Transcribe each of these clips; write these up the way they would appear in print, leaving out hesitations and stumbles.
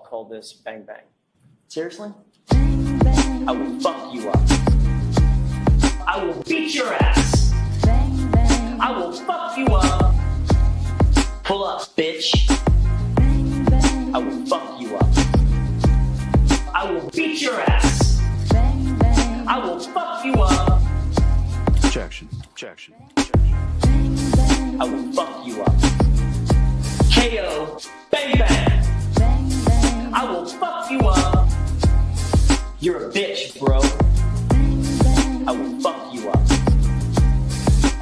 call this Bang Bang. Seriously? I will fuck you up. I will beat your ass. I will fuck you up. Pull up, bitch. I will fuck you up. I will beat your ass. I will fuck you up. Objection. Objection. I will fuck you up. KO. Bang bang. I will fuck you up. You're a bitch, bro. I will fuck you up.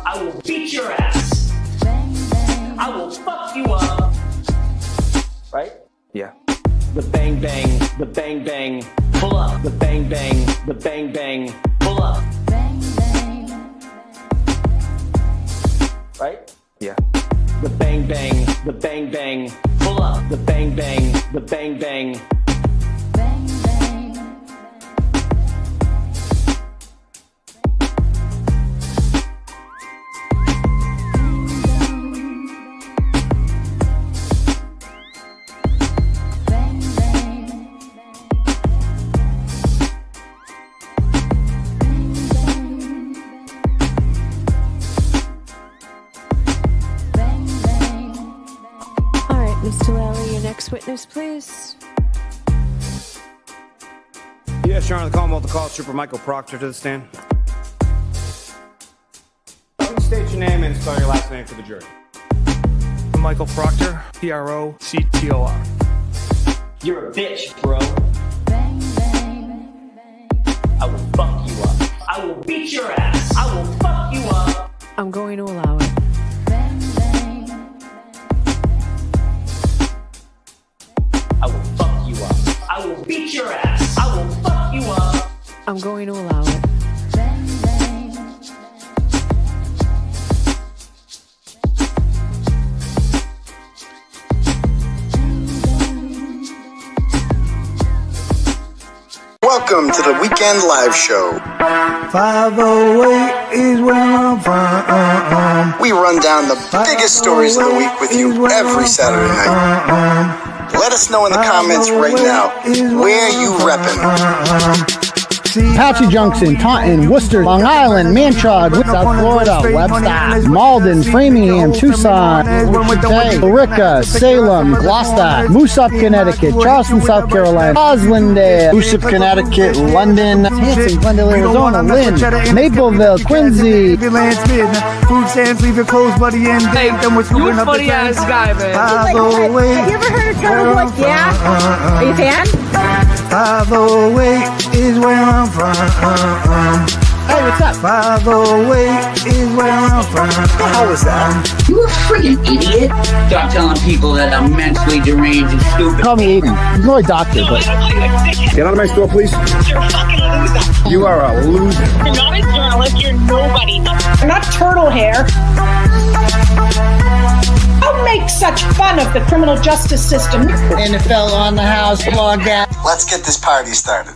I will beat your ass. I will fuck you up. Right? Yeah. The bang bang, the bang bang, pull up. The bang bang, the bang bang, pull up. Right? Yeah. The bang bang, the bang bang, pull up. The bang bang, the bang bang. Witness, please. Yes, Your Honor, the Commonwealth to call Trooper Michael Proctor to the stand. Please state your name and spell your last name for the jury. Michael Proctor, Proctor. You're a bitch, bro. I will fuck you up. I will beat your ass. I will fuck you up. I'm going to allow it. I will fuck you up. I will beat your ass. I will fuck you up. I'm going to allow it. Welcome to the Weekend Live Show. 508 is where I'm from. We run down the biggest stories of the week with you every Saturday night. Let us know in the comments right now where you reppin'. Apache Junction, Taunton, Worcester, Long Island, Manchard, South Florida, Webster, Malden, Framingham, Tucson, Billerica, Salem, Gloucester, Moosop, Connecticut, Charleston, South Carolina, Roslindale, Moosop, Connecticut, London, Hanson, Glendale, Arizona, Lynn, Mapleville, Quincy. Food stamps, leave your clothes, buddy, and date. Then we're screwing up the funny ass guy, man. Have you ever heard of Turtle Boy? Yeah? Are you a fan? 508 is where I'm from. Hey, what's up? 508 is where I'm from. How was that? You a freaking idiot. Stop telling people that I'm mentally deranged and stupid. Call me Aidan. I'm not a doctor, but... Get out of my store, please. You're a fucking loser. You are a loser. You're not a journalist. You're nobody. You're not turtle hair. Don't make such fun of the criminal justice system. NFL on the house, blog out. Let's get this party started.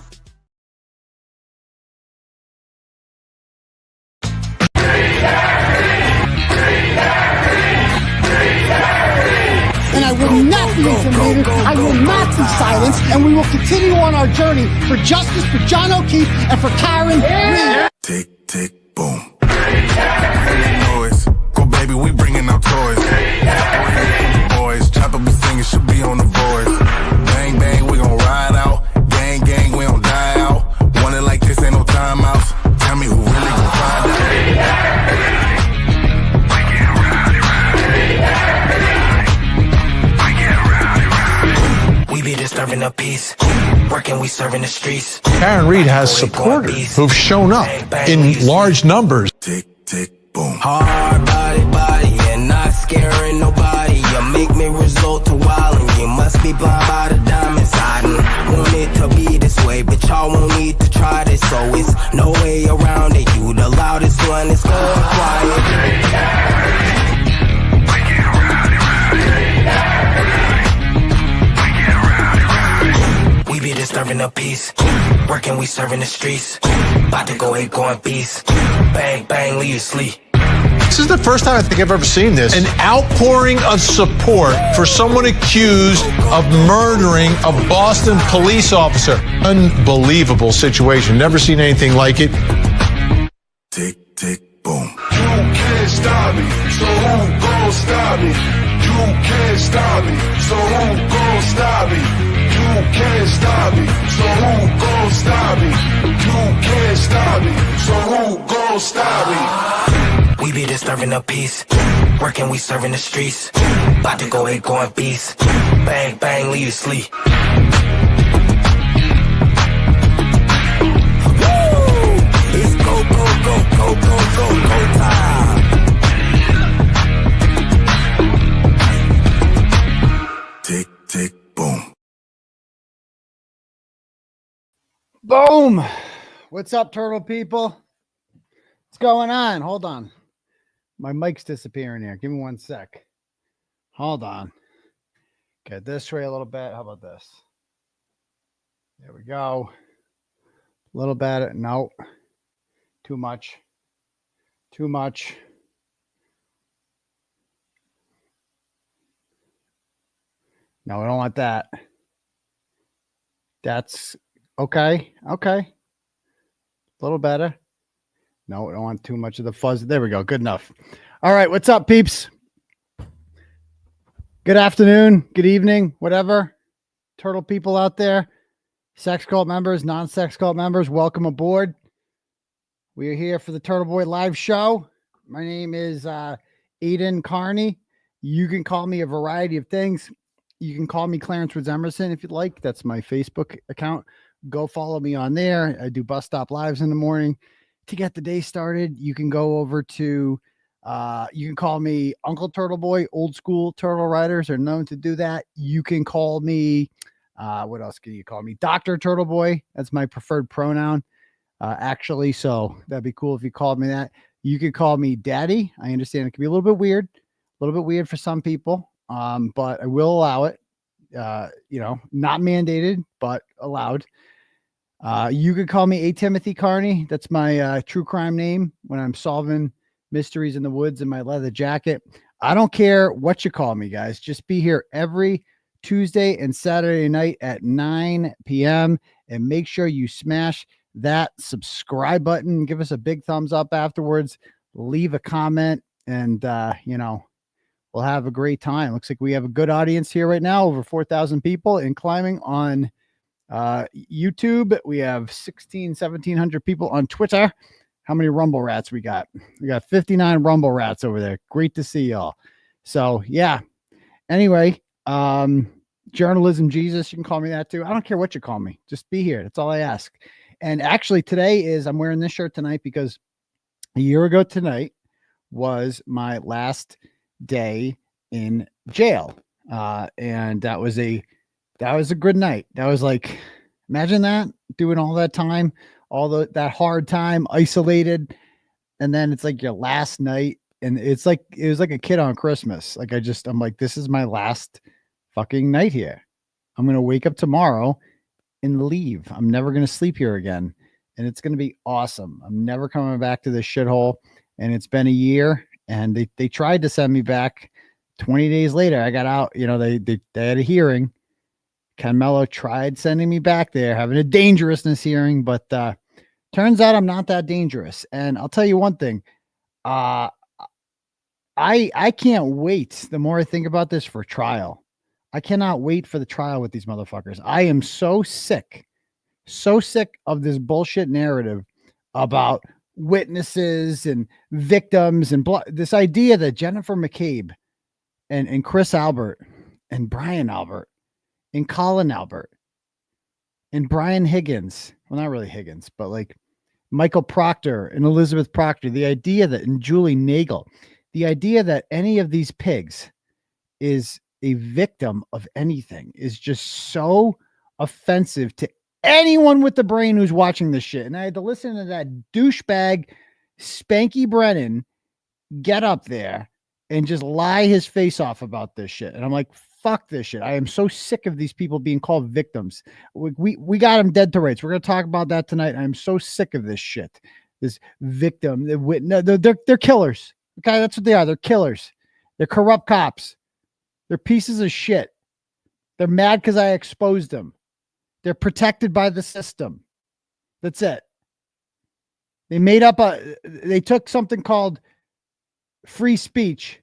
And I will not be intimidated. I will not be silenced. And we will continue on our journey for justice for John O'Keefe and for Karen Reed. Tick, tick, boom. Noise. Go, baby, we bringing out toys. Boys, chop up the singing, should be on the voice. Bang, bang, we gon' ride out. Gang, gang, we don't die out. Want it like this, ain't no timeouts. Tell me who really gon' find out. We be disturbing the peace. Working, we serving the streets. Karen Reed has supporters who've shown up in large numbers. Tick, tick, boom. Hard body, and not scaring nobody. You make me resort to wildin'. You must be blind by the diamonds. I didn't want it to be this way, but y'all won't need to try this. So it's no way around it. You the loudest one, it's going quiet. We be disturbing the peace. Working, we serving the streets. About to go 8 going beast. Bang, bang, leave you sleep. This is the first time I think I've ever seen this. An outpouring of support for someone accused of murdering a Boston police officer. Unbelievable situation. Never seen anything like it. Tick, tick, boom. You can't stop me, so who gon' stop me? You can't stop me, so who gon' stop me? You can't stop me, so who gon' stop me? You can't stop me, so who gon' stop me? We be disturbing the peace, working, we serving the streets. About to go ahead, going beast. Bang, bang, leave you sleep. It's go, go, go, go, go, go, go time. Tick, tick, boom. Boom. What's up, turtle people? What's going on? Hold on. My mic's disappearing here. Give me 1 sec. Hold on. Get this way a little bit. How about this? There we go. A little bit. No. Too much. Too much. No, I don't want that. That's okay. Okay. A little better. No, I don't want too much of the fuzz. There we go. Good enough. All right. What's up, peeps? Good afternoon. Good evening. Whatever. Turtle people out there. Sex cult members, non-sex cult members. Welcome aboard. We are here for the Turtle Boy live show. My name is Aidan Kearney. You can call me a variety of things. You can call me Clarence Woods Emerson if you'd like. That's my Facebook account. Go follow me on there. I do bus stop lives in the morning. To get the day started, you can go over to, you can call me Uncle Turtle Boy. Old school turtle riders are known to do that. You can call me, what else can you call me? Dr. Turtle Boy. That's my preferred pronoun, actually. So that'd be cool if you called me that. You could call me Daddy. I understand it can be a little bit weird for some people, but I will allow it. You know, not mandated, but allowed. You could call me A. Timothy Kearney. That's my true crime name when I'm solving mysteries in the woods in my leather jacket. I don't care what you call me, guys. Just be here every Tuesday and Saturday night at 9 p.m. and make sure you smash that subscribe button. Give us a big thumbs up afterwards. Leave a comment, and you know, we'll have a great time. Looks like we have a good audience here right now, over 4,000 people, and climbing on YouTube. We have 1,700 people on Twitter. How many Rumble Rats we got? We got 59 Rumble Rats over there. Great to see y'all. So yeah. Anyway, journalism Jesus, you can call me that too. I don't care what you call me. Just be here. That's all I ask. And actually today is, I'm wearing this shirt tonight because a year ago tonight was my last day in jail. And that was a good night. That was like, imagine that, doing all that time, that hard time, isolated. And then it's like your last night. And it was like a kid on Christmas. Like I'm like, this is my last fucking night here. I'm going to wake up tomorrow and leave. I'm never going to sleep here again. And it's going to be awesome. I'm never coming back to this shithole. And it's been a year, and they tried to send me back. 20 days later, I got out. You know, they had a hearing. Ken Mello tried sending me back there, having a dangerousness hearing, but turns out I'm not that dangerous. And I'll tell you one thing. I can't wait. The more I think about this, for trial. I cannot wait for the trial with these motherfuckers. I am so sick of this bullshit narrative about witnesses and victims and this idea that Jennifer McCabe and Chris Albert and Brian Albert and Colin Albert and Brian Higgins, well, not really Higgins, but like Michael Proctor and Elizabeth Proctor, the idea that, and Julie Nagel, the idea that any of these pigs is a victim of anything is just so offensive to anyone with the brain who's watching this shit. And I had to listen to that douchebag Spanky Brennan get up there and just lie his face off about this shit. And I'm like, fuck this shit. I am so sick of these people being called victims. We got them dead to rights. We're going to talk about that tonight. I'm so sick of this shit. This victim. They're killers. Okay, that's what they are. They're killers. They're corrupt cops. They're pieces of shit. They're mad because I exposed them. They're protected by the system. That's it. They took something called free speech,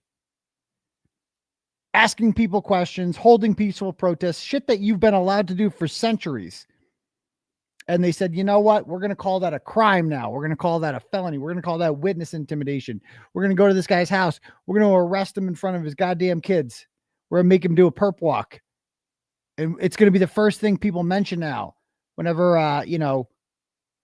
asking people questions, holding peaceful protests, shit that you've been allowed to do for centuries. And they said, you know what? We're going to call that a crime now. We're going to call that a felony. We're going to call that witness intimidation. We're going to go to this guy's house. We're going to arrest him in front of his goddamn kids. We're going to make him do a perp walk. And it's going to be the first thing people mention now. Whenever,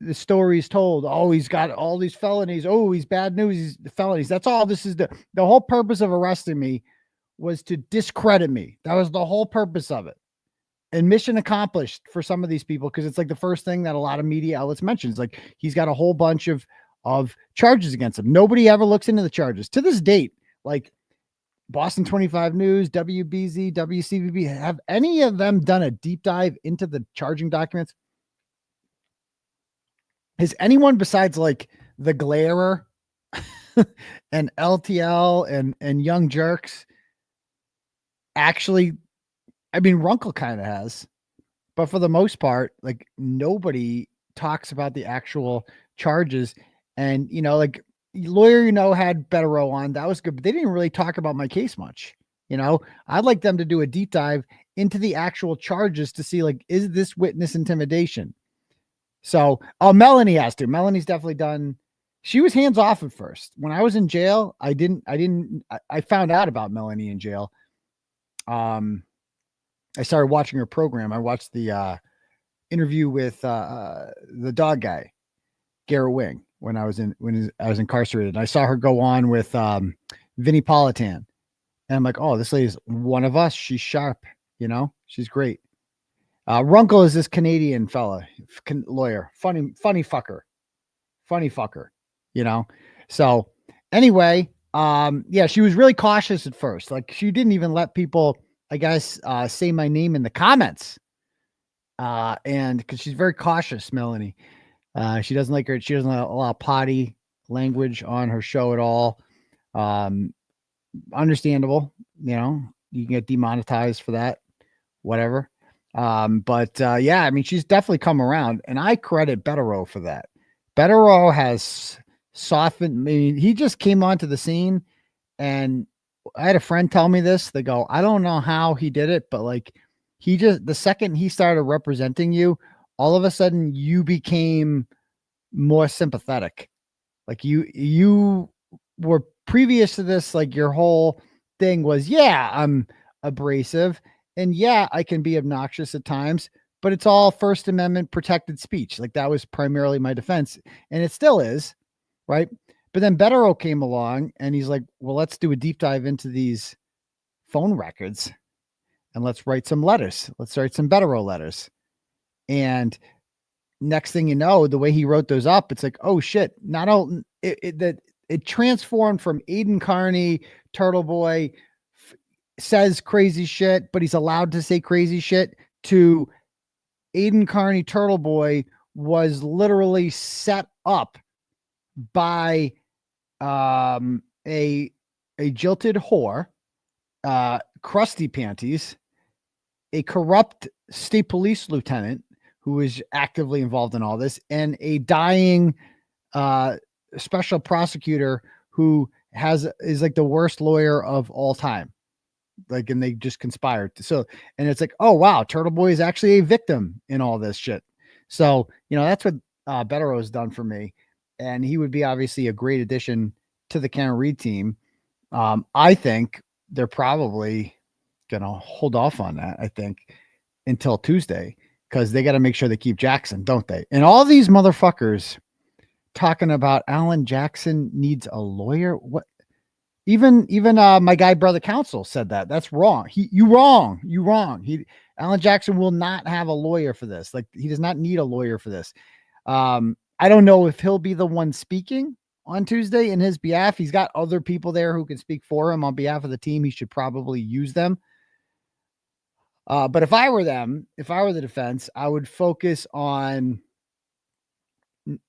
the story is told, oh, he's got all these felonies. Oh, he's bad news. He's the felonies. That's all this is. The whole purpose of arresting me was to discredit me. That was the whole purpose of it. And mission accomplished for some of these people, because it's like the first thing that a lot of media outlets mentions. Like, he's got a whole bunch of charges against him. Nobody ever looks into the charges to this date. Like Boston 25 News, WBZ, WCVB, have any of them done a deep dive into the charging documents? Has anyone besides like the Glairer and LTL and Young Jerks actually? I mean, Runkle kind of has, but for the most part, like, nobody talks about the actual charges. And, like, lawyer, had Bederow on. That was good, but they didn't really talk about my case much. I'd like them to do a deep dive into the actual charges to see, like, is this witness intimidation? So, Melanie has to. Melanie's definitely done. She was hands off at first. When I was in jail, I found out about Melanie in jail. I started watching her program. I watched the interview with the dog guy, Garrett Wing, when I was incarcerated. And I saw her go on with Vinnie Politan. And I'm like, oh, this lady's one of us. She's sharp, she's great. Runkle is this Canadian fella, lawyer, funny fucker, So anyway, she was really cautious at first. Like, she didn't even let people, I guess, say my name in the comments. And because she's very cautious, Melanie. She doesn't allow potty language on her show at all. Understandable, you can get demonetized for that, whatever. I mean, she's definitely come around, and I credit Bederow for that. Bederow has softened. I mean, he just came onto the scene, and I had a friend tell me this. They go, I don't know how he did it, but like, the second he started representing you, all of a sudden you became more sympathetic. Like, you were previous to this, like, your whole thing was, yeah, I'm abrasive, and yeah, I can be obnoxious at times, but it's all First Amendment protected speech. Like, that was primarily my defense, and it still is, right? But then Bederow came along, and he's like, well, let's do a deep dive into these phone records, and let's write some letters. Let's write some Bederow letters. And next thing you know, the way he wrote those up, it's like, oh shit, it transformed from Aidan Kearney, Turtle Boy, says crazy shit, but he's allowed to say crazy shit, to Aidan Kearney, Turtle Boy was literally set up by a jilted whore, crusty panties, a corrupt state police lieutenant who is actively involved in all this, and a dying special prosecutor who is like the worst lawyer of all time. Like, and they just conspired. So, and it's like, oh wow, Turtle Boy is actually a victim in all this shit. So, that's what Bederow has done for me. And he would be obviously a great addition to the Karen Reed team. I think they're probably going to hold off on that, I think, until Tuesday, because they got to make sure they keep Jackson, don't they? And all these motherfuckers talking about Alan Jackson needs a lawyer. What? Even my guy, Brother Counsel, said that. That's wrong. You wrong. Alan Jackson will not have a lawyer for this. Like, he does not need a lawyer for this. I don't know if he'll be the one speaking on Tuesday in his behalf. He's got other people there who can speak for him on behalf of the team. He should probably use them. But if I were the defense, I would focus on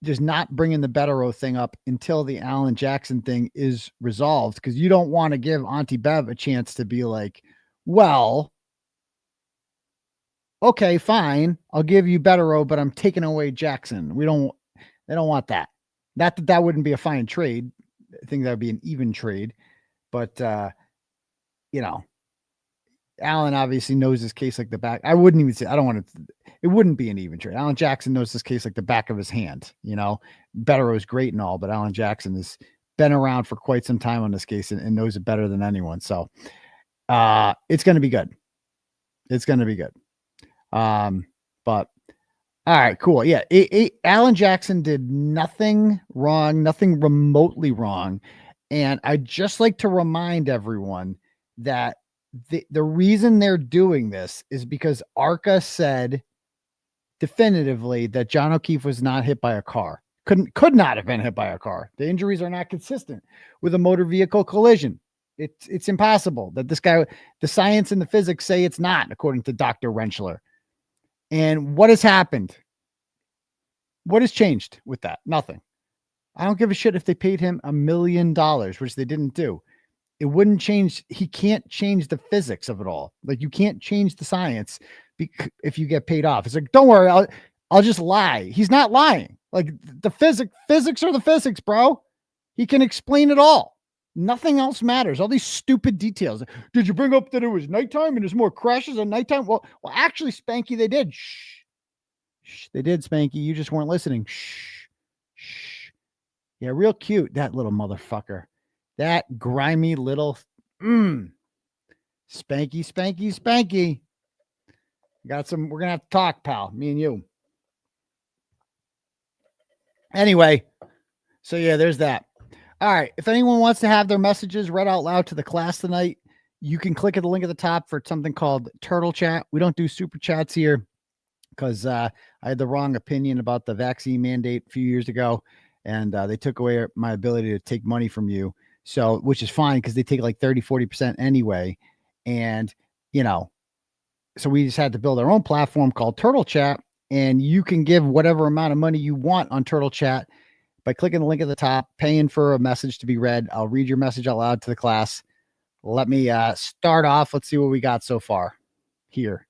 just not bringing the Bederow thing up until the Alan Jackson thing is resolved, because you don't want to give Auntie Bev a chance to be like, well, okay, fine, I'll give you Bederow, but I'm taking away Jackson. They don't want that. Not that wouldn't be a fine trade. I think that would be an even trade, but Alan obviously knows this case like the back. I wouldn't even say, it wouldn't be an even trade. Alan Jackson knows this case like the back of his hand. Bederow is great and all, but Alan Jackson has been around for quite some time on this case and knows it better than anyone. So it's going to be good. It's going to be good. But all right, cool. Yeah. Alan Jackson did nothing wrong, nothing remotely wrong. And I'd just like to remind everyone that the reason they're doing this is because ARCA said definitively that John O'Keefe was not hit by a car. Could not have been hit by a car. The injuries are not consistent with a motor vehicle collision. It's impossible that this guy, the science and the physics say it's not, according to Dr. Rentschler. And what has happened? What has changed with that? Nothing. I don't give a shit if they paid him $1 million, which they didn't do. It wouldn't change. He can't change the physics of it all. Like, you can't change the science if you get paid off. It's like, don't worry, I'll just lie. He's not lying. Like, the physics are the physics, bro. He can explain it all. Nothing else matters. All these stupid details. Did you bring up that it was nighttime and there's more crashes at nighttime? Well, actually, Spanky, they did. Shh. They did, Spanky. You just weren't listening. Shh. Yeah, real cute, that little motherfucker. That grimy little Spanky. We're gonna have to talk, pal. Me and you. Anyway, so yeah, there's that. All right. If anyone wants to have their messages read out loud to the class tonight, you can click at the link at the top for something called Turtle Chat. We don't do super chats here because I had the wrong opinion about the vaccine mandate a few years ago, and they took away my ability to take money from you. So, which is fine because they take like 30-40% anyway. And, so we just had to build our own platform called Turtle Chat, and you can give whatever amount of money you want on Turtle Chat by clicking the link at the top, paying for a message to be read. I'll read your message out loud to the class. Let me start off. Let's see what we got so far here.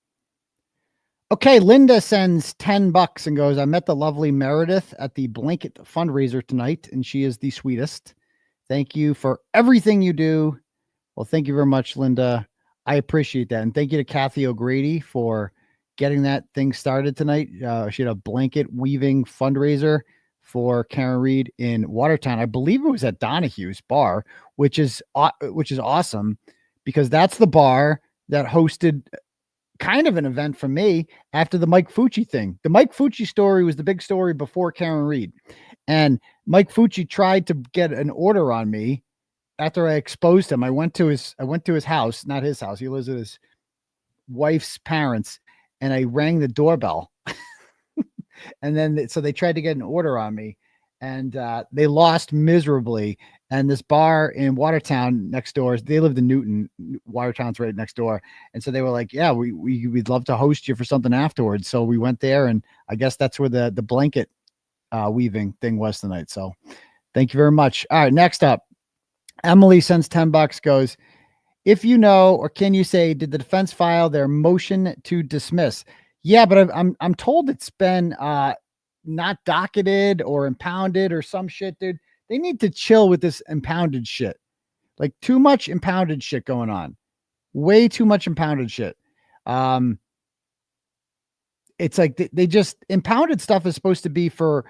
Okay, Linda sends $10 and goes, I met the lovely Meredith at the blanket fundraiser tonight, and she is the sweetest. Thank you for everything you do. Well, thank you very much, Linda. I appreciate that. And thank you to Kathy O'Grady for getting that thing started tonight. She had a blanket weaving fundraiser for Karen Reed in Watertown. I believe it was at Donohue's bar, which is awesome because that's the bar that hosted kind of an event for me after the Mike Fucci thing. The Mike Fucci story was the big story before Karen Reed. And Mike Fucci tried to get an order on me after I exposed him. I went to his house, not his house. He lives with his wife's parents, and I rang the doorbell. And then, so they tried to get an order on me, and they lost miserably. And this bar in Watertown next door, they lived in Newton. Watertown's right next door. And so they were like, yeah, we'd love to host you for something afterwards. So we went there, and I guess that's where the blanket weaving thing was tonight. So thank you very much. All right, next up, Emily sends $10, goes, if you know, or can you say, did the defense file their motion to dismiss? Yeah, but I'm told it's been not docketed or impounded or some shit, dude. They need to chill with this impounded shit. Like, too much impounded shit going on. Way too much impounded shit. It's like they just, impounded stuff is supposed to be for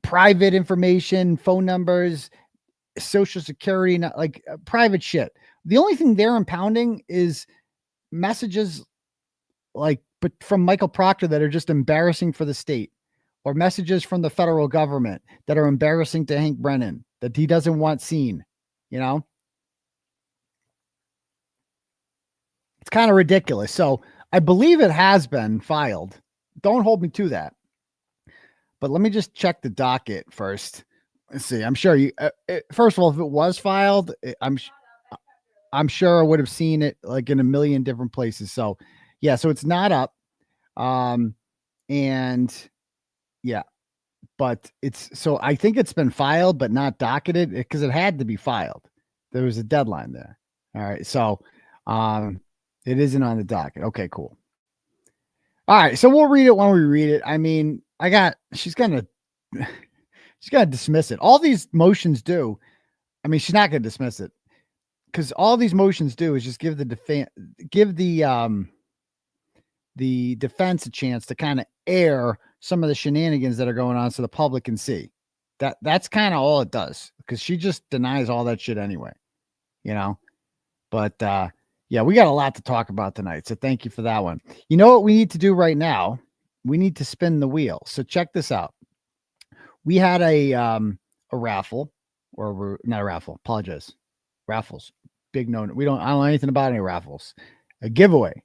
private information, phone numbers, social security, not like private shit. The only thing they're impounding is messages but from Michael Proctor that are just embarrassing for the state, or messages from the federal government that are embarrassing to Hank Brennan that he doesn't want seen. It's kind of ridiculous. So I believe it has been filed. Don't hold me to that. But let me just check the docket first. Let's see. I'm sure first of all, if it was filed, I'm sure I would have seen it like in a million different places. So yeah, so it's not up. And yeah, but I think it's been filed, but not docketed because it had to be filed. There was a deadline there. All right. So, it isn't on the docket. Okay, cool. All right. So we'll read it when we read it. I mean, she's going to dismiss it. All these motions do. I mean, she's not going to dismiss it because all these motions do is just give the defense a chance to kind of air some of the shenanigans that are going on so the public can see. That's kind of all it does, because she just denies all that shit anyway, but yeah, we got a lot to talk about tonight, so thank you for that one. You know what we need to do right now? We need to spin the wheel. So check this out. We had a raffle, or we're not a raffle, apologize. Raffles. Big no. I don't know anything about any raffles. A giveaway.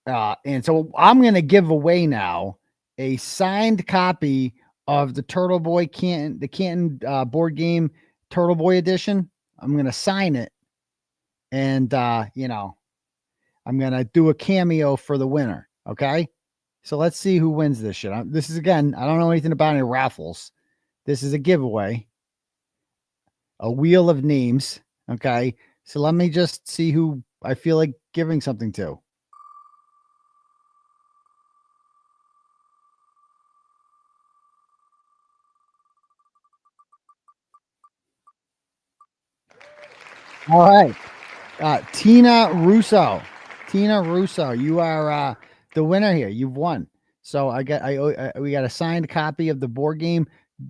And so I'm going to give away now a signed copy of the Turtle Boy Canton board game Turtle Boy edition. I'm going to sign it. And, I'm going to do a cameo for the winner. Okay. So let's see who wins this shit. This is, again, I don't know anything about any raffles. This is a giveaway. A wheel of names. Okay. So let me just see who I feel like giving something to. All right. Tina Russo, you are the winner here. You've won. So we got a signed copy of the board game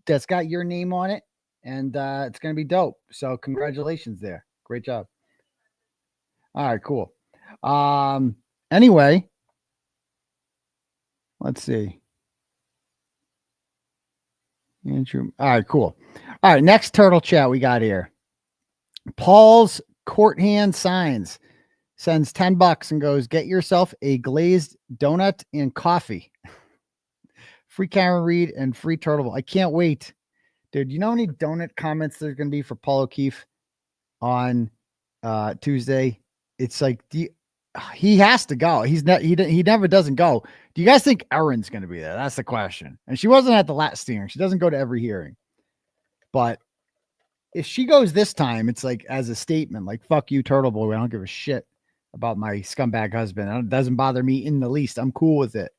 that's got your name on it, and it's going to be dope. So congratulations there. Great job. All right, cool. Anyway, let's see. Andrew. All right, cool. All right, next turtle chat we got here. Paul's Court Hand Signs sends $10 and goes, get yourself a glazed donut and coffee. Free Karen Reed and free Turtle. I can't wait. Dude, you know how many donut comments there's going to be for Paul O'Keefe on Tuesday? It's like, he has to go. He never doesn't go. Do you guys think Erin's going to be there? That's the question. And she wasn't at the last hearing. She doesn't go to every hearing. But if she goes this time, it's like as a statement, like, fuck you, Turtle Boy. I don't give a shit about my scumbag husband. It doesn't bother me in the least. I'm cool with it,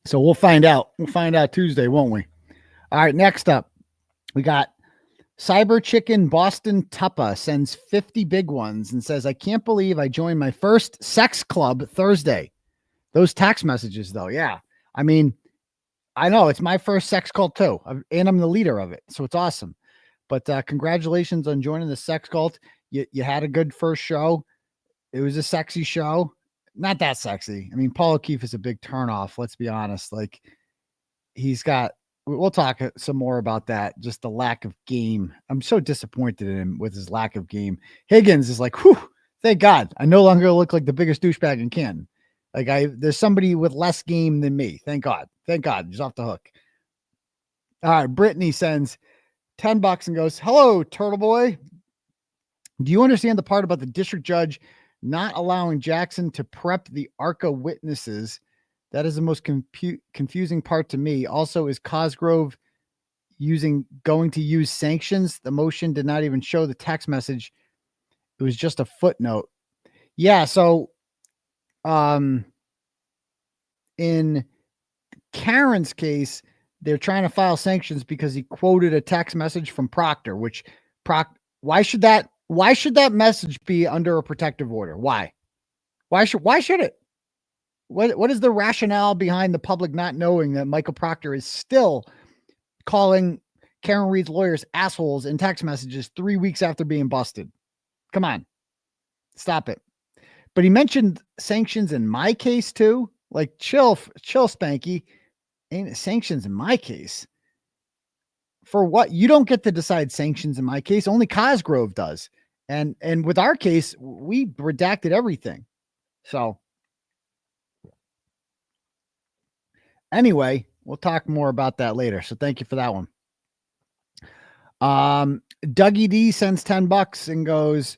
So we'll find out. We'll find out Tuesday, won't we? All right, next up, we got Cyber Chicken Boston Tuppa sends 50 big ones and says, I can't believe I joined my first sex club Thursday. Those text messages, though, yeah. I mean, I know it's my first sex cult too, and I'm the leader of it, so it's awesome. But congratulations on joining the sex cult. You had a good first show. It was a sexy show. Not that sexy. I mean, Paul O'Keefe is a big turnoff. Let's be honest. Like, we'll talk some more about that. Just the lack of game. I'm so disappointed in him with his lack of game. Higgins is like, whew, thank God. I no longer look like the biggest douchebag in Canton. Like, there's somebody with less game than me. Thank God. Thank God. He's off the hook. All right. Brittany sends $10 and goes, hello, Turtle Boy. Do you understand the part about the district judge not allowing Jackson to prep the ARCA witnesses? That is the most confusing part to me. Also, is Cosgrove going to use sanctions? The motion did not even show the text message. It was just a footnote. Yeah. So, in Karen's case, they're trying to file sanctions because he quoted a text message from Proctor, which why should that message be under a protective order? Why should it? What is the rationale behind the public not knowing that Michael Proctor is still calling Karen Reed's lawyers assholes in text messages 3 weeks after being busted? Come on, stop it. But he mentioned sanctions in my case too. Like, chill, Spanky. Ain't it sanctions in my case? For what? You don't get to decide sanctions in my case. Only Cosgrove does. And with our case, we redacted everything. So anyway, we'll talk more about that later. So thank you for that one. Dougie D sends $10 and goes,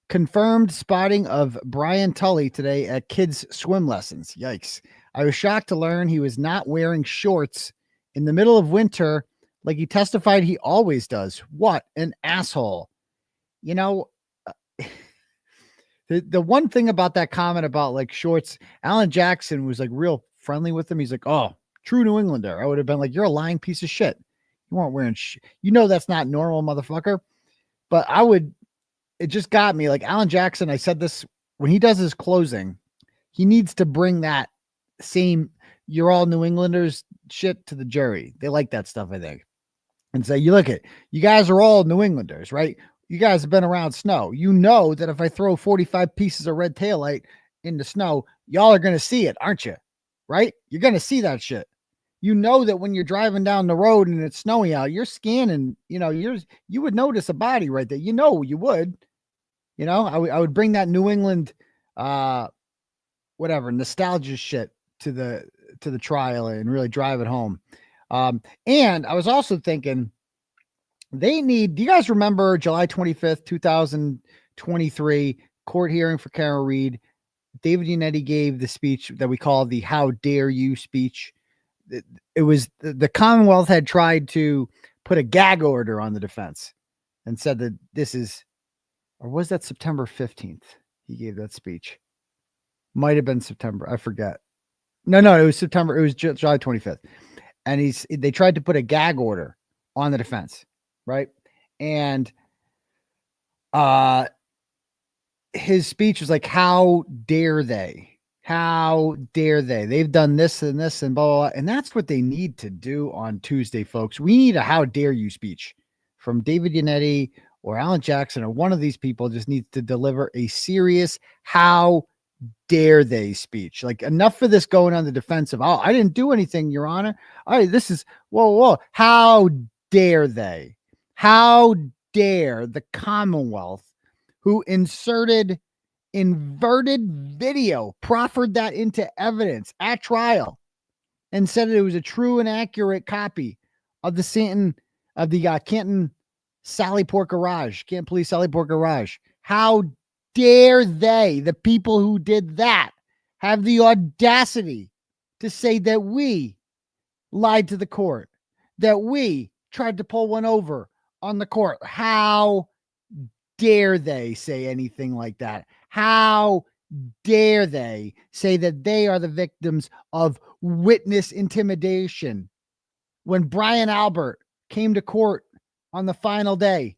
confirmed spotting of Brian Tully today at kids swim lessons. Yikes. I was shocked to learn he was not wearing shorts in the middle of winter like he testified he always does. What an asshole. You know, the one thing about that comment about like shorts, Alan Jackson was like real friendly with him. He's like, oh, true New Englander. I would have been like, you're a lying piece of shit. You weren't wearing you know, that's not normal, motherfucker. But it just got me. Like Alan Jackson, I said this, when he does his closing, he needs to bring that same, you're all New Englanders shit to the jury. They like that stuff, I think. And say, you guys are all New Englanders, right? You guys have been around snow. You know that if I throw 45 pieces of red taillight in the snow, y'all are going to see it, aren't you? Right? You're going to see that shit. You know that when you're driving down the road and it's snowing out, you're scanning, you know, you would notice a body right there. You know, you would, you know, I would bring that New England, nostalgia shit to the trial and really drive it home. And I was also thinking do you guys remember July 25th, 2023 court hearing for Karen Reed? David Yannetti gave the speech that we call the "How dare you" speech. It was the Commonwealth had tried to put a gag order on the defense and said that or was that September 15th? He gave that speech. Might have been September. I forget. No, it was September. It was July 25th. And they tried to put a gag order on the defense. Right. And, his speech was like, how dare they? How dare they? They've done this and this and blah, blah, blah. And that's what they need to do on Tuesday, folks. We need a how dare you speech from David Yannetti or Alan Jackson, or one of these people just needs to deliver a serious how dare they speech. Like, enough for this going on the defensive. Oh, I didn't do anything, Your Honor. All right, this is whoa. How dare they? How dare the Commonwealth, who inverted video, proffered that into evidence at trial, and said it was a true and accurate copy of the Canton Sally Port Garage, Canton Police Sally Port Garage. How dare they, the people who did that, have the audacity to say that we lied to the court, that we tried to pull one over on the court? How dare they say anything like that? How dare they say that they are the victims of witness intimidation? When Brian Albert came to court on the final day,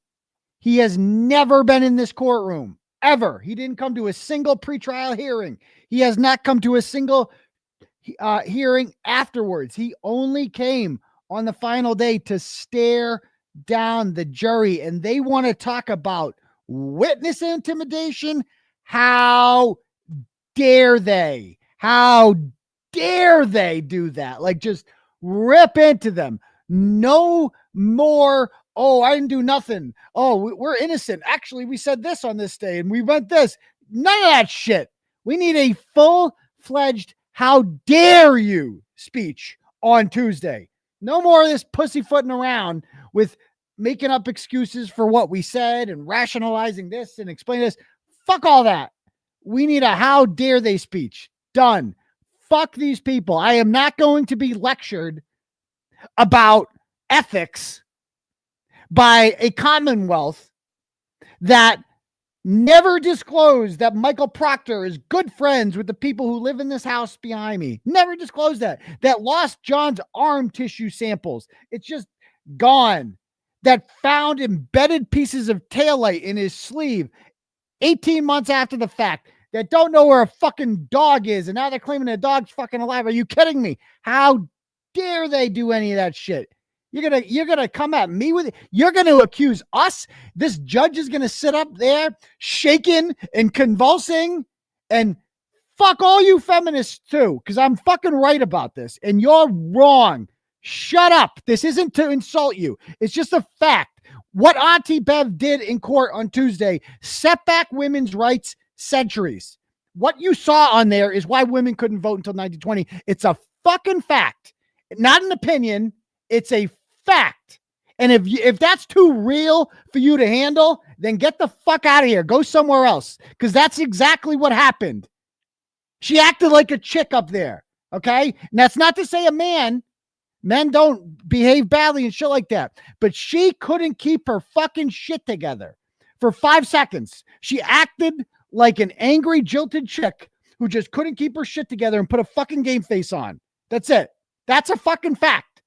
he has never been in this courtroom, ever. He didn't come to a single pretrial hearing. He has not come to a single hearing afterwards. He only came on the final day to stare down the jury, and they want to talk about witness intimidation. How dare they? How dare they do that? Like, just rip into them. No more, oh, I didn't do nothing. Oh, we're innocent. Actually, we said this on this day and we meant this. None of that shit. We need a full-fledged how dare you speech on Tuesday. No more of this pussyfooting around with making up excuses for what we said and rationalizing this and explaining this. Fuck all that. We need a how dare they speech. Done. Fuck these people. I am not going to be lectured about ethics by a Commonwealth that never disclosed that Michael Proctor is good friends with the people who live in this house behind me. Never disclosed that. That lost John's arm tissue samples. It's just gone. That found embedded pieces of taillight in his sleeve 18 months after the fact. That don't know where a fucking dog is, and now they're claiming the dog's fucking alive. Are you kidding me? How dare they do any of that shit? You're gonna come at me with it. You're gonna accuse us. This judge is gonna sit up there shaking and convulsing, and fuck all you feminists too, because I'm fucking right about this, and you're wrong. Shut up. This isn't to insult you. It's just a fact. What Auntie Bev did in court on Tuesday set back women's rights centuries. What you saw on there is why women couldn't vote until 1920. It's a fucking fact. Not an opinion. It's a fact. And if that's too real for you to handle, then get the fuck out of here. Go somewhere else. Because that's exactly what happened. She acted like a chick up there. Okay. And that's not to say men don't behave badly and shit like that. But she couldn't keep her fucking shit together for 5 seconds. She acted like an angry, jilted chick who just couldn't keep her shit together and put a fucking game face on. That's it. That's a fucking fact.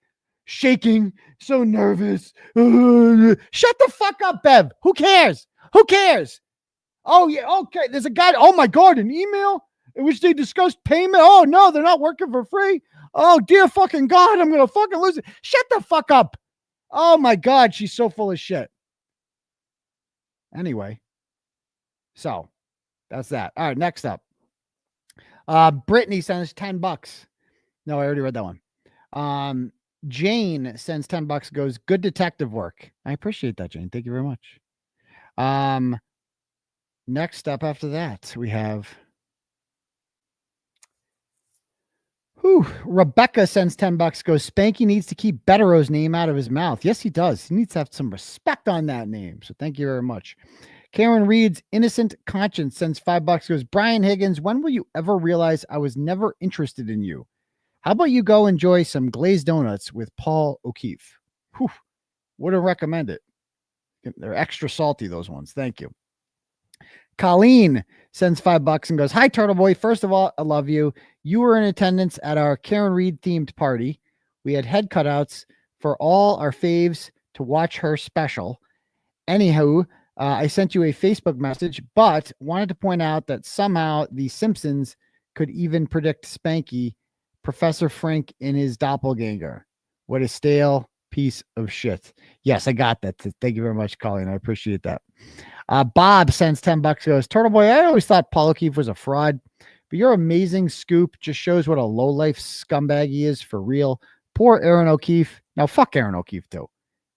Shaking, so nervous. Shut the fuck up, Bev. Who cares? Who cares? Oh, yeah, okay. There's a guy. Oh, my God, an email in which they discussed payment. Oh, no, they're not working for free. Oh, dear fucking God, I'm going to fucking lose it. Shut the fuck up. Oh, my God, she's so full of shit. Anyway, so that's that. All right, next up. Brittany sends $10. No, I already read that one. Jane sends $10, goes, good detective work. I appreciate that, Jane. Thank you very much. Next up after that, we have Rebecca sends $10, goes, Spanky needs to keep Bederow's name out of his mouth. Yes, he does. He needs to have some respect on that name. So thank you very much. Karen Reed's Innocent Conscience sends $5, goes, Brian Higgins, when will you ever realize I was never interested in you? How about you go enjoy some glazed donuts with Paul O'Keefe? Whew, wouldn't recommend it. They're extra salty, those ones. Thank you. Colleen sends $5 and goes, hi, Turtle Boy. First of all, I love you. You were in attendance at our Karen Reed themed party. We had head cutouts for all our faves to watch her special. Anywho, I sent you a Facebook message, but wanted to point out that somehow the Simpsons could even predict Spanky, Professor Frank in his doppelganger. What a stale piece of shit. Yes, I got that. Thank you very much, Colleen. I appreciate that. Bob sends $10, goes, Turtle Boy, I always thought Paul O'Keefe was a fraud, but your amazing scoop just shows what a low-life scumbag he is for real. Poor Aaron O'Keefe. Now, fuck Aaron O'Keefe, too.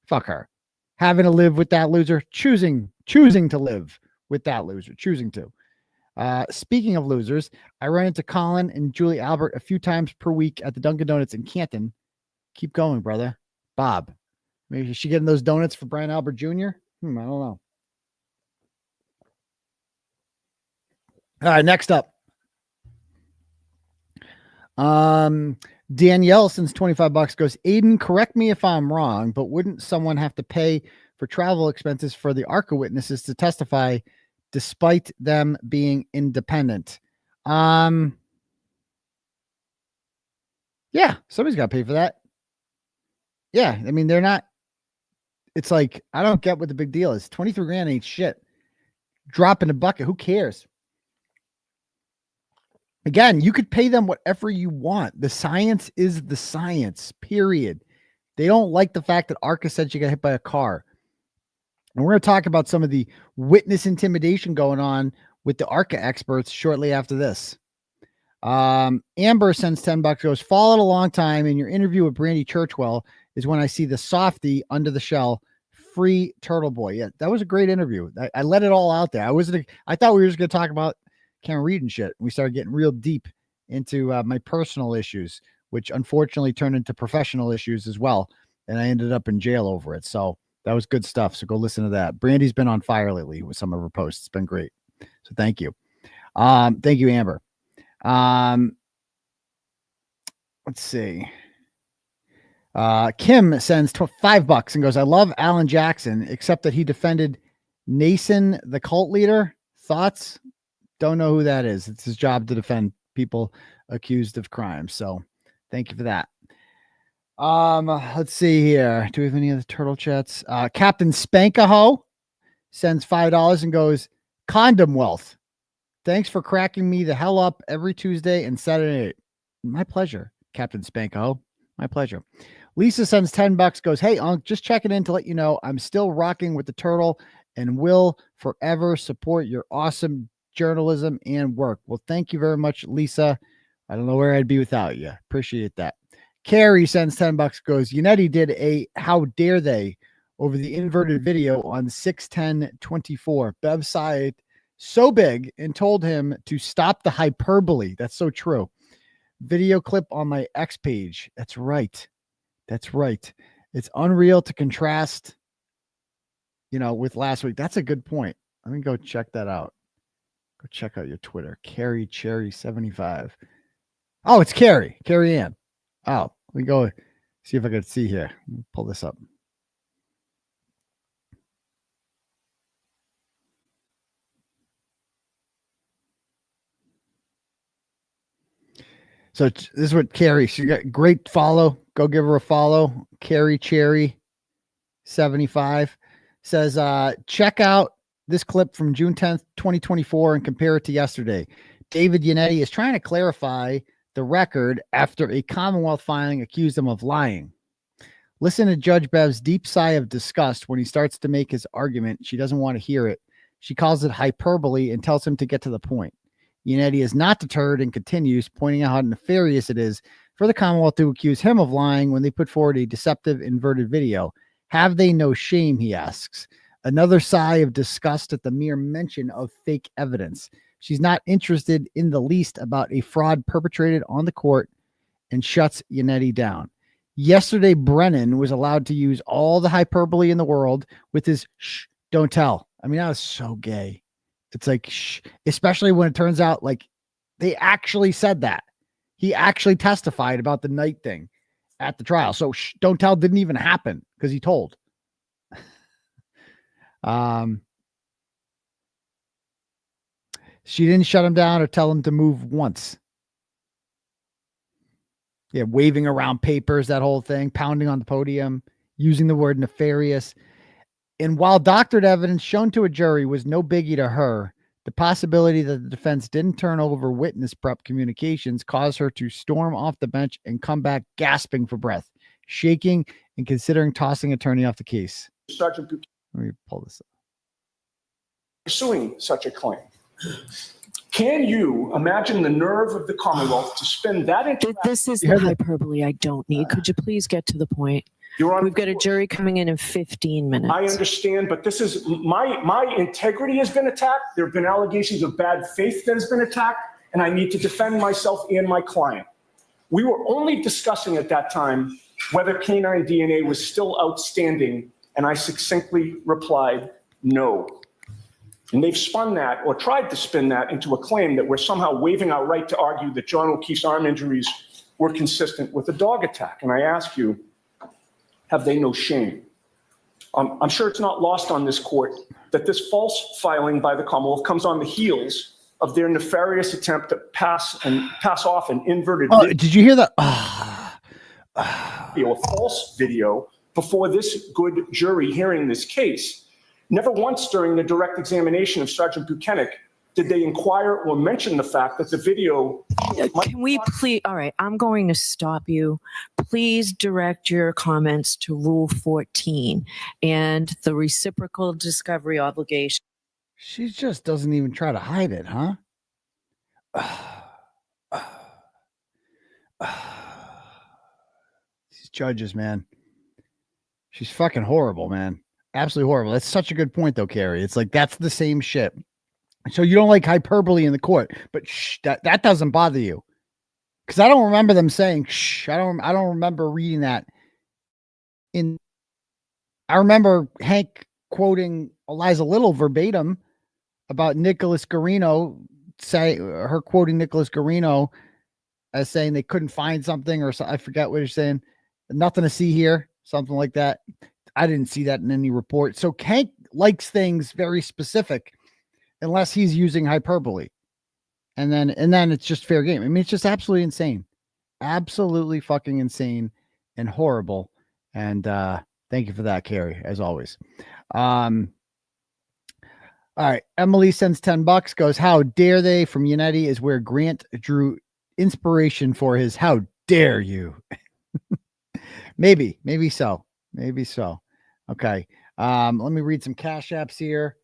Fuck her. Having to live with that loser, choosing to live with that loser, choosing to. Speaking of losers, I run into Colin and Julie Albert a few times per week at the Dunkin' Donuts in Canton. Keep going, brother. Bob. Maybe is she getting those donuts for Brian Albert Jr.? I don't know. All right, next up. Danielle sends $25, goes, Aidan, correct me if I'm wrong, but wouldn't someone have to pay for travel expenses for the ARCA witnesses to testify despite them being independent? Yeah, somebody's got to pay for that. Yeah, I mean, they're not, it's like, I don't get what the big deal is. 23 grand ain't shit. Drop in a bucket. Who cares? Again, you could pay them whatever you want. The science is the science, period. They don't like the fact that ARCA said she got hit by a car. And we're going to talk about some of the witness intimidation going on with the ARCA experts shortly after this. Amber sends $10, goes, followed a long time. In your interview with Brandy Churchwell is when I see the softy under the shell, free Turtle Boy. Yeah, that was a great interview. I let it all out there. I thought we were just going to talk about Karen Reed and shit. We started getting real deep into my personal issues, which unfortunately turned into professional issues as well. And I ended up in jail over it. So that was good stuff. So go listen to that. Brandy's been on fire lately with some of her posts. It's been great. So thank you. Thank you, Amber. Let's see. Kim sends $5 and goes, I love Alan Jackson, except that he defended Nason, the cult leader. Thoughts? Don't know who that is. It's his job to defend people accused of crime. So thank you for that. Let's see here. Do we have any other turtle chats? Captain Spankaho sends $5 and goes, condom wealth. Thanks for cracking me the hell up every Tuesday and Saturday night. My pleasure, Captain Spankaho. My pleasure. Lisa sends $10, goes, hey, Unc, just checking in to let you know I'm still rocking with the turtle and will forever support your awesome journalism and work. Well, thank you very much, Lisa. I don't know where I'd be without you. Appreciate that. Carrie sends $10, goes, Unetti did a how dare they over the inverted video on 6/10/24. Bev sighed so big and told him to stop the hyperbole. That's so true. Video clip on my X page. That's right. That's right. It's unreal to contrast, with last week. That's a good point. Let me go check that out. Go check out your Twitter. Carrie Cherry 75. Oh, it's Carrie Ann. Oh, we go see if I can see here. Pull this up. So this is what Carrie, she got great follow. Go give her a follow. Carrie Cherry 75 says, check out this clip from June 10th, 2024 and compare it to yesterday. David Yannetti is trying to clarify the record after a Commonwealth filing accused him of lying. Listen to Judge Bev's deep sigh of disgust when he starts to make his argument. She doesn't want to hear it. She calls it hyperbole and tells him to get to the point. Yannetti is not deterred and continues, pointing out how nefarious it is for the Commonwealth to accuse him of lying when they put forward a deceptive, inverted video. Have they no shame, he asks. Another sigh of disgust at the mere mention of fake evidence. She's not interested in the least about a fraud perpetrated on the court and shuts Yannetti down. Yesterday, Brennan was allowed to use all the hyperbole in the world with his shh, don't tell. I mean, that was so gay. It's like, shh, especially when it turns out like they actually said that. He actually testified about the night thing at the trial. So shh, don't tell didn't even happen because he told. She didn't shut him down or tell him to move once. Yeah, waving around papers, that whole thing, pounding on the podium, using the word nefarious. And while doctored evidence shown to a jury was no biggie to her, the possibility that the defense didn't turn over witness prep communications caused her to storm off the bench and come back gasping for breath, shaking and considering tossing attorney off the case. Sergeant Buchanan, let me pull this up. Pursuing such a claim. Can you imagine the nerve of the Commonwealth to spin that into This is the hyperbole I don't need. Could you please get to the point? We've got a jury coming in 15 minutes. I understand, but this is my integrity has been attacked. There have been allegations of bad faith that has been attacked, and I need to defend myself and my client. We were only discussing at that time whether canine DNA was still outstanding, and I succinctly replied, no. And they've spun that, or tried to spin that, into a claim that we're somehow waiving our right to argue that John O'Keefe's arm injuries were consistent with a dog attack. And I ask you, have they no shame? I'm sure it's not lost on this court that this false filing by the Commonwealth comes on the heels of their nefarious attempt to pass off an inverted video. Did you hear that? A false video before this good jury hearing this case. Never once during the direct examination of Sergeant Buchanan did they inquire or mention the fact that the video... Can we please... All right, I'm going to stop you. Please direct your comments to Rule 14 and the reciprocal discovery obligation. She just doesn't even try to hide it, huh? These judges, man. She's fucking horrible, man. Absolutely horrible. That's such a good point, though, Carrie. It's like that's the same shit. So you don't like hyperbole in the court, but shh, that doesn't bother you, because I don't remember them saying shh. I don't remember reading that. I remember Hank quoting Eliza Little verbatim about Nicholas Garino, her quoting Nicholas Garino as saying they couldn't find something, or I forget what you're saying. Nothing to see here, something like that. I didn't see that in any report. So Hank likes things very specific, unless he's using hyperbole, and then it's just fair game. I mean, it's just absolutely insane, absolutely fucking insane and horrible. And thank you for that, Carrie, as always. All right, Emily sends $10. Goes, how dare they? From Yannetti is where Grant drew inspiration for his "How dare you?" maybe so. Maybe so. Okay. Let me read some cash apps here.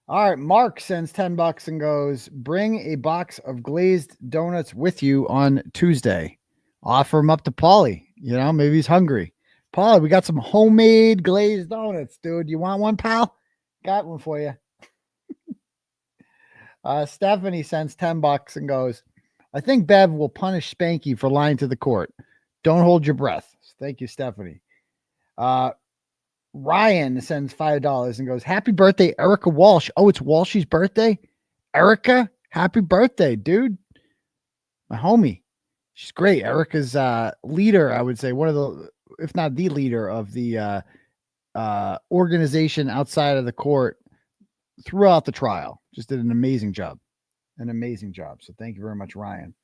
All right. Mark sends $10 and goes, bring a box of glazed donuts with you on Tuesday. Offer them up to Paulie. You know, maybe he's hungry. Paulie, we got some homemade glazed donuts, dude. You want one, pal? Got one for you. Stephanie sends $10 and goes, I think Bev will punish Spanky for lying to the court. Don't hold your breath. Thank you, Stephanie. Ryan sends $5 and goes, happy birthday, Erica Walsh. Oh, it's Walsh's birthday? Erica, happy birthday, dude. My homie. She's great. Erica's leader, I would say, one of the, if not the leader of the organization outside of the court throughout the trial. Just did an amazing job. So thank you very much, Ryan.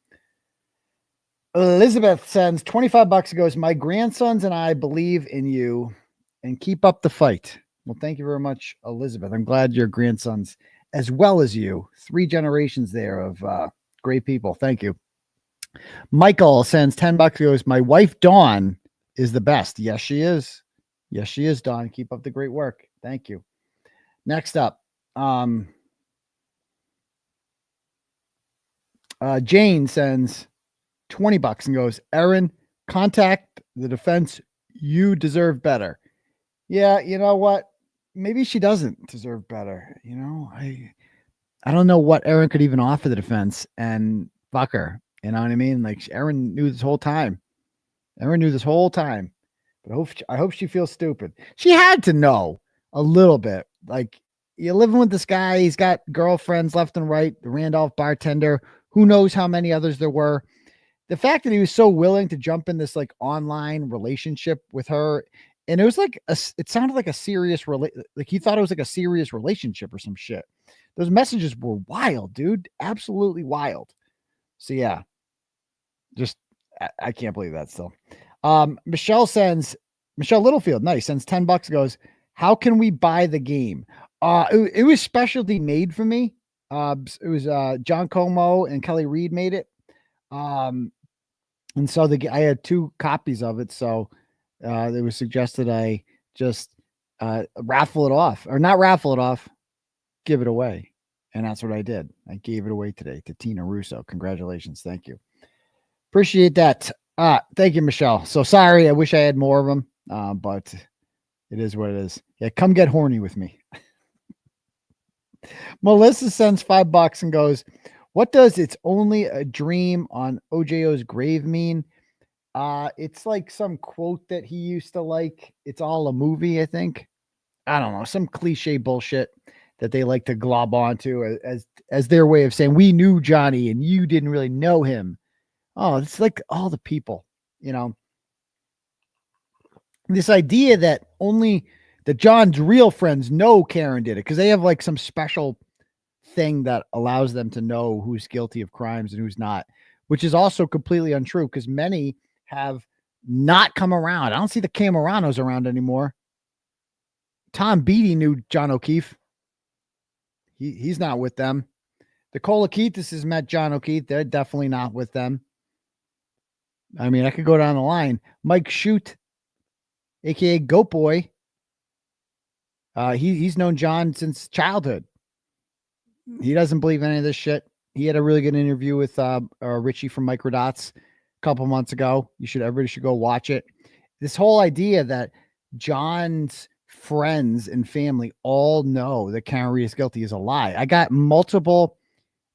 Elizabeth sends $25 and goes, my grandsons and I believe in you and keep up the fight. Well, thank you very much, Elizabeth. I'm glad your grandsons, as well as you, 3 generations there of great people. Thank you. Michael sends $10 goes, my wife, Dawn, is the best. Yes, she is. Yes, she is, Dawn. Keep up the great work. Thank you. Next up, Jane sends $20 and goes, Aaron, contact the defense. You deserve better. Yeah, you know what? Maybe she doesn't deserve better. You know, I don't know what Aaron could even offer the defense, and fuck her. You know what I mean? Like, Aaron knew this whole time. But I hope she feels stupid. She had to know a little bit. Like, you're living with this guy. He's got girlfriends left and right. The Randolph bartender. Who knows how many others there were. The fact that he was so willing to jump in this like online relationship with her, and it was like it sounded like a serious like he thought it was like a serious relationship or some shit. Those messages were wild, dude. Absolutely wild. So yeah, just I can't believe that still. Michelle Littlefield, nice, sends $10, goes, how can we buy the game? It was specialty made for me. It was John Como and Kelly Reed made it. And so I had 2 copies of it. So it was suggested I just raffle it off, or not raffle it off, give it away. And that's what I did. I gave it away today to Tina Russo. Congratulations. Thank you. Appreciate that. Thank you, Michelle. So sorry. I wish I had more of them, but it is what it is. Yeah, come get horny with me. Melissa sends $5 and goes, what does "it's only a dream" on OJO's grave mean? It's like some quote that he used to like. It's all a movie, I think. I don't know. Some cliche bullshit that they like to glob onto as their way of saying, we knew Johnny and you didn't really know him. Oh, it's like all the people, you know. This idea that only that John's real friends know Karen did it because they have like some special thing that allows them to know who's guilty of crimes and who's not, which is also completely untrue because many have not come around. I don't see the Camaranos around anymore. Tom Beatty knew John O'Keefe. He's not with them. The Colaquitas has met John O'Keefe. They're definitely not with them. I mean, I could go down the line. Mike Shute, aka Goat Boy. He's known John since childhood. He doesn't believe any of this shit. He had a really good interview with Richie from Microdots a couple months ago. Everybody should go watch it. This whole idea that John's friends and family all know that Karen Reed is guilty is a lie. I got multiple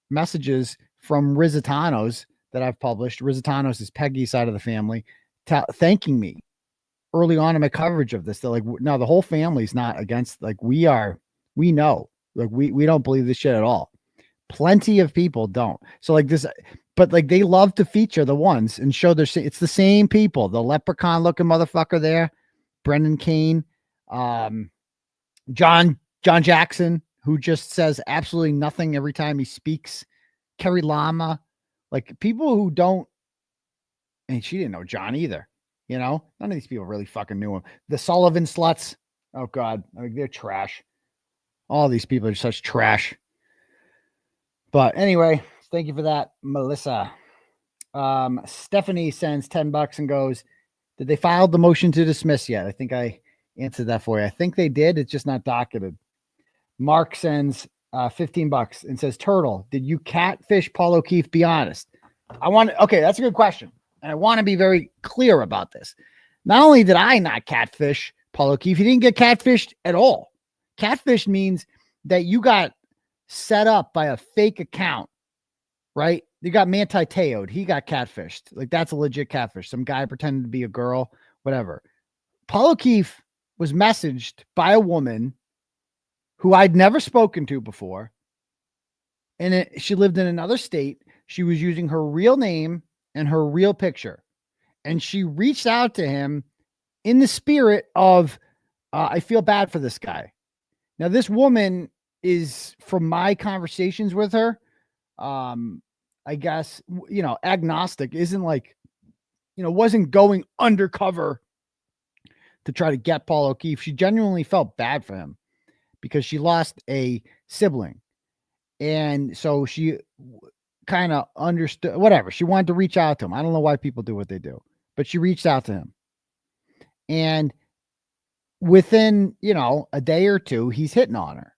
messages from Rizzotanos that I've published. Rizzotanos is Peggy's side of the family, thanking me early on in my coverage of this. They're like, no, the whole family's not against, like, we know, like, we don't believe this shit at all. Plenty of people don't. So like this, but like they love to feature the ones and show it's the same people. The leprechaun looking motherfucker there, Brendan Kane, John Jackson, who just says absolutely nothing every time he speaks. Kerry Lama, like people who don't, and she didn't know John either. You know, none of these people really fucking knew him. The Sullivan sluts. Oh God. I mean, they're trash. All these people are such trash. But anyway, thank you for that, Melissa. Stephanie sends $10 and goes, did they file the motion to dismiss yet? I think I answered that for you. I think they did. It's just not docketed. Mark sends $15 and says, Turtle, did you catfish Paul O'Keefe? Be honest. Okay, that's a good question. And I want to be very clear about this. Not only did I not catfish Paul O'Keefe, he didn't get catfished at all. Catfish means that you got set up by a fake account, right? You got Manti Te'o'd. He got catfished. Like, that's a legit catfish. Some guy pretending to be a girl, whatever. Paul O'Keefe was messaged by a woman who I'd never spoken to before. And she lived in another state. She was using her real name and her real picture. And she reached out to him in the spirit of, I feel bad for this guy. Now, this woman is, from my conversations with her, I guess, agnostic, isn't like, wasn't going undercover to try to get Paul O'Keefe. She genuinely felt bad for him because she lost a sibling. And so she kind of understood, whatever. She wanted to reach out to him. I don't know why people do what they do, but she reached out to him. And within, a day or two, he's hitting on her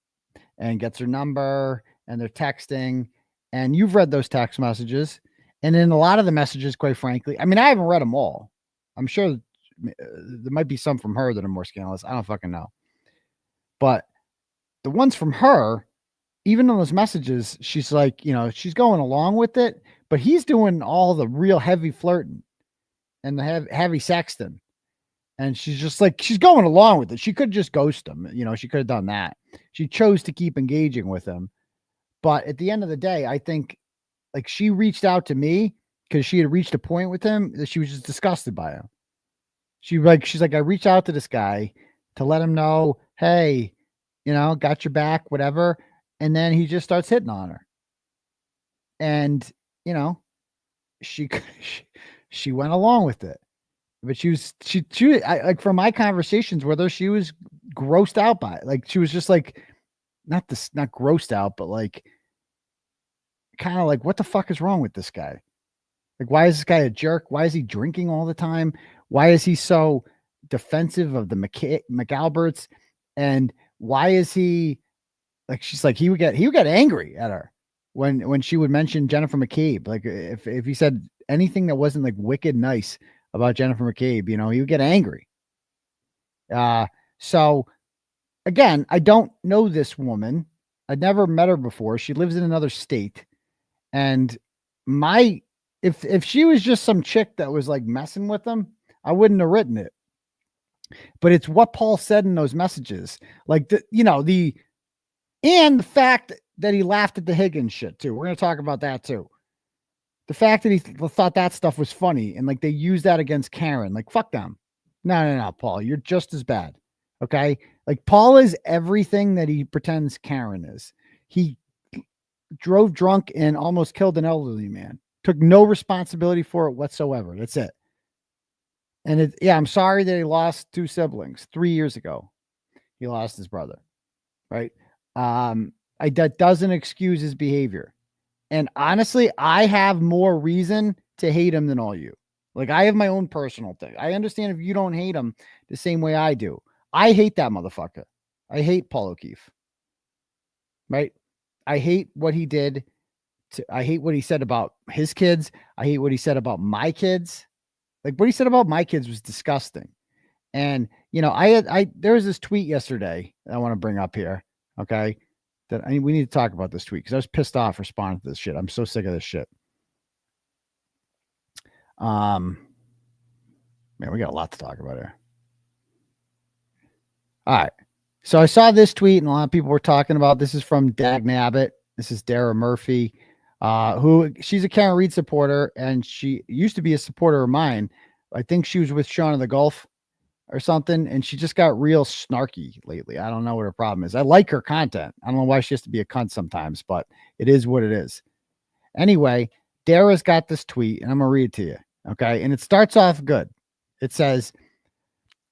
and gets her number, and they're texting. And you've read those text messages. And in a lot of the messages, quite frankly, I mean, I haven't read them all. I'm sure there might be some from her that are more scandalous. I don't fucking know. But the ones from her, even in those messages, she's like, she's going along with it, but he's doing all the real heavy flirting and the heavy sexting. And she's just like, she's going along with it. She could just ghost him. She could have done that. She chose to keep engaging with him. But at the end of the day, I think like she reached out to me because she had reached a point with him that she was just disgusted by him. She's like, I reached out to this guy to let him know, hey, got your back, whatever. And then he just starts hitting on her. And, she went along with it. But she like from my conversations with her, she was grossed out by it. Like she was just like, not grossed out, but like kind of like, what the fuck is wrong with this guy? Like, why is this guy a jerk? Why is he drinking all the time? Why is he so defensive of the McAlberts? And why is he like, she's like, he would get angry at her when she would mention Jennifer McCabe. Like if he said anything that wasn't like wicked nice about Jennifer McCabe, he would get angry. So again, I don't know this woman. I'd never met her before. She lives in another state. And if she was just some chick that was like messing with them, I wouldn't have written it. But it's what Paul said in those messages. Like and the fact that he laughed at the Higgins shit too. We're going to talk about that too. The fact that he thought that stuff was funny and like they used that against Karen, like fuck them. No, Paul, you're just as bad. Okay. Like Paul is everything that he pretends Karen is. He drove drunk and almost killed an elderly man. Took no responsibility for it whatsoever. That's it. And I'm sorry that he lost 2 siblings 3 years ago. He lost his brother. Right. That doesn't excuse his behavior. And honestly, I have more reason to hate him than all you. Like I have my own personal thing. I understand if you don't hate him the same way I do. I hate that motherfucker. I hate Paul O'Keefe. Right. I hate what he did. I hate what he said about his kids. I hate what he said about my kids. Like what he said about my kids was disgusting. And, there was this tweet yesterday that I want to bring up here. Okay. We need to talk about this tweet because I was pissed off responding to this shit. I'm so sick of this shit. Man, we got a lot to talk about here. All right. So I saw this tweet and a lot of people were talking about, this is from Dag Nabbit. This is Dara Murphy, she's a Karen Reed supporter and she used to be a supporter of mine. I think she was with Sean of the Gulf or something. And she just got real snarky lately. I don't know what her problem is. I like her content. I don't know why she has to be a cunt sometimes, but it is what it is. Anyway, Dara's got this tweet and I'm going to read it to you. Okay. And it starts off good. It says,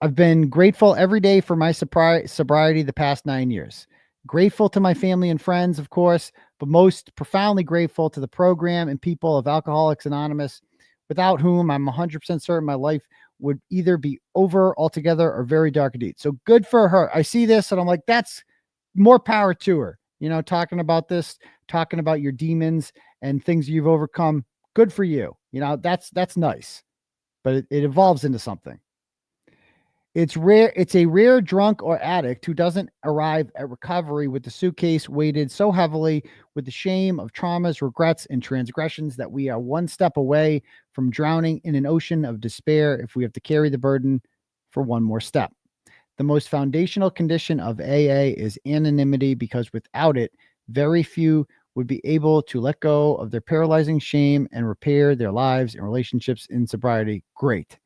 I've been grateful every day for my sobriety the past 9 years. Grateful to my family and friends, of course, but most profoundly grateful to the program and people of Alcoholics Anonymous, without whom I'm 100% certain my life would either be over altogether or very dark indeed. So good for her. I see this and I'm like, that's more power to her. Talking about this, talking about your demons and things you've overcome. Good for you. That's nice, but it evolves into something. It's rare. It's a rare drunk or addict who doesn't arrive at recovery with the suitcase weighted so heavily with the shame of traumas, regrets, and transgressions that we are one step away from drowning in an ocean of despair if we have to carry the burden for one more step. The most foundational condition of AA is anonymity, because without it, very few would be able to let go of their paralyzing shame and repair their lives and relationships in sobriety. Great.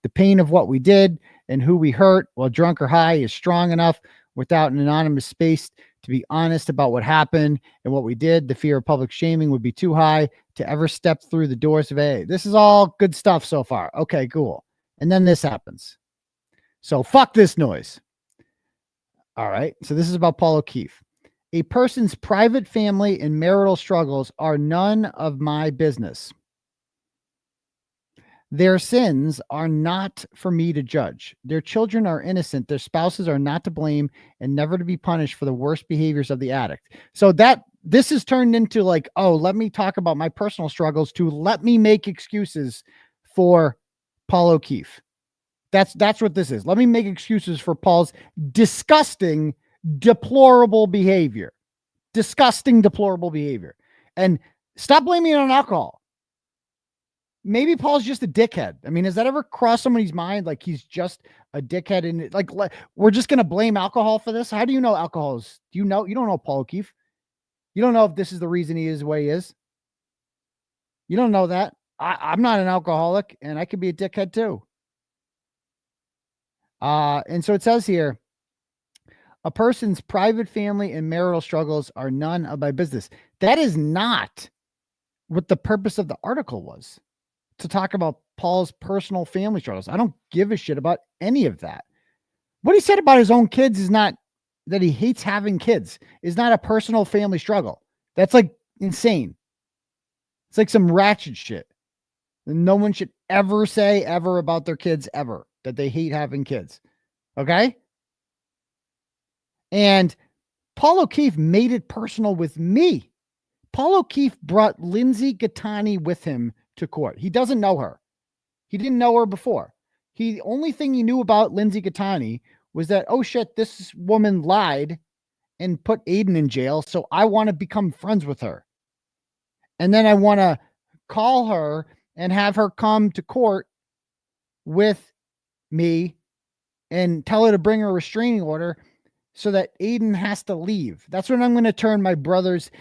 The pain of what we did and who we hurt while drunk or high is strong enough without an anonymous space to be honest about what happened and what we did. The fear of public shaming would be too high to ever step through the doors of AA. This is all good stuff so far. Okay, cool. And then this happens. So fuck this noise. All right. So this is about Paul O'Keefe. A person's private family and marital struggles are none of my business. Their sins are not for me to judge. Their children are innocent. Their spouses are not to blame and never to be punished for the worst behaviors of the addict. So this is turned into like, oh, let me talk about my personal struggles to let me make excuses for Paul O'Keefe. That's what this is. Let me make excuses for Paul's disgusting, deplorable behavior. Disgusting, deplorable behavior. And stop blaming it on alcohol. Maybe Paul's just a dickhead. I mean, has that ever crossed somebody's mind? Like he's just a dickhead, and like we're just going to blame alcohol for this? How do you know alcohol is? Do you know? You don't know Paul O'Keefe. You don't know if this is the reason he is the way he is. You don't know that. I'm not an alcoholic, and I could be a dickhead too. And so it says here, a person's private family and marital struggles are none of my business. That is not what the purpose of the article was, to talk about Paul's personal family struggles. I don't give a shit about any of that. What he said about his own kids is not that he hates having kids, is not a personal family struggle. That's like insane. It's like some ratchet shit. No one should ever say ever about their kids ever, that they hate having kids. Okay? And Paul O'Keefe made it personal with me. Paul O'Keefe brought Lindsay Gattani with him to court. He doesn't know her. He didn't know her before. The only thing he knew about Lindsay Gattani was that, oh shit, this woman lied and put Aidan in jail, so I want to become friends with her. And then I want to call her and have her come to court with me and tell her to bring a restraining order so that Aidan has to leave. That's what I'm going to turn my brother's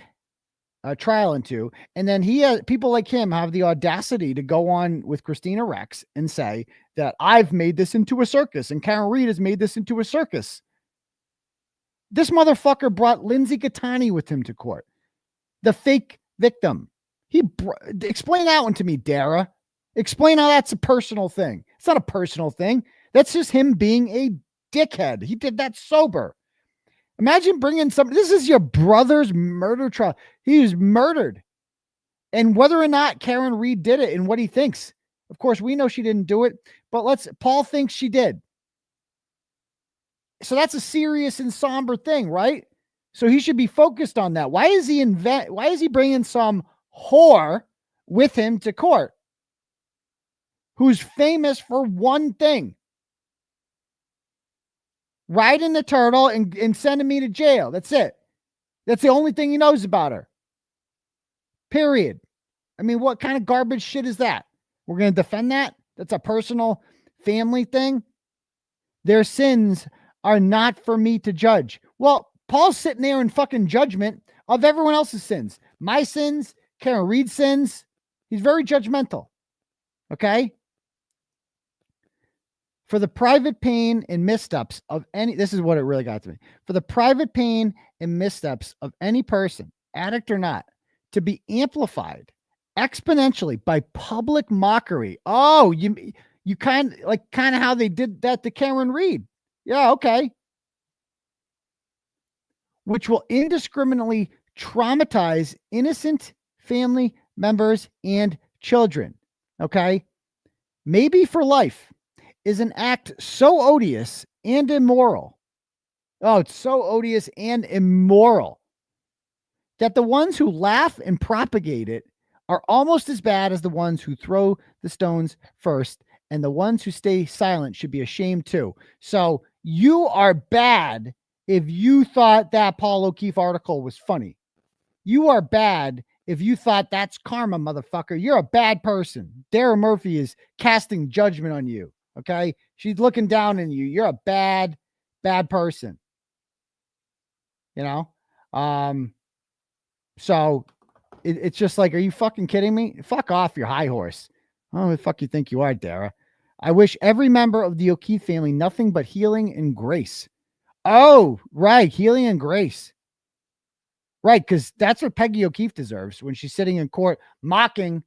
trial into. And then people like him have the audacity to go on with Christina Rex and say that I've made this into a circus and Karen Reed has made this into a circus. This motherfucker brought Lindsay Gattani with him to court, the fake victim. Explain that one to me, Dara. Explain how that's a personal thing. It's not a personal thing. That's just him being a dickhead. He did that sober. Imagine bringing somebody. This is your brother's murder trial. He was murdered. And whether or not Karen Reed did it and what he thinks, of course, we know she didn't do it, but Paul thinks she did. So that's a serious and somber thing, right? So he should be focused on that. Why is he bringing some whore with him to court who's famous for one thing? Riding the turtle and sending me to jail. That's it. That's the only thing he knows about her. Period. I mean, what kind of garbage shit is that? We're going to defend that? That's a personal family thing? Their sins are not for me to judge. Well, Paul's sitting there in fucking judgment of everyone else's sins. My sins, Karen Reed's sins. He's very judgmental. Okay? For the private pain and missteps of any, this is what it really got to me. For the private pain and missteps of any person, addict or not, to be amplified exponentially by public mockery. Oh, you kind of how they did that to Karen Reed. Yeah, okay. Which will indiscriminately traumatize innocent family members and children. Okay. Maybe for life, is an act so odious and immoral. Oh, it's so odious and immoral that the ones who laugh and propagate it are almost as bad as the ones who throw the stones first, and the ones who stay silent should be ashamed too. So you are bad if you thought that Paul O'Keefe article was funny. You are bad if you thought that's karma, motherfucker. You're a bad person. Dara Murphy is casting judgment on you. Okay. She's looking down on you. You're a bad bad person. You know? So it's just like, are you fucking kidding me? Fuck off your high horse. Oh, the fuck you think you are, Dara? I wish every member of the O'Keefe family nothing but healing and grace. Oh, right. Healing and grace. Right. Because that's what Peggy O'Keefe deserves when she's sitting in court mocking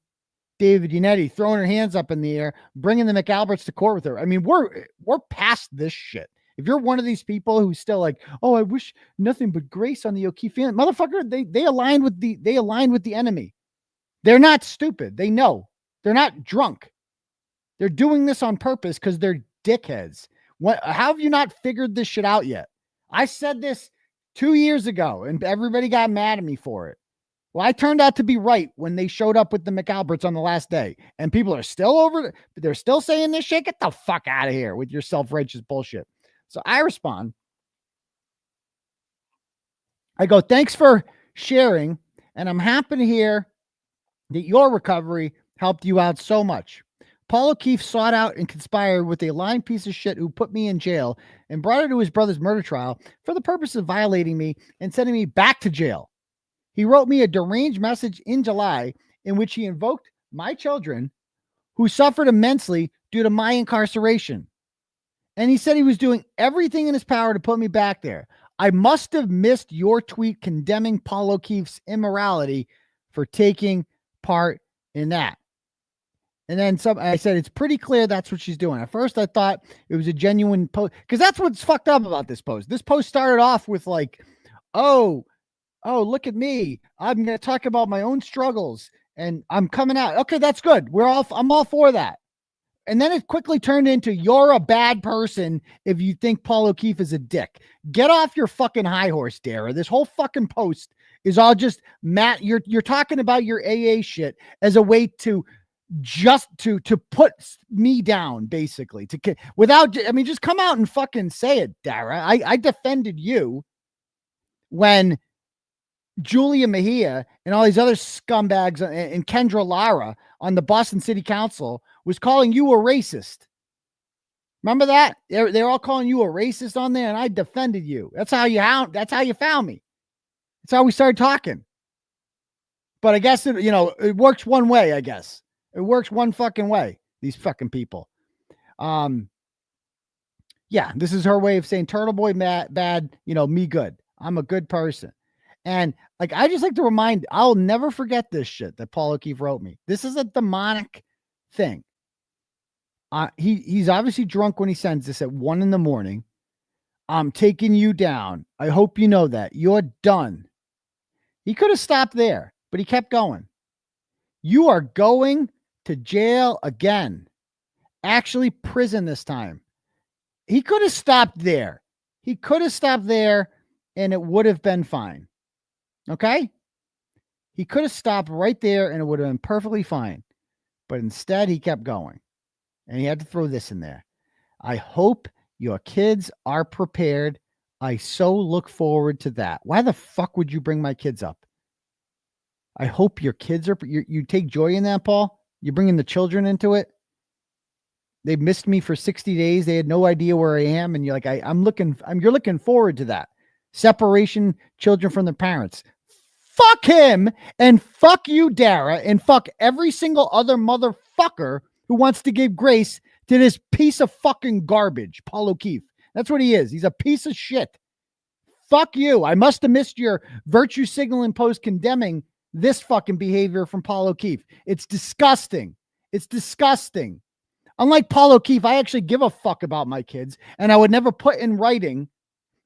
David Unetti, throwing her hands up in the air, bringing the McAlberts to court with her. I mean, we're past this shit. If you're one of these people who's still like, oh, I wish nothing but grace on the O'Keefe family, motherfucker, they align with the enemy. They're not stupid. They know. They're not drunk. They're doing this on purpose because they're dickheads. How have you not figured this shit out yet? I said this 2 years ago and everybody got mad at me for it. Well, I turned out to be right when they showed up with the McAlberts on the last day, and people are still they're still saying this shit. Get the fuck out of here with your self-righteous bullshit. So I respond. I go, thanks for sharing, and I'm happy to hear that your recovery helped you out so much. Paul O'Keefe sought out and conspired with a lying piece of shit who put me in jail and brought her to his brother's murder trial for the purpose of violating me and sending me back to jail. He wrote me a deranged message in July in which he invoked my children who suffered immensely due to my incarceration. And he said he was doing everything in his power to put me back there. I must have missed your tweet condemning Paul O'Keefe's immorality for taking part in that. And then I said, it's pretty clear that's what she's doing. At first, I thought it was a genuine post, because that's what's fucked up about this post. This post started off with like, oh, look at me. I'm going to talk about my own struggles and I'm coming out. Okay, that's good. I'm all for that. And then it quickly turned into, you're a bad person if you think Paul O'Keefe is a dick. Get off your fucking high horse, Dara. This whole fucking post is all just, Matt, you're talking about your AA shit as a way to just to put me down, basically, just come out and fucking say it, Dara. I defended you when Julia Mejia and all these other scumbags and Kendra Lara on the Boston City Council was calling you a racist. Remember that? They're all calling you a racist on there, and I defended you. That's how you found me. That's how we started talking. But I guess it works one way, I guess. It works one fucking way. These fucking people. Yeah, this is her way of saying Turtle Boy bad, me good. I'm a good person. And like, I just like to remind, I'll never forget this shit that Paul O'Keefe wrote me. This is a demonic thing. He's obviously drunk when he sends this at 1 a.m. I'm taking you down. I hope you know that. You're done. He could have stopped there, but he kept going. You are going to jail again. Actually, prison this time. He could have stopped there. And it would have been fine. Okay? He could have stopped right there and it would have been perfectly fine. But instead, he kept going. And he had to throw this in there. I hope your kids are prepared. I so look forward to that. Why the fuck would you bring my kids up? I hope your kids are, you take joy in that, Paul. You're bringing the children into it. They missed me for 60 days. They had no idea where I am. And you're like, you're looking forward to that. Separation, children from their parents. Fuck him and fuck you, Dara, and fuck every single other motherfucker who wants to give grace to this piece of fucking garbage, Paul O'Keefe. That's what he is. He's a piece of shit. Fuck you. I must have missed your virtue signaling post condemning this fucking behavior from Paul O'Keefe. It's disgusting. It's disgusting. Unlike Paul O'Keefe, I actually give a fuck about my kids, and I would never put in writing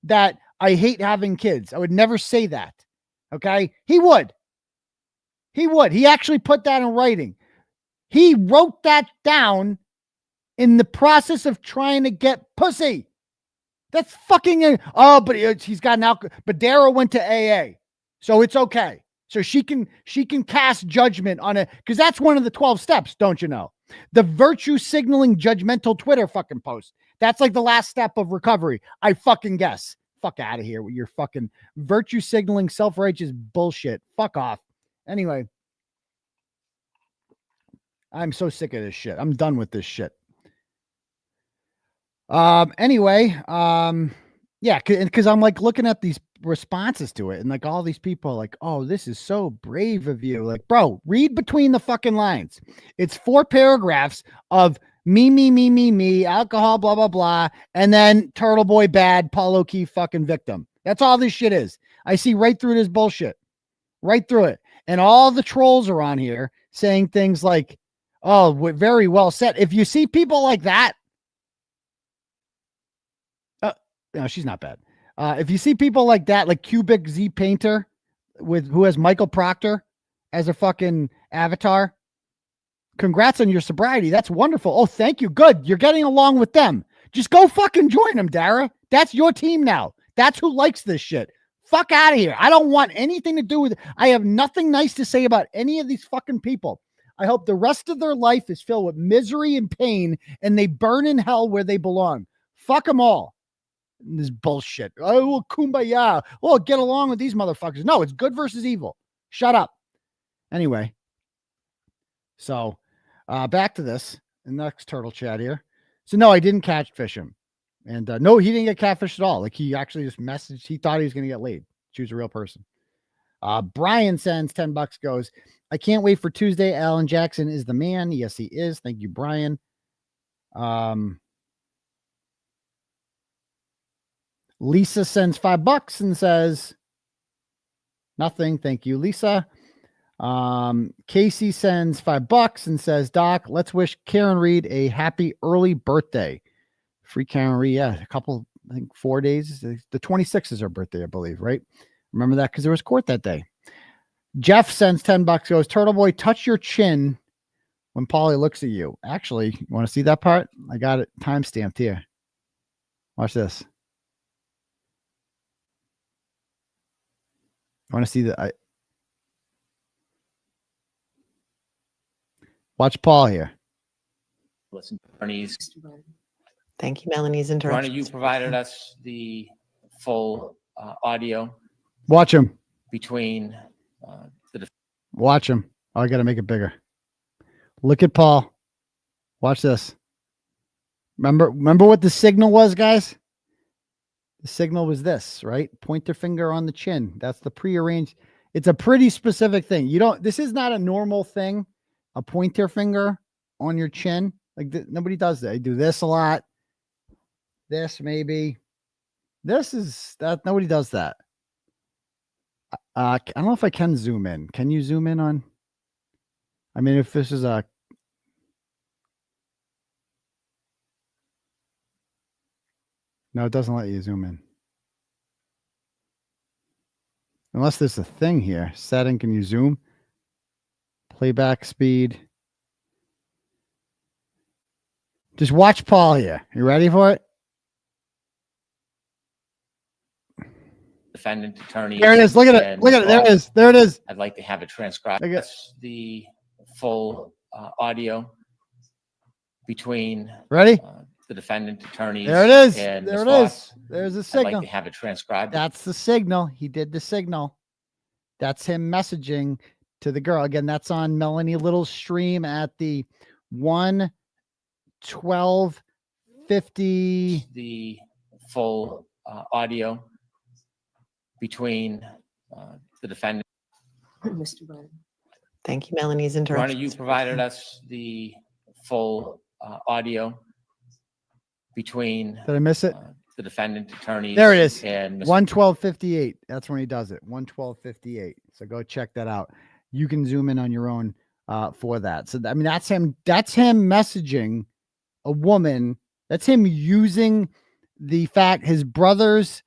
that I hate having kids. I would never say that. Okay? He would. He actually put that in writing. He wrote that down in the process of trying to get pussy. That's fucking, but he's got an alcohol. But Dara went to AA, so it's okay. So she can cast judgment on it, because that's one of the 12 steps, don't you know? The virtue signaling judgmental Twitter fucking post. That's like the last step of recovery, I fucking guess. Fuck out of here with your fucking virtue signaling self-righteous bullshit. Fuck off. Anyway, I'm so sick of this shit. I'm done with this shit. Anyway, Yeah, because I'm like looking at these responses to it, and like all these people are like, oh, this is so brave of you. Like, bro, read between the fucking lines. It's 4 paragraphs of me, alcohol, blah, blah, blah, and then Turtle Boy bad, Paulo Key fucking victim. That's all this shit is. I see right through this bullshit. Right through it. And all the trolls are on here saying things like, oh, very well said. If you see people like that, no, she's not bad. If you see people like that, like Cubic Z Painter, who has Michael Proctor as a fucking avatar, congrats on your sobriety. That's wonderful. Oh, thank you. Good. You're getting along with them. Just go fucking join them, Dara. That's your team now. That's who likes this shit. Fuck out of here. I don't want anything to do with it. I have nothing nice to say about any of these fucking people. I hope the rest of their life is filled with misery and pain, and they burn in hell where they belong. Fuck them all. This bullshit. Oh, well, kumbaya. Oh, get along with these motherfuckers. No, it's good versus evil. Shut up. Anyway. So, back to this. The next turtle chat here. So, no, I didn't catfish him. And no, he didn't get catfished at all. Like, he actually just messaged. He thought he was going to get laid. She was a real person. Brian sends $10, goes, I can't wait for Tuesday. Alan Jackson is the man. Yes, he is. Thank you, Brian. Lisa sends $5 and says, nothing. Thank you, Lisa. Casey sends $5 and says, Doc, let's wish Karen Reed a happy early birthday. Free Karen Reed. Yeah, a couple, I think 4 days. The 26th is her birthday, I believe, right? Remember that because there was court that day. Jeff sends $10, goes, Turtle Boy, touch your chin when Paulie looks at you. Actually, you want to see that part? I got it timestamped here. Watch this. I want to see that. Watch Paul here. Listen, Bernie's. Thank you, Melanie's interruption. Bernie, you provided us the full audio. Watch him. Between Watch him. Oh, I got to make it bigger. Look at Paul. Watch this. Remember what the signal was, guys? The signal was this, right? Pointer finger on the chin. That's the prearranged. It's a pretty specific thing. This is not a normal thing. A pointer finger on your chin. Like nobody does that. I do this a lot. This maybe. This is that. Nobody does that. I don't know if I can zoom in. Can you zoom in on? I mean, if this is a. No, it doesn't let you zoom in. Unless there's a thing here. Setting, can you zoom? Playback speed. Just watch Paul here. You ready for it? Defendant attorney. There it is. Look at it. Look at it. There it is. There it is. I'd like to have it transcribed. Look at the full audio between. Ready? The defendant attorneys. There it is. And there Ms. it is. Foss. There's a I'd signal. like to have it transcribed. That's the signal. He did the signal. That's him messaging to the girl. Again, that's on Melanie Little's stream at the 1:12:50. The full audio between the defendant. Mr. Brennan. Thank you, Melanie's interruption. Ronnie, you provided us the full audio between. Did I miss it? The defendant attorneys. There it is. And 1:12:58. That's when he does it. 1:12:58. So go check that out. You can zoom in on your own for that. So I mean, that's him. That's him messaging a woman. That's him using the fact his brother's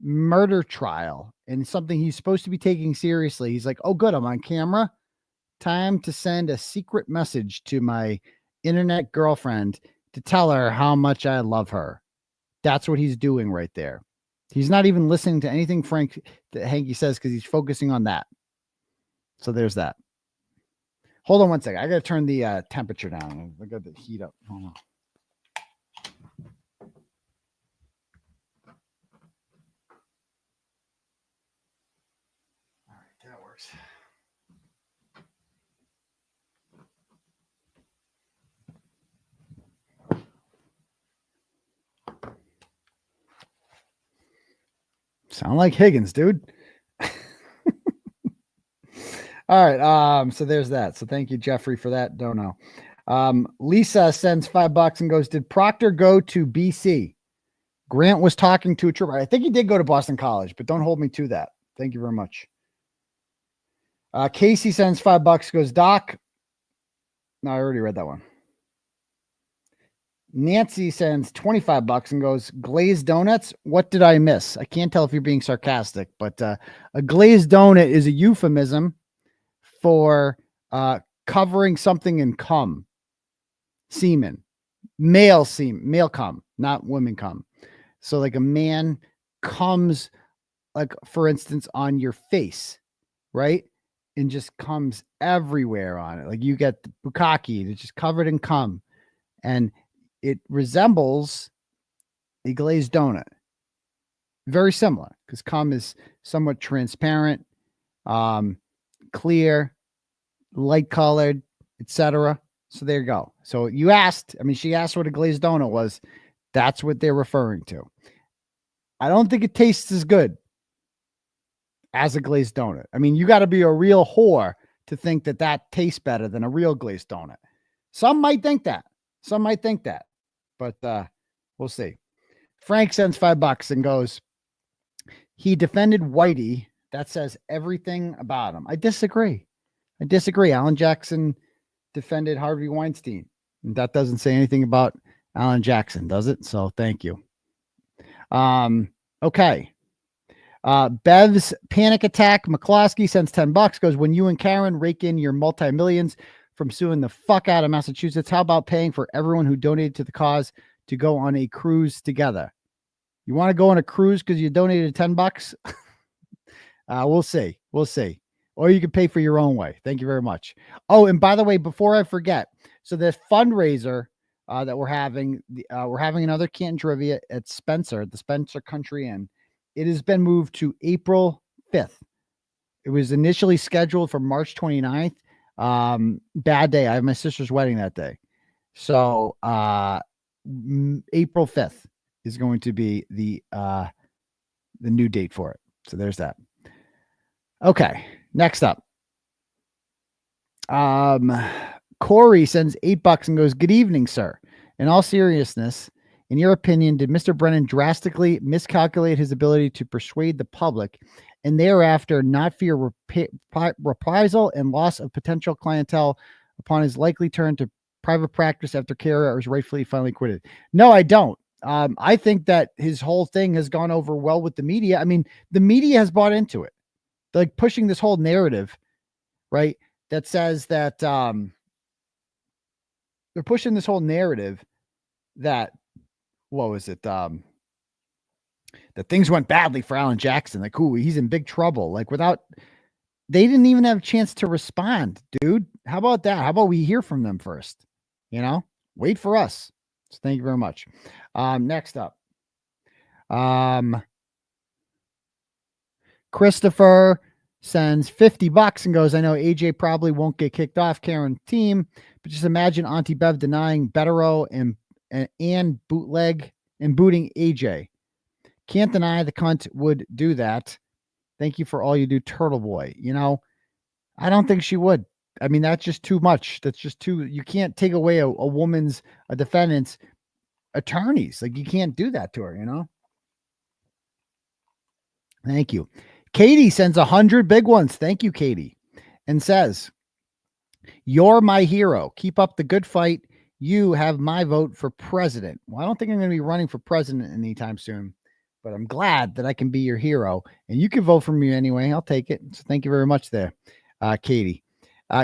murder trial and something he's supposed to be taking seriously. He's like, oh, good, I'm on camera. Time to send a secret message to my internet girlfriend to tell her how much I love her. That's what he's doing right there. He's not even listening to anything Hanky says because he's focusing on that. So there's that. Hold on one second. I got to turn the temperature down. I got the heat up. Hold on. All right, that works. Sound like Higgins, dude. All right. So there's that. So thank you, Jeffrey, for that. Dono. Lisa sends $5 and goes, did Proctor go to BC? Grant was talking to a trooper. I think he did go to Boston College, but don't hold me to that. Thank you very much. Casey sends $5, goes, Doc. No, I already read that one. Nancy sends $25 and goes, glazed donuts. What did I miss? I can't tell if you're being sarcastic, but a glazed donut is a euphemism for covering something in cum, semen, male cum, not women cum. So like a man comes, like for instance, on your face, right? And just comes everywhere on it. Like you get the bukkake, it's just covered in cum, and it resembles a glazed donut. Very similar because cum is somewhat transparent, clear, light colored, etc. So there you go. So you asked, she asked what a glazed donut was. That's what they're referring to. I don't think it tastes as good as a glazed donut. You got to be a real whore to think that that tastes better than a real glazed donut. Some might think that. But we'll see. Frank sends $5 and goes, he defended Whitey. That says everything about him. I disagree. Alan Jackson defended Harvey Weinstein. And that doesn't say anything about Alan Jackson, does it? So thank you. Okay. Bev's panic attack. McCloskey sends $10, goes, when you and Karen rake in your multi-millions from suing the fuck out of Massachusetts, how about paying for everyone who donated to the cause to go on a cruise together? You want to go on a cruise because you donated $10? We'll see. Or you can pay for your own way. Thank you very much. Oh, and by the way, before I forget, so the fundraiser that we're having another Canton Trivia at Spencer, the Spencer Country Inn. It has been moved to April 5th. It was initially scheduled for March 29th. Bad day. I have my sister's wedding that day. So April 5th is going to be the new date for it. So there's that. Okay. Next up. Corey sends $8 and goes, good evening, sir. In all seriousness, in your opinion, did Mr. Brennan drastically miscalculate his ability to persuade the public and thereafter not fear reprisal and loss of potential clientele upon his likely turn to private practice after Kara was rightfully finally quitted? No, I don't. I think that his whole thing has gone over well with the media. The media has bought into it. They're like pushing this whole narrative, right? That says that they're pushing this whole narrative that, what was it? That things went badly for Alan Jackson. Like, ooh, he's in big trouble. Like they didn't even have a chance to respond, dude. How about that? How about we hear from them first? Wait for us. So thank you very much. Next up. Christopher sends $50 and goes, I know AJ probably won't get kicked off Karen's team, but just imagine Auntie Bev denying Bederow and bootleg and booting AJ. Can't deny the cunt would do that. Thank you for all you do, Turtle Boy. I don't think she would. That's just too much. That's just too, you can't take away a defendant's attorneys. Like, you can't do that to her, Thank you. Katie sends 100 big ones. Thank you, Katie. And says, you're my hero. Keep up the good fight. You have my vote for president. Well, I don't think I'm going to be running for president anytime soon, but I'm glad that I can be your hero, and you can vote for me anyway. I'll take it. So thank you very much there, Katie.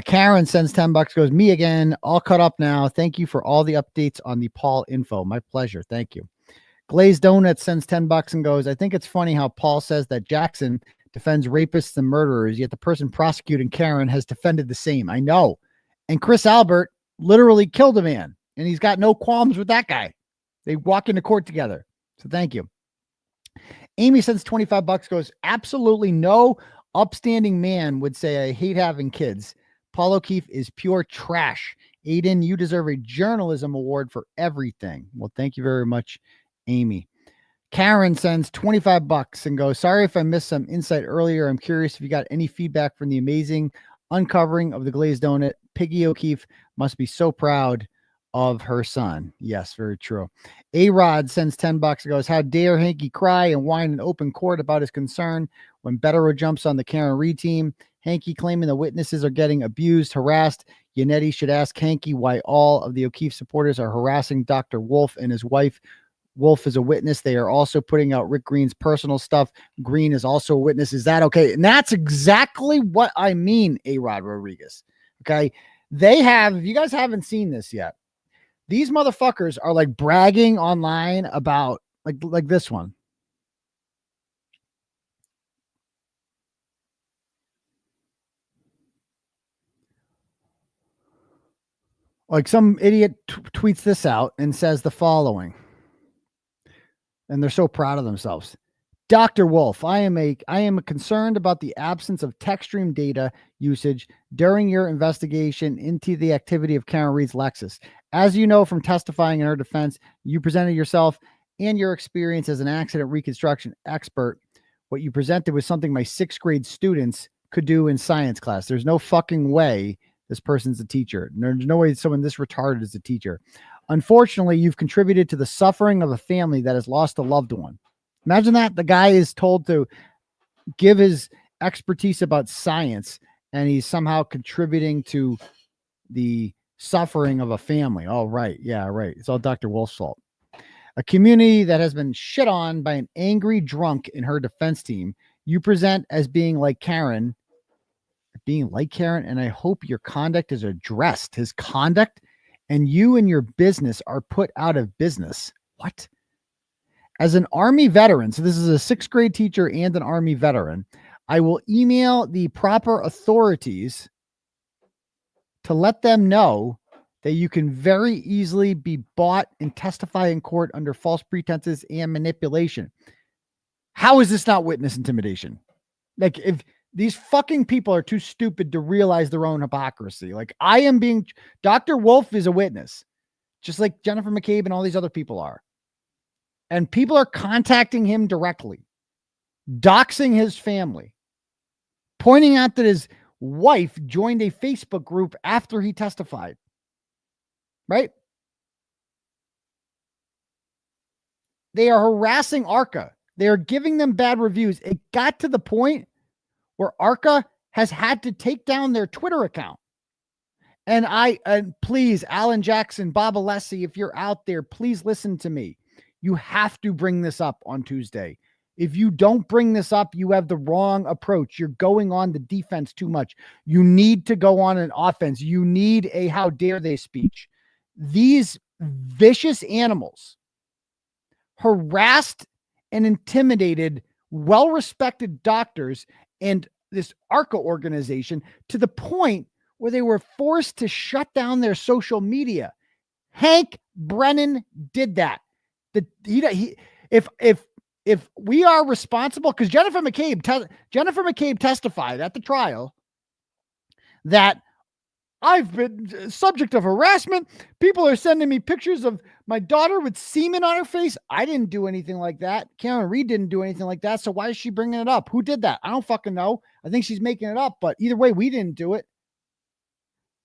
Karen sends $10, goes, me again, all caught up now. Thank you for all the updates on the Paul info. My pleasure. Thank you. Glazed Donut sends $10 and goes, I think it's funny how Paul says that Jackson defends rapists and murderers, yet the person prosecuting Karen has defended the same. I know. And Chris Albert literally killed a man, and he's got no qualms with that guy. They walk into court together. So thank you. Amy sends $25, goes, absolutely no upstanding man would say I hate having kids. Paul O'Keefe is pure trash. Aidan, you deserve a journalism award for everything. Well, thank you very much, Amy. Karen sends $25 and goes, sorry if I missed some insight earlier. I'm curious if you got any feedback from the amazing uncovering of the glazed donut. Piggy O'Keefe must be so proud of her son. Yes, very true. A-Rod sends $10 and goes, how dare Hanky cry and whine in open court about his concern when Bederow jumps on the Karen Reed team. Hanky claiming the witnesses are getting abused, harassed. Yannetti should ask Hanky why all of the O'Keefe supporters are harassing Dr. Wolf and his wife. Wolf is a witness. They are also putting out Rick Green's personal stuff. Green is also a witness. Is that okay? And that's exactly what I mean, A-Rod Rodriguez. Okay. They have, if you guys haven't seen this yet, these motherfuckers are like bragging online about like this one. Like some idiot tweets this out and says the following. And they're so proud of themselves. Dr. Wolf, I am concerned about the absence of tech stream data usage during your investigation into the activity of Karen Reed's Lexus. As you know from testifying in her defense, you presented yourself and your experience as an accident reconstruction expert. What you presented was something my 6th grade students could do in science class. There's no fucking way this person's a teacher. There's no way someone this retarded is a teacher. Unfortunately, you've contributed to the suffering of a family that has lost a loved one. Imagine that. The guy is told to give his expertise about science, and he's somehow contributing to the suffering of a family. Oh, right. Yeah, right. It's all Dr. Wolf's fault. A community that has been shit on by an angry drunk in her defense team. You present as being like Karen, and I hope your conduct is addressed. His conduct and you and your business are put out of business. What? As an Army veteran, so this is a 6th grade teacher and an Army veteran, I will email the proper authorities to let them know that you can very easily be bought and testify in court under false pretenses and manipulation. How is this not witness intimidation? Like, if these fucking people are too stupid to realize their own hypocrisy. Like, Dr. Wolf is a witness, just like Jennifer McCabe and all these other people are. And people are contacting him directly, doxing his family, pointing out that his wife joined a Facebook group after he testified. Right? They are harassing ARCA. They are giving them bad reviews. It got to the point where ARCA has had to take down their Twitter account. And please, Alan Jackson, Bob Alessi, if you're out there, please listen to me. You have to bring this up on Tuesday. If you don't bring this up, you have the wrong approach. You're going on the defense too much. You need to go on an offense. You need a how dare they speech. These vicious animals harassed and intimidated well-respected doctors and this ARCA organization to the point where they were forced to shut down their social media. Hank Brennan did that. If we are responsible, because Jennifer McCabe testified at the trial that I've been subject of harassment. People are sending me pictures of my daughter with semen on her face. I didn't do anything like that. Karen Reed didn't do anything like that. So why is she bringing it up? Who did that? I don't fucking know. I think she's making it up, but either way, we didn't do it.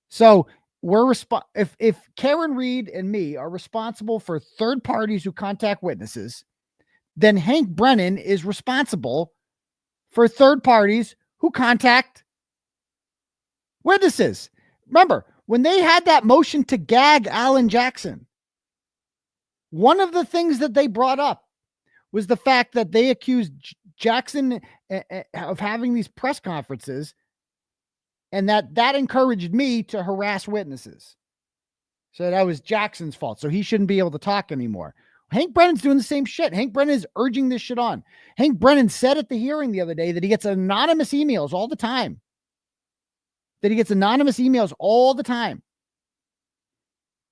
So if Karen Reed and me are responsible for third parties who contact witnesses, then Hank Brennan is responsible for third parties who contact witnesses. Remember, when they had that motion to gag Alan Jackson, one of the things that they brought up was the fact that they accused Jackson of having these press conferences, and that encouraged me to harass witnesses. So that was Jackson's fault. So he shouldn't be able to talk anymore. Hank Brennan's doing the same shit. Hank Brennan is urging this shit on. Hank Brennan said at the hearing the other day that he gets anonymous emails all the time.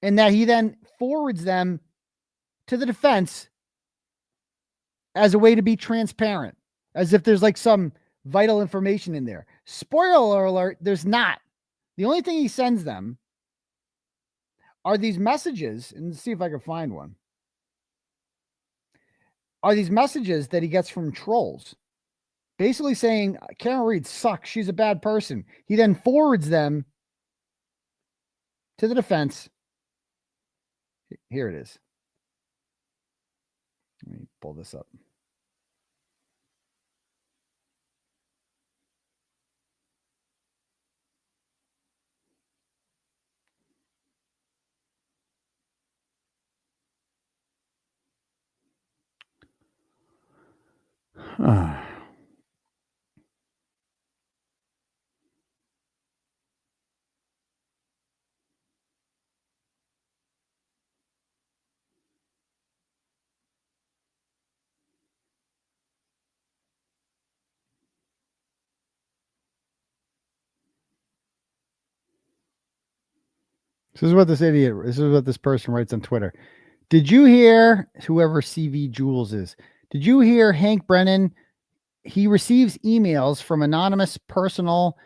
And that he then forwards them to the defense as a way to be transparent, as if there's like some vital information in there. Spoiler alert, there's not. The only thing he sends them are these messages, and let's see if I can find one, are these messages that he gets from trolls, basically saying Karen Reed sucks. She's a bad person. He then forwards them to the defense. Here it is. Let me pull this up. This is what this person writes on Twitter. Did you hear, whoever CV Jules is, did you hear Hank Brennan? He receives emails from anonymous personal,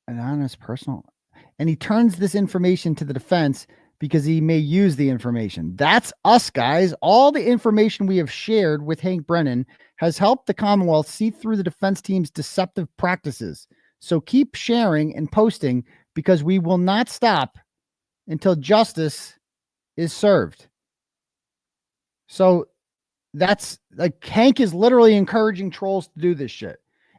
and he turns this information to the defense because he may use the information. That's us, guys. All the information we have shared with Hank Brennan has helped the Commonwealth see through the defense team's deceptive practices. So keep sharing and posting, because we will not stop until justice is served. So that's like, Hank is literally encouraging trolls to do this shit.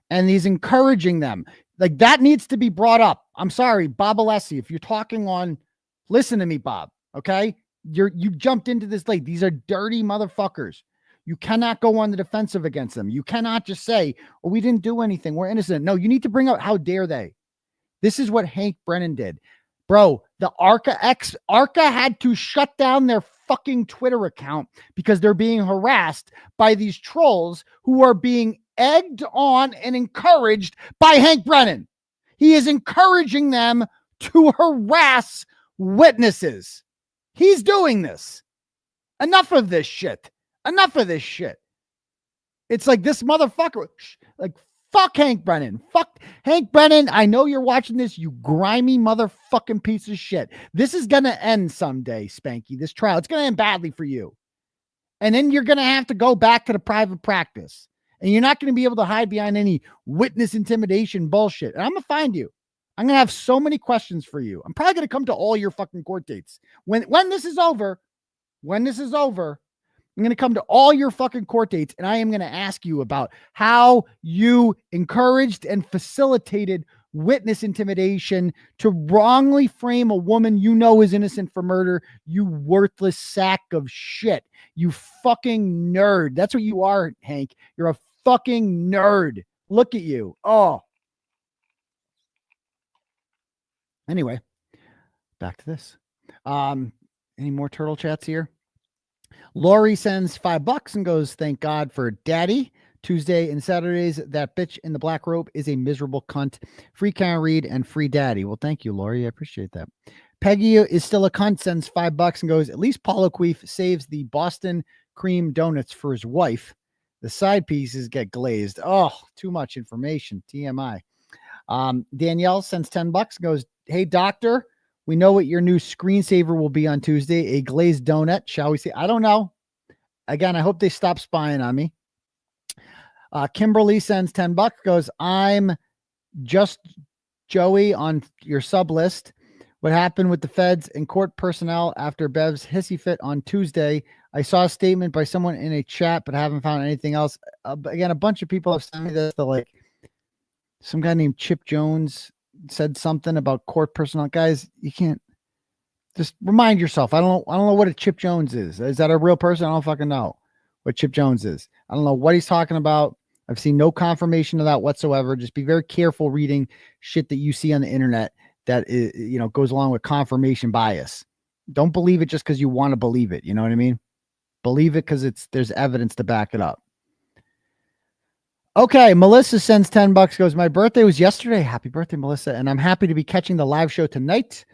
And he's encouraging them. Like, that needs to be brought up. I'm sorry, Bob Alessi, if you're talking on, listen to me, Bob. Okay. You jumped into this late. These are dirty motherfuckers. You cannot go on the defensive against them. You cannot just say, oh, we didn't do anything, we're innocent. No, you need to bring up, how dare they? This is what Hank Brennan did. Bro, the ARCA had to shut down their fucking Twitter account because they're being harassed by these trolls who are being egged on and encouraged by Hank Brennan. He is encouraging them to harass witnesses. He's doing this. Enough of this shit. Enough of this shit. It's like, this motherfucker, like, fuck Hank Brennan. Fuck Hank Brennan. I know you're watching this, you grimy motherfucking piece of shit. This is going to end someday, Spanky. This trial, it's going to end badly for you. And then you're going to have to go back to the private practice. And you're not going to be able to hide behind any witness intimidation bullshit. And I'm going to find you. I'm going to have so many questions for you. I'm probably going to come to all your fucking court dates. When this is over, I'm going to come to all your fucking court dates, and I am going to ask you about how you encouraged and facilitated witness intimidation to wrongly frame a woman you know is innocent for murder, you worthless sack of shit. You fucking nerd. That's what you are, Hank. You're a fucking nerd. Look at you. Oh. Anyway, back to this. Any more turtle chats here? Lori sends $5 and goes, thank God for daddy. Tuesday and Saturdays, that bitch in the black robe is a miserable cunt. Free Karen Reed and free daddy. Well, thank you, Lori. I appreciate that. Peggy is still a cunt, sends $5 and goes, at least Paul O'Keefe saves the Boston cream donuts for his wife. The side pieces get glazed. Oh, too much information. TMI. Danielle sends $10 and goes, hey, doctor, we know what your new screensaver will be on Tuesday. A glazed donut, shall we say? I don't know. Again, I hope they stop spying on me. Kimberly sends $10, goes, I'm just Joey on your sub list. What happened with the feds and court personnel after Bev's hissy fit on Tuesday? I saw a statement by someone in a chat, but haven't found anything else. Again, a bunch of people have sent me this. Like, some guy named Chip Jones said something about court personnel. Guys, you can't, just remind yourself. I don't know what a Chip Jones is. Is that a real person? I don't fucking know what Chip Jones is. I don't know what he's talking about. I've seen no confirmation of that whatsoever. Just be very careful reading shit that you see on the internet that is, goes along with confirmation bias. Don't believe it just because you want to believe it. You know what I mean? Believe it because there's evidence to back it up. Okay, Melissa sends $10, goes, my birthday was yesterday. Happy birthday, Melissa. And I'm happy to be catching the live show tonight.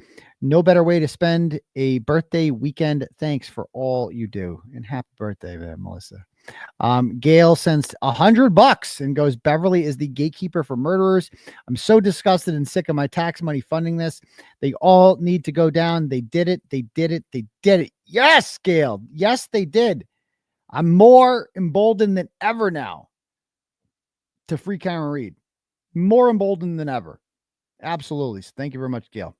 No better way to spend a birthday weekend. Thanks for all you do. And happy birthday, Melissa. Gail sends $100 and goes, Beverly is the gatekeeper for murderers. I'm so disgusted and sick of my tax money funding this. They all need to go down. They did it. They did it. They did it. Yes, Gail. Yes, they did. I'm more emboldened than ever now to free Karen Reed. More emboldened than ever. Absolutely. So thank you very much, Gail.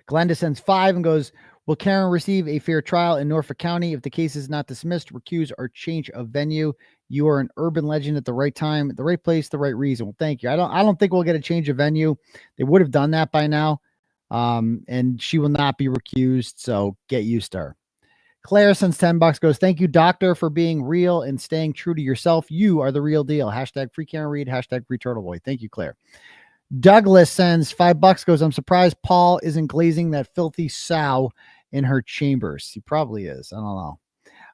Glenda sends 5 and goes, will Karen receive a fair trial in Norfolk County? If the case is not dismissed, recuse, or change of venue, you are an urban legend at the right time, the right place, the right reason. Well, thank you. I don't think we'll get a change of venue. They would have done that by now. And she will not be recused. So get used to her. Claire sends $10, goes, thank you, doctor, for being real and staying true to yourself. You are the real deal. Hashtag free Karen Reed, hashtag free Turtle Boy. Thank you, Claire. Douglas sends $5, goes, I'm surprised Paul isn't glazing that filthy sow in her chambers. He probably is. I don't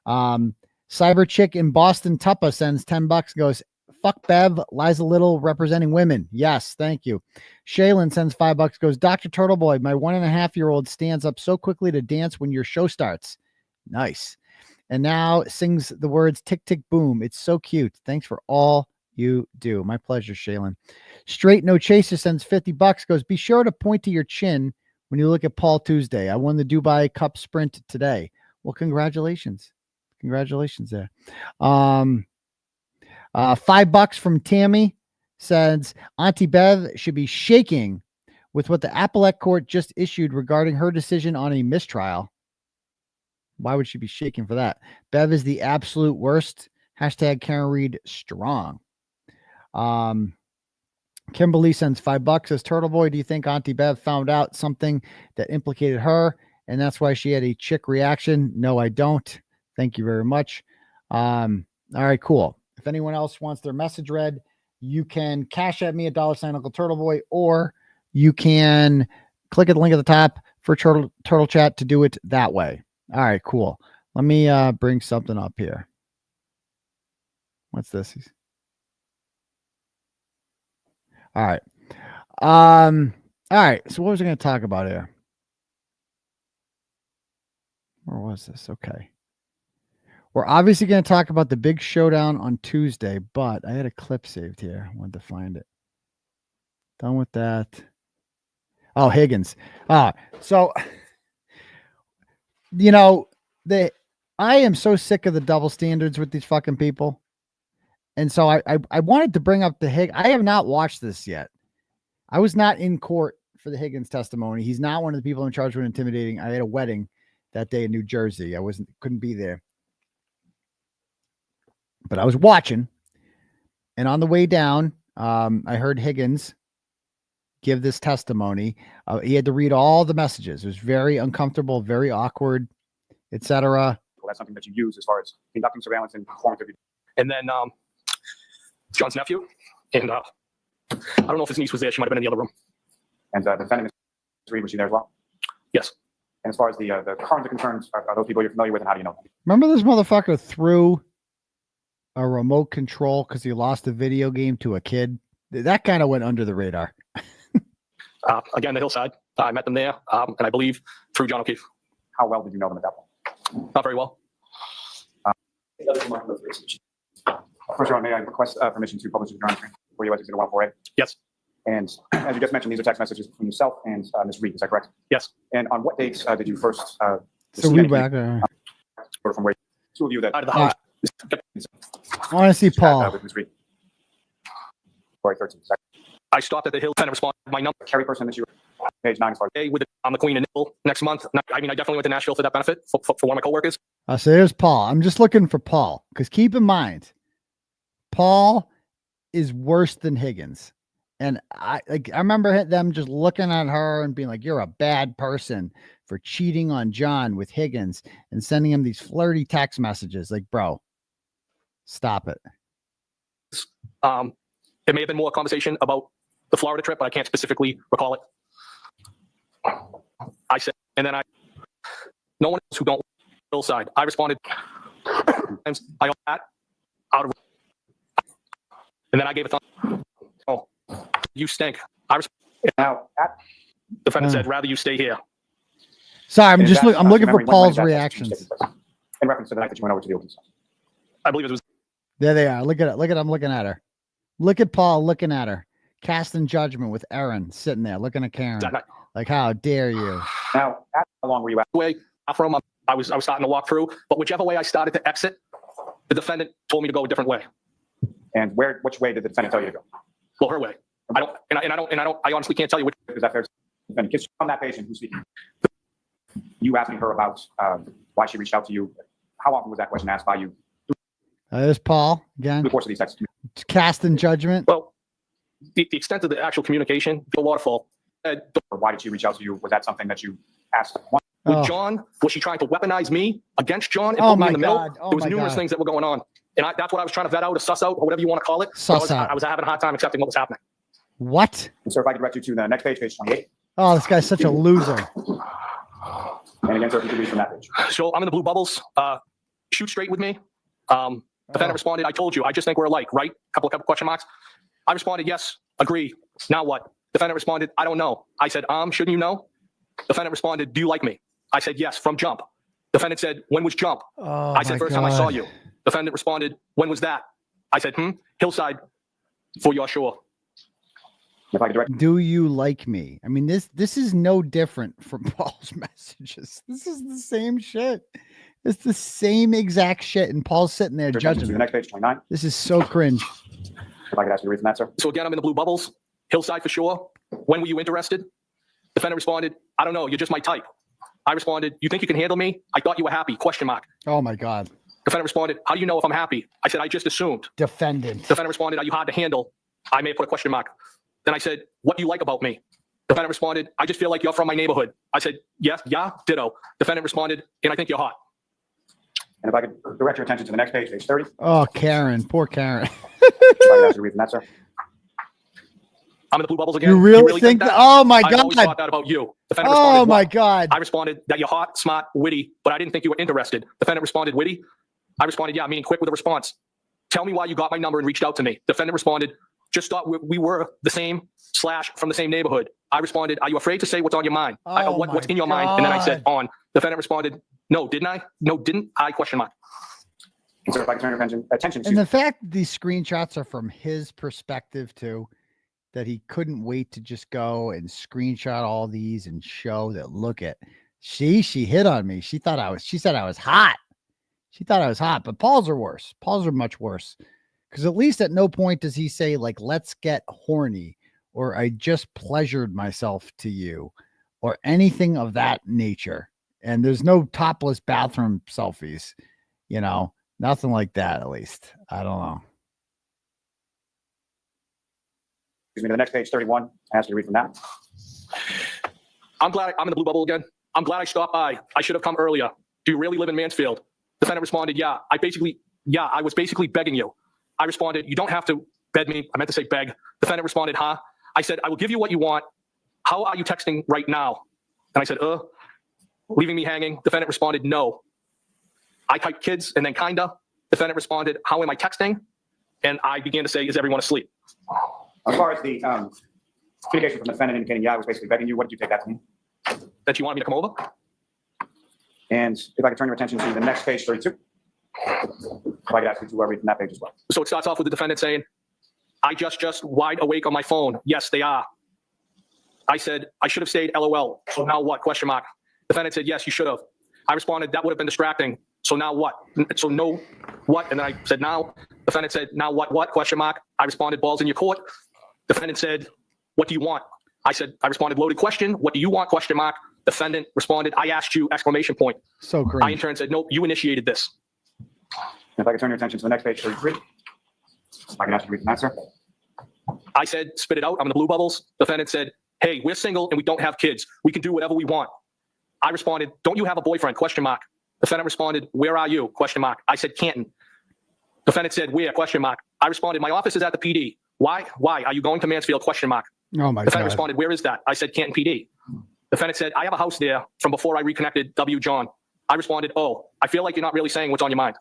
know. Cyber Chick in Boston, Tuppa sends $10, goes, fuck Bev, Liza Little representing women. Yes, thank you. Shaylin sends $5, goes, Dr. Turtle Boy, my 1.5-year-old stands up so quickly to dance when your show starts. Nice. And now sings the words tick, tick, boom. It's so cute. Thanks for all you do. My pleasure, Shaylin. Straight No Chaser sends $50, goes, be sure to point to your chin when you look at Paul Tuesday. I won the Dubai Cup Sprint today. Well, congratulations. Congratulations there. $5 from Tammy says Auntie Bev should be shaking with what the Appellate Court just issued regarding her decision on a mistrial. Why would she be shaking for that? Bev is the absolute worst. Hashtag Karen Reed strong. Kimberly sends $5, says Turtle Boy, do you think Auntie Bev found out something that implicated her and that's why she had a chick reaction? No, I don't. Thank you very much. All right, cool. If anyone else wants their message read, you can cash at me at $ Uncle Turtle Boy, or you can click at the link at the top for Turtle Chat to do it that way. All right, cool. Let me bring something up here. What's this? All right. All right. So what was I going to talk about here? Where was this? Okay. We're obviously going to talk about the big showdown on Tuesday, but I had a clip saved here. I wanted to find it. Done with that. Oh, Higgins. So, you know, I am so sick of the double standards with these fucking people. And so I wanted to bring up the Higgins. I have not watched this yet. I was not in court for the Higgins testimony. He's not one of the people in charge with intimidating. I had a wedding that day in New Jersey. Couldn't be there. But I was watching, and on the way down, I heard Higgins give this testimony. He had to read all the messages. It was very uncomfortable, very awkward, etc. Well, that's something that you use as far as conducting surveillance and performance. And then John's nephew, and I don't know if his niece was there. She might have been in the other room. And the defendant, Ms. Reed, was she there as well? Yes. And as far as the current concerns, are those people you're familiar with, and how do you know them? Remember this motherfucker threw a remote control because he lost a video game to a kid? That kind of went under the radar. Again, the Hillside. I met them there, and I believe through John O'Keefe. How well did you know them at that point? Not very well. First of all, may I request permission to publish the journal entry for U.S. Exhibit 148? Yes. And as you just mentioned, these are text messages between yourself and Ms. Reed. Is that correct? Yes. And on what dates did you first so we back from where two of you that out of the house? I want to see Paul. With Ms. Reed. February 13th. I stopped at the Hill, kind of responded to my number. Carry person that you page 9 as far as I'm the Queen of Nipple next month. I mean, I definitely went to Nashville for that benefit for one of my coworkers. So there's Paul. I'm just looking for Paul because keep in mind, Paul is worse than Higgins. And I remember them just looking at her and being like, you're a bad person for cheating on John with Higgins and sending him these flirty text messages. Like, bro, stop it. It may have been more conversation about the Florida trip, but I can't specifically recall it. I said, and then no one else who don't Hillside. I responded. I got that out of, and then I gave a thumb. Oh, you stink. I now the defendant said, rather you stay here. Sorry, I'm looking for Paul's reactions. In reference to the night that you went over to the open side. I believe it was. There they are. Look at it. Look at I'm looking at her. Look at Paul looking at her. Casting judgment with Aaron sitting there looking at Karen. Like, how dare you? Now, how long were you at? Way from I was starting to walk through, but whichever way I started to exit, The defendant told me to go a different way. And which way did the defendant tell you to go? Well, her way. I honestly can't tell you which. Is that fair? Defendant, on that patient who's speaking. You asking her about why she reached out to you. How often was that question asked by you? There's Paul again. Through the course of these texts. Casting judgment. Well, the extent of the actual communication, the waterfall. Why did she reach out to you? Was that something that you asked? With John, was she trying to weaponize me against John and put me in the middle? There was numerous things that were going on. And that's what I was trying to vet out or suss out or whatever you want to call it. I was having a hard time accepting what was happening. What? And sir, if I could direct you to the next page, page 28. Oh, this guy's such a loser. And again, sir, if you could read from that page. So I'm in the blue bubbles. Shoot straight with me. Defendant responded, I told you, I just think we're alike, right? Couple question marks. I responded, yes, agree. Now what? Defendant responded, I don't know. I said, shouldn't you know? Defendant responded, do you like me? I said, yes, from jump. Defendant said, when was jump? I said, first time I saw you. Defendant responded, when was that? I said, Hillside, for your sure. Do you like me? I mean, this is no different from Paul's messages. This is the same shit. It's the same exact shit. And Paul's sitting there judging. The next page, 29. This is so cringe. If I could ask you to read from that, sir. So again, I'm in the blue bubbles. Hillside for sure. When were you interested? Defendant responded, I don't know. You're just my type. I responded, you think you can handle me? I thought you were happy. Question mark. Oh my God. Defendant responded, how do you know if I'm happy? I said, I just assumed. Defendant responded, are you hard to handle? I may have put a question mark. Then I said, what do you like about me? Defendant responded, I just feel like you're from my neighborhood. I said, yes, yeah, ditto. Defendant responded, and I think you're hot. And if I could direct your attention to the next page, page 30. Oh, Karen, poor Karen. If I could ask you to read from that, sir. I'm in the blue bubbles again. You really think that? Oh my God. I always thought that about you. Defendant oh responded, my what? God. I responded that you're hot, smart, witty, but I didn't think you were interested. Defendant responded, witty. I responded, yeah, meaning quick with a response. Tell me why you got my number and reached out to me. Defendant responded, just thought we were the same / from the same neighborhood. I responded, are you afraid to say what's on your mind? What's in your mind? And then I said, on. Defendant responded, no, didn't I? No, didn't I? Question mark. So if I can turn your attention to and the fact that these screenshots are from his perspective too, that he couldn't wait to just go and screenshot all these and show that, look at, she hit on me. She said I was hot. She thought I was hot, but Paul's are worse. Paul's are much worse. Because at least at no point does he say, like, let's get horny, or I just pleasured myself to you, or anything of that nature. And there's no topless bathroom selfies, you know, nothing like that, at least. I don't know. Excuse me, to the next page, 31. I asked you to read from that. I'm glad I'm in the blue bubble again. I'm glad I stopped by. I should have come earlier. Do you really live in Mansfield? Defendant responded, yeah. I was basically begging you. I responded, you don't have to beg me. I meant to say beg. Defendant responded, huh? I said, I will give you what you want. How are you texting right now? And I said, leaving me hanging. Defendant responded, no. I typed kids and then kinda. Defendant responded, how am I texting? And I began to say, is everyone asleep? As far as the communication from the defendant indicating, yeah, I was basically begging you, what did you take that to mean? That you wanted me to come over? And if I could turn your attention to the next page, 32. If I could ask you to read from that page as well. So it starts off with the defendant saying, I just wide awake on my phone. Yes, they are. I said, I should have stayed, LOL. So now what? Question mark. Defendant said, yes, you should have. I responded, that would have been distracting. So now what? So no, what? And then I said, now. Defendant said, now what? Question mark. I responded, balls in your court. Defendant said, what do you want? I responded, loaded question. What do you want? Question mark. Defendant responded, I asked you, exclamation point. So great. I in turn said, nope, you initiated this. If I could turn your attention to the next page, 33. If I can ask you to read from that, sir. I said, spit it out. I'm in the blue bubbles. Defendant said, hey, we're single and we don't have kids. We can do whatever we want. I responded, don't you have a boyfriend? Question mark. Defendant responded, where are you? Question mark. I said, Canton. Defendant said, where? Question mark. I responded, my office is at the PD. Why? Are you going to Mansfield? Question mark. Oh my God. Defendant responded, where is that? I said, Canton PD. Defendant said, I have a house there from before I reconnected W. John. I responded, oh, I feel like you're not really saying what's on your mind.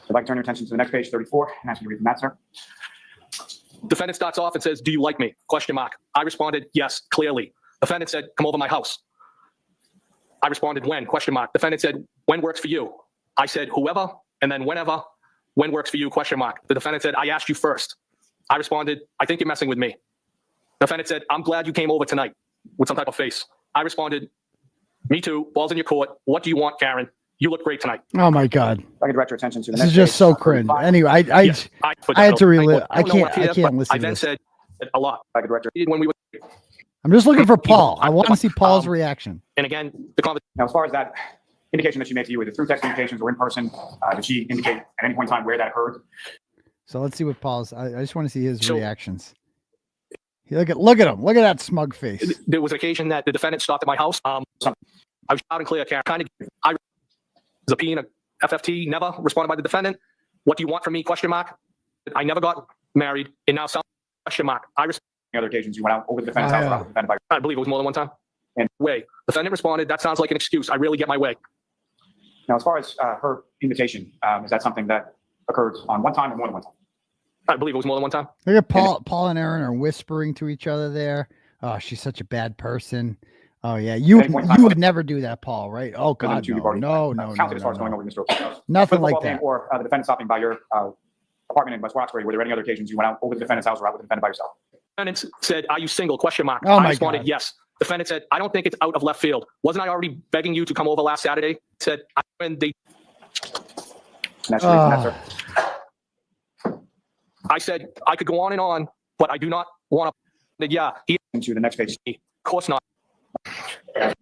If I can turn your attention to the next page, 34, and ask you to read from that, sir. Defendant starts off and says, do you like me? Question mark. I responded, yes, clearly. Defendant said, come over my house. I responded, when? Question mark. Defendant said, when works for you? I said, whoever, and then whenever. When works for you? Question mark. The defendant said, I asked you first. I responded, I think you're messing with me. Defendant said, I'm glad you came over tonight, with some type of face. I responded, me too, balls in your court. What do you want, Karen? You look great tonight. Oh my God. I can direct your attention to the This next is just page, so cringe. 35. Anyway, I had to relive. I can't listen I to then this. said a lot. I could direct your When we were, I'm just looking for Paul. I want to see Paul's reaction. and again, the conversation. Now, as far as that indication that she made to you, either through text communications or in person, did she indicate at any point in time where that occurred? So let's see what Paul's. I just want to see his So- reactions. Look at him. Look at that smug face. There was an occasion that the defendant stopped at my house. I was out and clear, kind of. I was a P and a FFT. Never responded by the defendant. What do you want from me? Question mark. I never got married, and now some question mark. Any other occasions you went out over the defendant's house or out with the defendant by I believe it was more than one time. And way defendant responded. That sounds like an excuse. I really get my way. Now, as far as her invitation, is that something that occurred on one time or more than one time? I believe it was more than one time. Look at Paul and Aaron are whispering to each other there. Oh, she's such a bad person. Oh yeah, you would never do that, Paul, right? Oh God, no. Counted as far as going over Mr. O'Keefe's house. Nothing like Football game that. Or the defendant stopping by your apartment in West Roxbury. Were there any other occasions you went out over the defendant's house or out with the defendant by yourself? Defendant said, "Are you single?" Question mark. Oh, I my responded, God. "Yes." Defendant said, "I don't think it's out of left field. Wasn't I already begging you to come over last Saturday?" Said, "When they." And that's your reason, sir. I said I could go on and on, but I do not want to. Yeah, he. Into the next page. Of course not.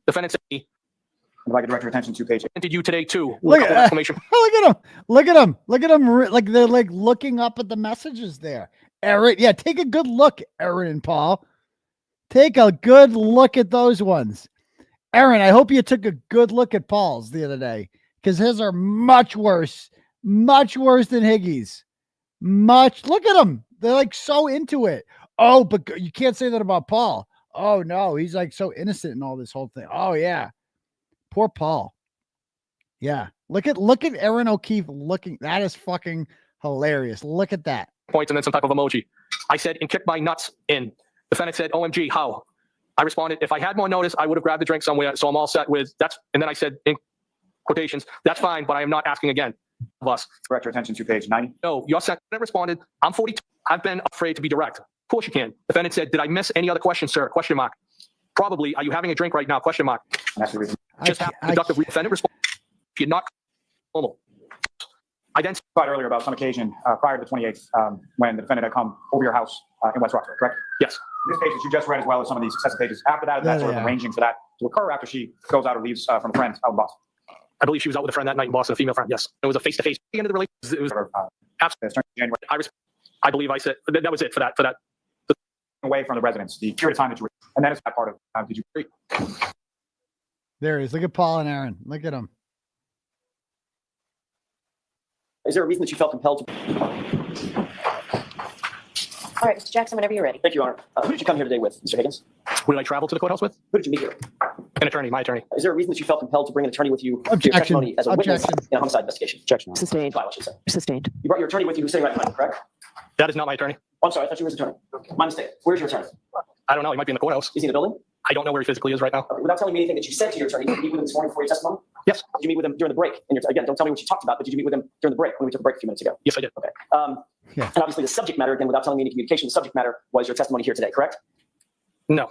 Defendant said, If I could direct your attention to page 8. "Did you today too?" Look With a couple at exclamation. Look at him. Look at him. Look at him. Like they're like looking up at the messages there. Aaron, yeah, take a good look, Aaron and Paul. Take a good look at those ones. Aaron, I hope you took a good look at Paul's the other day because his are much worse than Higgins. Look at them. They're like so into it. Oh, but you can't say that about Paul. Oh no, he's like so innocent in all this whole thing. Oh yeah. Poor Paul. Yeah. Look at Aaron O'Keefe looking. That is fucking hilarious. Look at that. Points and then some type of emoji. I said, "And kick my nuts in." Defendant said, "OMG, how?" I responded, "If I had more notice, I would have grabbed a drink somewhere. So I'm all set with that's." And then I said, in quotations, "That's fine, but I am not asking again of us." Direct your attention to page 90. No, your second responded, "I'm 42. I've been afraid to be direct." Of course you can. Defendant said, "Did I miss any other questions, sir?" Question mark. Probably. Are you having a drink right now? Question mark. And that's the reason. Just have conductive defendant respond. If you're not normal. I then Talked earlier about some occasion prior to the 28th when the defendant had come over your house in West Roxbury, correct? Yes. This page that you just read, as well as some of these successive pages after that, that's sort of arranging for that to occur after she goes out or leaves from a friend out in Boston. I believe she was out with a friend that night in Boston, a female friend. Yes. It was a face-to-face. At the end of the relationship, it was absolutely. January. I believe I said that was it for that. Away from the residence, the period of time that you were, and then it's that part of, did you agree? There he is. Look at Paul and Aaron. Look at him. Is there a reason that you felt compelled to? All right, Mr. Jackson, whenever you're ready. Thank you, Your Honor. Who did you come here today with, Mr. Higgins? Who did I travel to the courtrousse with? Who did you meet here? An attorney, my attorney. Is there a reason that you felt compelled to bring an attorney with you to your Objection. testimony as a witness Objection. in a homicide investigation? Objection. Sustained. Trial, I should say. Sustained. You brought your attorney with you who's sitting right behind you, correct? That is not my attorney. Oh, I'm sorry, I thought you were his attorney. My mistake. Where's your attorney? I don't know. He might be in the courthouse. Is he in the building? I don't know where he physically is right now. Okay, without telling me anything that you said to your attorney, did you meet with him this morning before your testimony? Yes. Did you meet with him during the break? Again, don't tell me what you talked about, but did you meet with him during the break when we took a break a few minutes ago? Yes, I did. Okay. Yeah. And obviously the subject matter, again, without telling me any communication, the subject matter was your testimony here today, correct? No.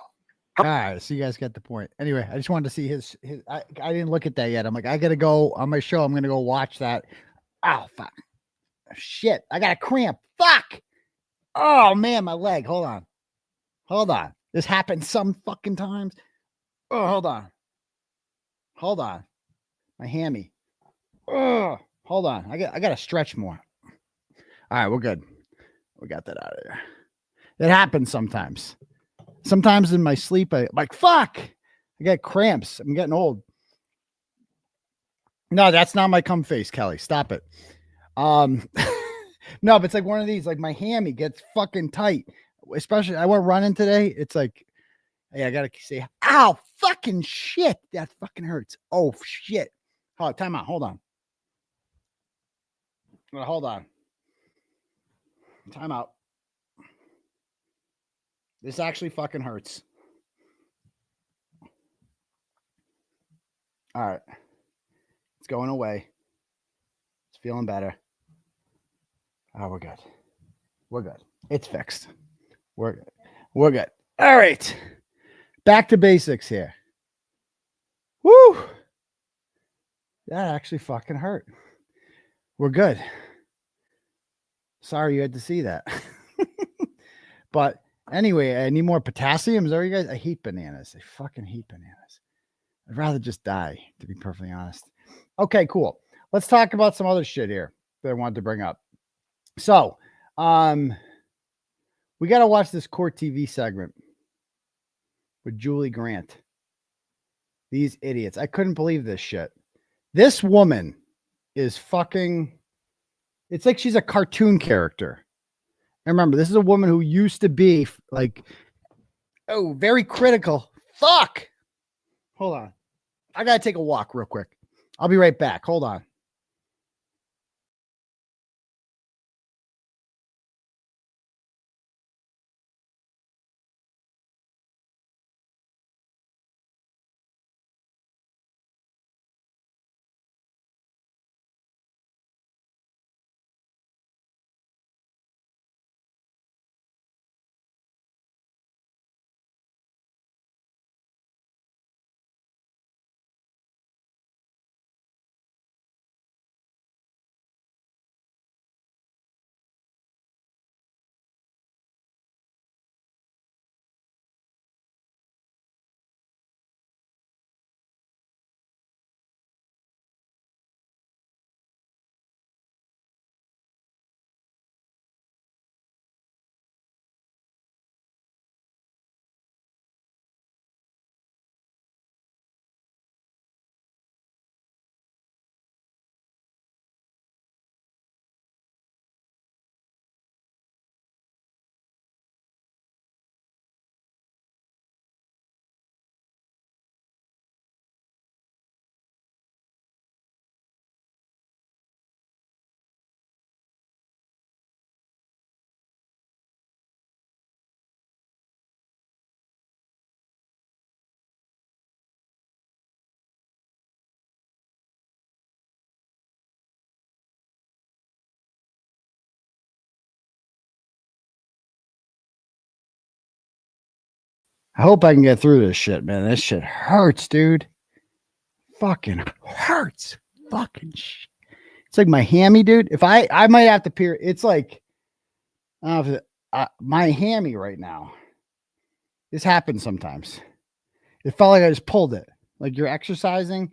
All right, so you guys get the point. Anyway, I just wanted to see his I didn't look at that yet. I'm like, I gotta go on my show. I'm gonna go watch that. Oh fuck. Shit. I got a cramp. Fuck. Oh man, my leg. Hold on. This happened some fucking times. Oh, hold on. My hammy. Oh, hold on. I gotta stretch more. All right, we're good. We got that out of there. It happens sometimes. Sometimes in my sleep, I'm like, fuck, I got cramps. I'm getting old. No, that's not my cum face, Kelly. Stop it. No, but it's like one of these, like my hammy gets fucking tight. Especially, I went running today. It's like, hey, I gotta say, ow, fucking shit. That fucking hurts. Oh, shit. Oh, time out. Hold on. Hold on. Time out. This actually fucking hurts. All right. It's going away. It's feeling better. Oh, we're good. We're good. It's fixed. We're good. We're good. All right. Back to basics here. Woo. That actually fucking hurt. We're good. Sorry you had to see that. But anyway, I need more potassium. Is that what you guys? I hate bananas. I fucking hate bananas. I'd rather just die, to be perfectly honest. Okay, cool. Let's talk about some other shit here that I wanted to bring up. So, we got to watch this court TV segment with Julie Grant. These idiots. I couldn't believe this shit. This woman is fucking, it's like she's a cartoon character. And remember, this is a woman who used to be like, oh, very critical. Fuck. Hold on. I got to take a walk real quick. I'll be right back. Hold on. I hope I can get through this shit, man. This shit hurts, dude. Fucking hurts. Fucking shit. It's like my hammy, dude. If I might have to peer. It's like my hammy right now. This happens sometimes. It felt like I just pulled it. Like you're exercising,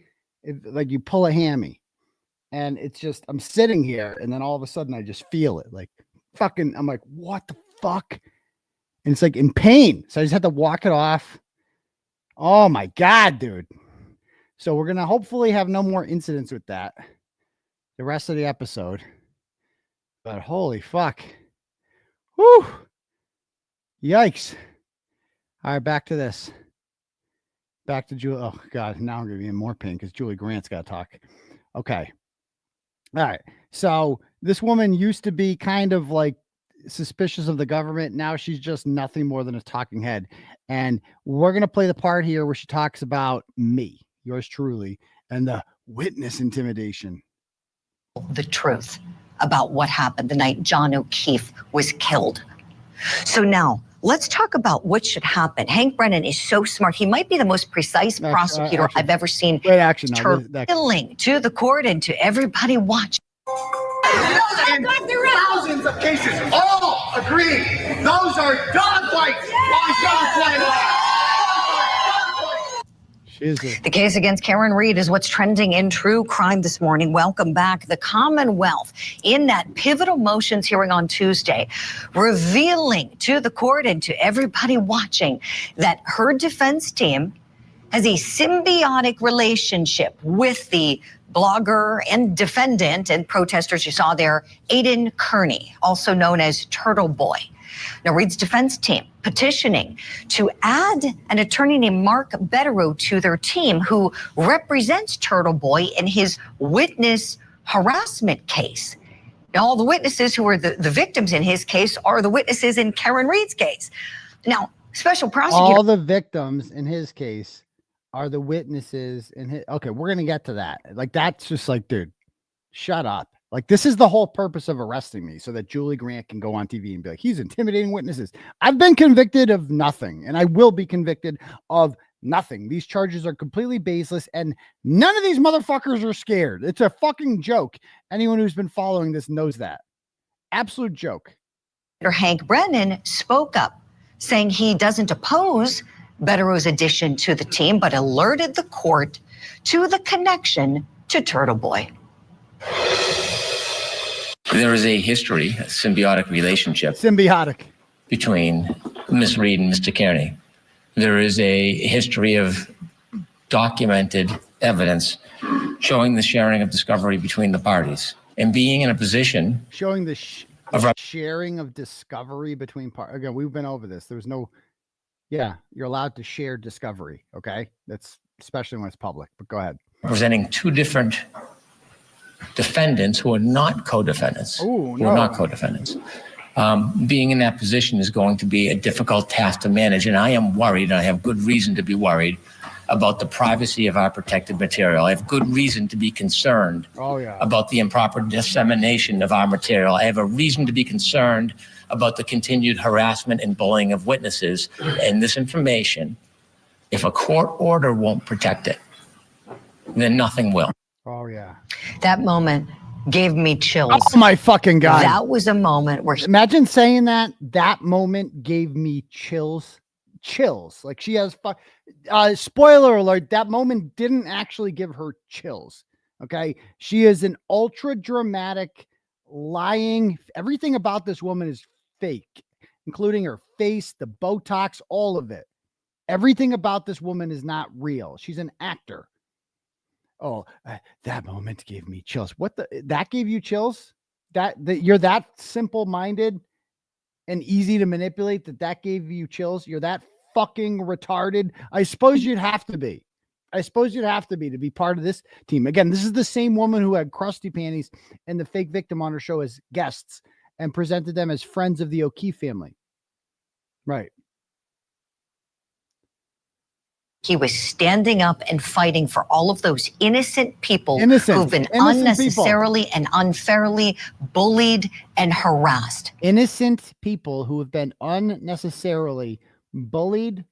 like you pull a hammy. And it's just, I'm sitting here and then all of a sudden I just feel it. Like fucking, I'm like, what the fuck? And it's like in pain. So I just had to walk it off. Oh my God, dude. So we're going to hopefully have no more incidents with that the rest of the episode. But holy fuck. Whew. Yikes. All right, back to this. Back to Julie. Oh God, now I'm going to be in more pain because Julie Grant's got to talk. Okay. All right. So this woman used to be kind of like suspicious of the government. Now she's just nothing more than a talking head. And we're going to play the part here where she talks about me, yours truly, and the witness intimidation. The truth about what happened the night John O'Keefe was killed. So now let's talk about what should happen. Hank Brennan is so smart. He might be the most precise prosecutor I've ever seen. Turtling to the court and to everybody watching. And thousands of cases all agree those are dog fights. The case against Karen Reed is what's trending in true crime this morning. Welcome back. The Commonwealth in that pivotal motions hearing on Tuesday, revealing to the court and to everybody watching that her defense team has a symbiotic relationship with the blogger and defendant and protesters you saw there, Aidan Kearney, also known as Turtle Boy. Now, Reed's defense team petitioning to add an attorney named Mark Bederow to their team who represents Turtle Boy in his witness harassment case. Now, all the witnesses who are the victims in his case are the witnesses in Karen Reed's case. Now, special prosecutor. All the victims in his case are the witnesses in his. Okay, we're going to get to that. Like, that's just like, dude, shut up. Like, this is the whole purpose of arresting me so that Julie Grant can go on TV and be like, he's intimidating witnesses. I've been convicted of nothing, and I will be convicted of Nothing. These charges are completely baseless, and none of these motherfuckers are scared. It's a fucking joke. Anyone who's been following this knows that. Absolute joke. Hank Brennan spoke up, saying he doesn't oppose Bederow's addition to the team, but alerted the court to the connection to Turtle Boy. There is a history, a symbiotic relationship. Between Miss Reed and Mr. Kearney. There is a history of documented evidence showing the sharing of discovery between the parties. And being in a position... Showing the sharing of discovery between parties. Again, we've been over this. There's no... Yeah, you're allowed to share discovery, okay? That's especially when it's public, but go ahead. Representing two different defendants who are not co-defendants. Ooh, who are not co-defendants. Being in that position is going to be a difficult task to manage, and I am worried, and I have good reason to be worried about the privacy of our protected material. I have good reason to be concerned about the improper dissemination of our material. I have a reason to be concerned about the continued harassment and bullying of witnesses. And this information, if a court order won't protect it, then nothing will. Oh, yeah. That moment gave me chills. Oh, my fucking God. That was a moment where... Imagine saying that. That moment gave me chills. Chills. Like she has... spoiler alert, that moment didn't actually give her chills. Okay? She is an ultra dramatic, lying... Everything about this woman is fake, including her face, the Botox, all of it. Everything about this woman is not real. She's an actor. Oh, that moment gave me chills. What that gave you chills? That you're that simple-minded and easy to manipulate that gave you chills? You're that fucking retarded? I suppose you'd have to be. To be part of this team. Again, this is the same woman who had Krusty Panties and the fake victim on her show as guests and presented them as friends of the O'Keefe family. Right. He was standing up and fighting for all of those innocent people who've been unnecessarily and unfairly bullied and harassed. Innocent people who have been unnecessarily bullied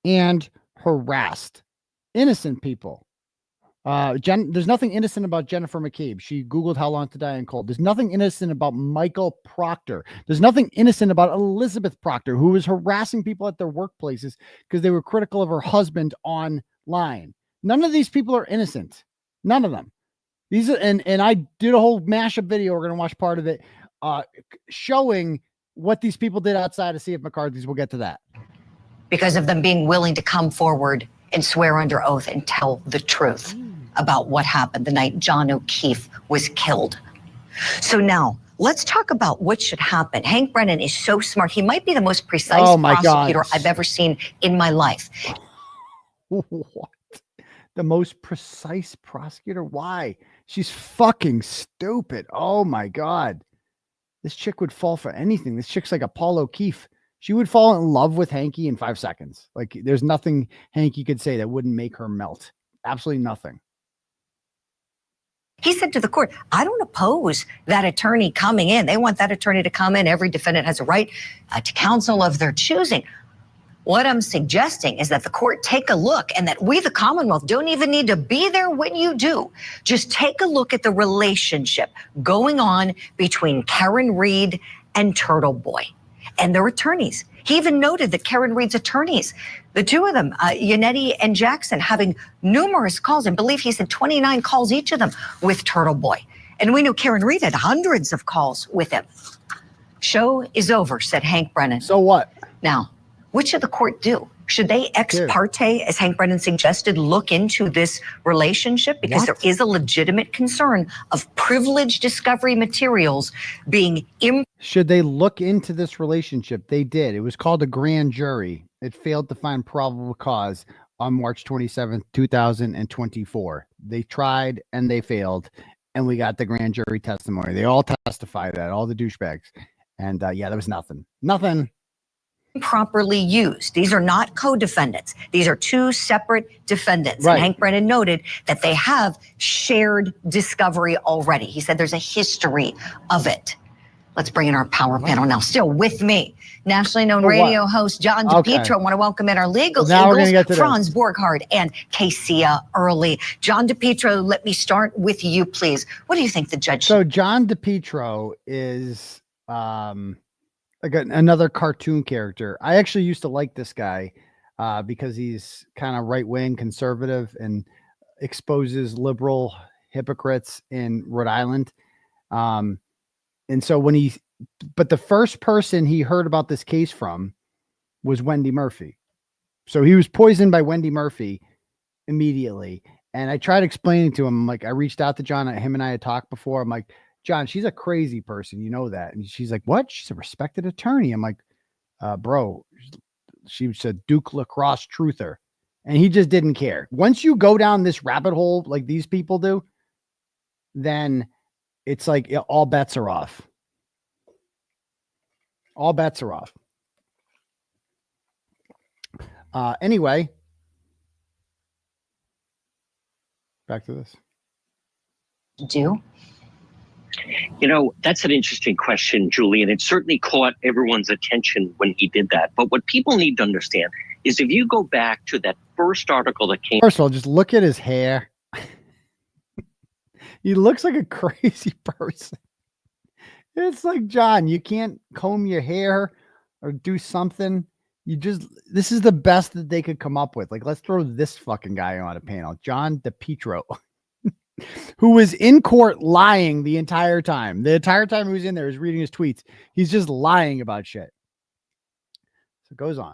and harassed. Innocent people. There's nothing innocent about Jennifer McCabe. She Googled how long to die in cold. There's nothing innocent about Michael Proctor. There's nothing innocent about Elizabeth Proctor, who was harassing people at their workplaces because they were critical of her husband online. None of these people are innocent. None of them. These are, and I did a whole mashup video. We're going to watch part of it, showing what these people did outside of C.F. McCarthy's. We'll get to that. Because of them being willing to come forward and swear under oath and tell the truth about what happened the night John O'Keefe was killed. So now let's talk about what should happen. Hank Brennan is so smart. He might be the most precise prosecutor I've ever seen in my life. What? The most precise prosecutor? Why? She's fucking stupid. Oh my God. This chick would fall for anything. This chick's like a Paul O'Keefe. She would fall in love with Hanky in 5 seconds. Like there's nothing Hanky could say that wouldn't make her melt. Absolutely nothing. He said to the court, I don't oppose that attorney coming in. They want that attorney to come in. Every defendant has a right to counsel of their choosing. What I'm suggesting is that the court take a look and that we, the Commonwealth, don't even need to be there when you do. Just take a look at the relationship going on between Karen Reed and Turtle Boy and their attorneys. He even noted that Karen Reed's attorneys, the two of them, Yannetti and Jackson, having numerous calls, and believe he said 29 calls each of them with Turtle Boy. And we knew Karen Reed had hundreds of calls with him. Show is over, said Hank Brennan. So what? Now, what should the court do? Should they ex parte, as Hank Brennan suggested, look into this relationship? Because there is a legitimate concern of privileged discovery materials being Should they look into this relationship? They did. It was called a grand jury. It failed to find probable cause on March 27th, 2024. They tried and they failed, and we got the grand jury testimony. They all testified that, all the douchebags. And yeah, there was nothing. Nothing. Properly used. These are not co-defendants. These are two separate defendants. Right. And Hank Brennan noted that they have shared discovery already. He said there's a history of it. Let's bring in our power panel now. Still with me, nationally known For what? radio host John Okay. Depetro. I want to welcome in our legal Now we're eagles, gonna get to Franz Borghardt and Casey Early. John Depetro, let me start with you, please. What do you think the judge? So John Depetro is like another cartoon character. I actually used to like this guy because he's kind of right-wing conservative and exposes liberal hypocrites in Rhode Island. And so but the first person he heard about this case from was Wendy Murphy. So he was poisoned by Wendy Murphy immediately. And I tried explaining to him, like, I reached out to John, him and I had talked before. I'm like, John, she's a crazy person. You know that. And she's like, what? She's a respected attorney. I'm like, bro, she's a Duke lacrosse truther. And he just didn't care. Once you go down this rabbit hole, like these people do, then it's like all bets are off. All bets are off. Anyway, back to this. Do? You know, that's an interesting question, Julie, and it certainly caught everyone's attention when he did that. But what people need to understand is if you go back to that first article that came. First of all, just look at his hair. He looks like a crazy person. It's like, John, you can't comb your hair or do something. This is the best that they could come up with. Like, let's throw this fucking guy on a panel. John Depetro, who was in court lying the entire time. The entire time he was in there, he was reading his tweets. He's just lying about shit. So it goes on.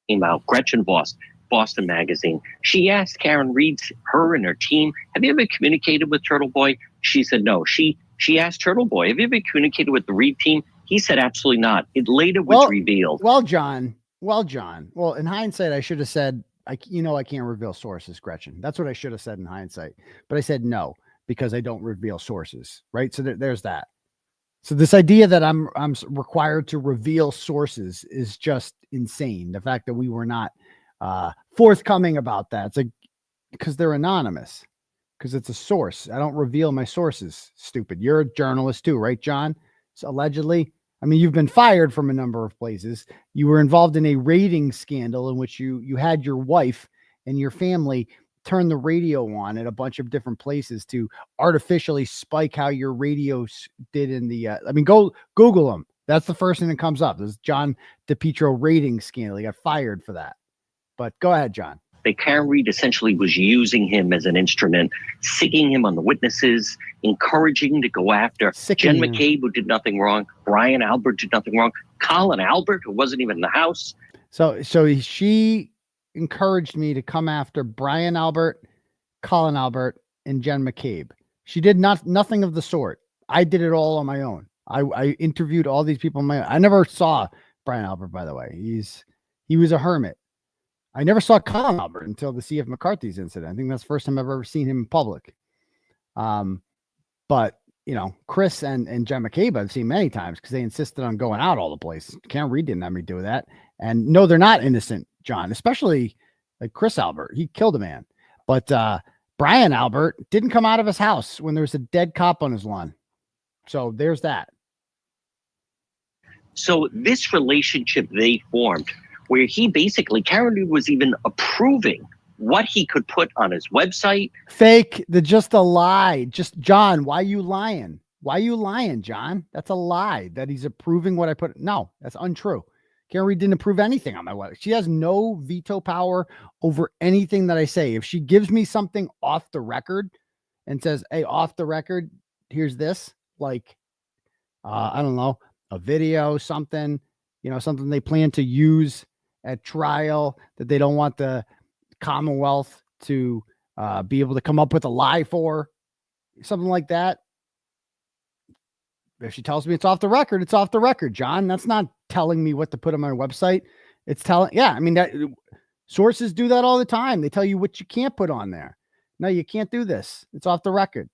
Came out, Gretchen Voss, Boston Magazine. She asked Karen Reed, her and her team, have you ever communicated with Turtle Boy? She said no. She asked Turtle Boy, have you ever communicated with the Reed team? He said absolutely not. It later was revealed. Well, John. Well, in hindsight, I should have said, I can't reveal sources, Gretchen. That's what I should have said in hindsight. But I said no, because I don't reveal sources, right? So there's that. So this idea that I'm required to reveal sources is just insane. The fact that we were not forthcoming about that. It's like, because they're anonymous, because it's a source. I don't reveal my sources. Stupid. You're a journalist too, right, John? So allegedly, I mean, you've been fired from a number of places. You were involved in a rating scandal in which you had your wife and your family turn the radio on at a bunch of different places to artificially spike how your radios did in the, go Google them. That's the first thing that comes up. This is John Depetro rating scandal. He got fired for that. But go ahead, John. That Karen Reed essentially was using him as an instrument, sicking him on the witnesses, encouraging to go after Jen McCabe, who did nothing wrong. Brian Albert did nothing wrong. Colin Albert, who wasn't even in the house. So she encouraged me to come after Brian Albert, Colin Albert, and Jen McCabe. She did nothing of the sort. I did it all on my own. I interviewed all these people on my own. I never saw Brian Albert, by the way. He was a hermit. I never saw Colin Albert until the C.F. McCarthy's incident. I think that's the first time I've ever seen him in public. But, Chris and Jen McCabe I've seen many times because they insisted on going out all the place. Karen Reed didn't have me do that. And no, they're not innocent, John, especially like Chris Albert. He killed a man. But Brian Albert didn't come out of his house when there was a dead cop on his lawn. So there's that. So this relationship they formed, where he basically, Karen Reed was even approving what he could put on his website. Fake, just a lie. Just, John, why are you lying? Why are you lying, John? That's a lie that he's approving what I put. No, that's untrue. Karen Reed didn't approve anything on my website. She has no veto power over anything that I say. If she gives me something off the record and says, hey, off the record, here's this, like, I don't know, a video, something, something they plan to use at trial that they don't want the Commonwealth to be able to come up with a lie for, something like that. If she tells me it's off the record, it's off the record, John. That's not telling me what to put on my website. It's telling, that sources do that all the time. They tell you what you can't put on there. No, you can't do this. It's off the record.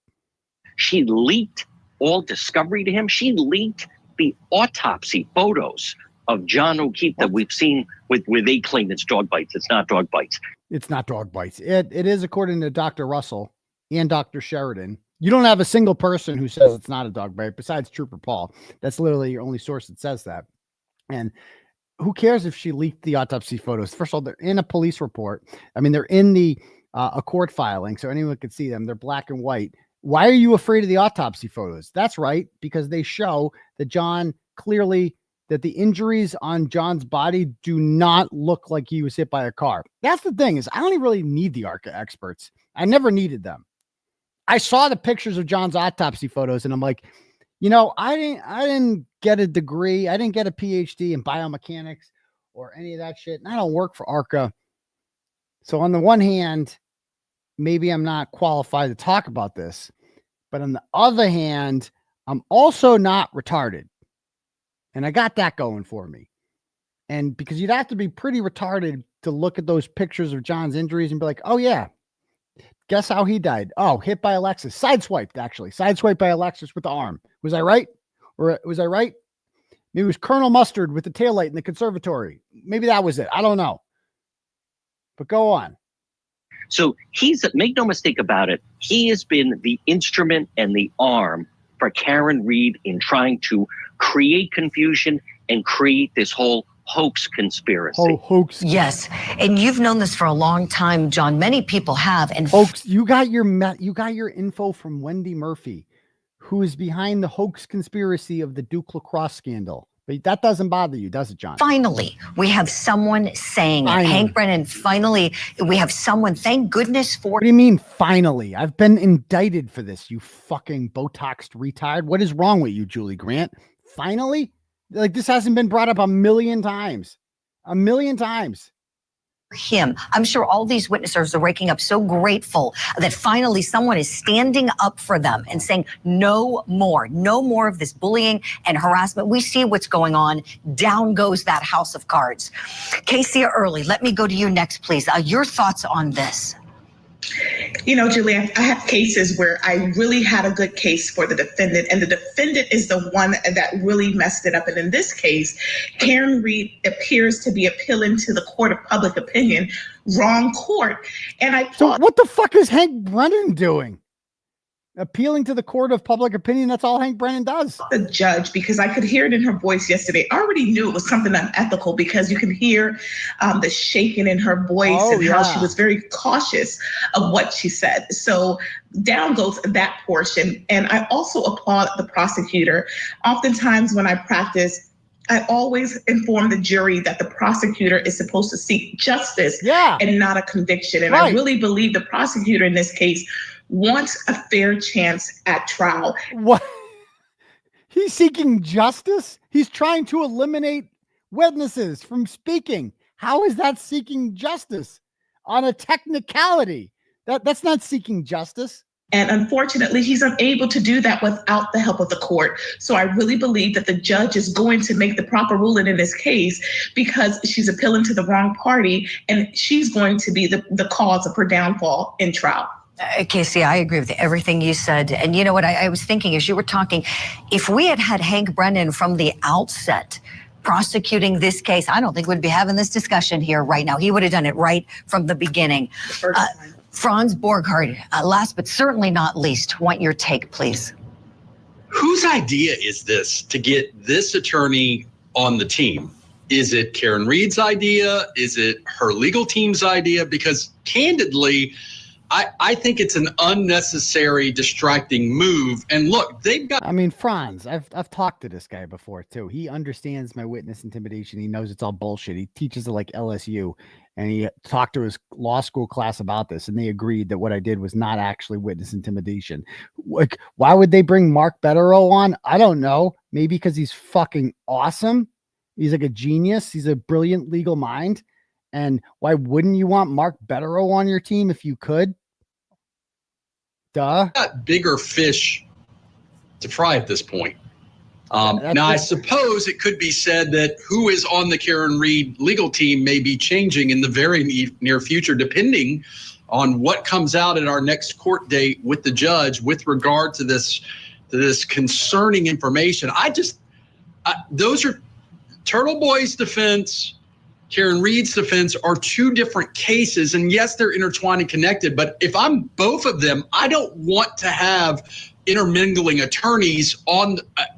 She leaked all discovery to him. She leaked the autopsy photos of John O'Keefe that we've seen where they claim it's dog bites. It's not dog bites. It's not dog bites. It is, according to Dr. Russell and Dr. Sheridan You don't have a single person who says it's not a dog bite besides Trooper Paul. That's literally your only source that says that. And who cares if she leaked the autopsy photos? First of all, they're in a police report. I mean, they're in a court filing, so anyone can see them. They're black and white. Why are you afraid of the autopsy photos? That's right, because they show that that the injuries on John's body do not look like he was hit by a car. That's the thing, is I don't even really need the ARCA experts. I never needed them. I saw the pictures of John's autopsy photos and I'm like, I didn't get a degree. I didn't get a PhD in biomechanics or any of that shit. And I don't work for ARCA. So on the one hand, maybe I'm not qualified to talk about this, but on the other hand, I'm also not retarded. And I got that going for me. And because you'd have to be pretty retarded to look at those pictures of John's injuries and be like, oh yeah, guess how he died? Oh, hit by Alexis. Sideswiped, actually. Sideswiped by Alexis with the arm. Was I right? Or was I right? Maybe it was Colonel Mustard with the taillight in the conservatory. Maybe that was it. I don't know. But go on. So make no mistake about it, he has been the instrument and the arm for Karen Reed in trying to create confusion and create this whole hoax conspiracy. Oh, hoax. Yes. And you've known this for a long time, John. Many people have. And folks, you got your info from Wendy Murphy, who is behind the hoax conspiracy of the Duke lacrosse scandal. But that doesn't bother you, does it, John? Finally, we have someone saying it. Hank Brennan, finally, we have someone, thank goodness for... What do you mean, finally? I've been indicted for this, you fucking Botoxed retard. What is wrong with you, Julie Grant? Finally? Like, this hasn't been brought up a million times. A million times. Him. I'm sure all these witnesses are waking up so grateful that finally someone is standing up for them and saying no more of this bullying and harassment. We see what's going on. Down goes that house of cards. Casey Early, let me go to you next, please. Your thoughts on this? Julie, I have cases where I really had a good case for the defendant, and the defendant is the one that really messed it up. And in this case, Karen Reed appears to be appealing to the court of public opinion, wrong court. And So what the fuck is Hank Brennan doing? Appealing to the court of public opinion? That's all Hank Brennan does. The judge, because I could hear it in her voice yesterday. I already knew it was something unethical because you can hear the shaking in her voice how she was very cautious of what she said. So down goes that portion. And I also applaud the prosecutor. Oftentimes when I practice, I always inform the jury that the prosecutor is supposed to seek justice and not a conviction. And I really believe the prosecutor in this case wants a fair chance at trial. What? He's seeking justice? He's trying to eliminate witnesses from speaking. How is that seeking justice? On a technicality. That's not seeking justice. And unfortunately, he's unable to do that without the help of the court. So I really believe that the judge is going to make the proper ruling in this case because she's appealing to the wrong party and she's going to be the cause of her downfall in trial. Casey, I agree with everything you said. And you know what I was thinking as you were talking, if we had Hank Brennan from the outset prosecuting this case, I don't think we'd be having this discussion here right now. He would have done it right from the beginning. Franz Borghardt, last but certainly not least, want your take, please. Whose idea is this to get this attorney on the team? Is it Karen Reed's idea? Is it her legal team's idea? Because candidly, I think it's an unnecessary, distracting move. And look, they've got... I mean, Franz, I've talked to this guy before, too. He understands my witness intimidation. He knows it's all bullshit. He teaches at like LSU, and he talked to his law school class about this, and they agreed that what I did was not actually witness intimidation. Like, why would they bring Mark Bederow on? I don't know. Maybe because he's fucking awesome. He's like a genius. He's a brilliant legal mind. And why wouldn't you want Mark Bederow on your team if you could? Duh. Got bigger fish to fry at this point. Now, I suppose it could be said that who is on the Karen Reed legal team may be changing in the very near future, depending on what comes out at our next court date with the judge with regard to this concerning information. Those are Turtle Boy's defense Karen Reed's defense are two different cases. And yes, they're intertwined and connected. But if I'm both of them, I don't want to have intermingling attorneys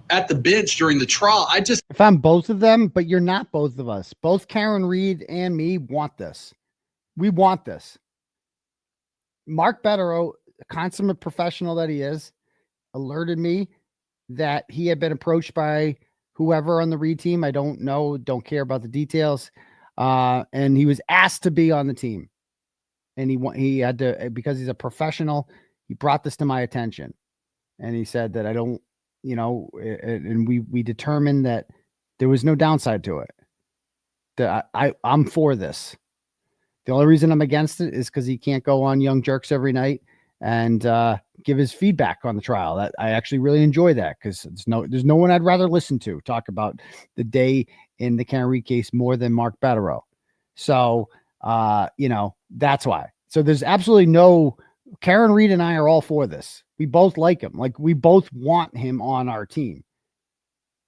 at the bench during the trial. If I'm both of them, but you're not both of us. Both Karen Reed and me want this. We want this. Mark Bederow, a consummate professional that he is, alerted me that he had been approached by whoever on the Reed team. I don't know, don't care about the details. And he was asked to be on the team. And he had to, because he's a professional, he brought this to my attention. And he said that I don't, and we determined that there was no downside to it. That I'm for this. The only reason I'm against it is because he can't go on Young Jerks every night and give his feedback on the trial. That I actually really enjoy that, because there's no one I'd rather listen to talk about the day in the Karen Reed case more than Mark Bederow. So that's why. So there's absolutely no, Karen Reed and I are all for this. We both like him. Like, we both want him on our team.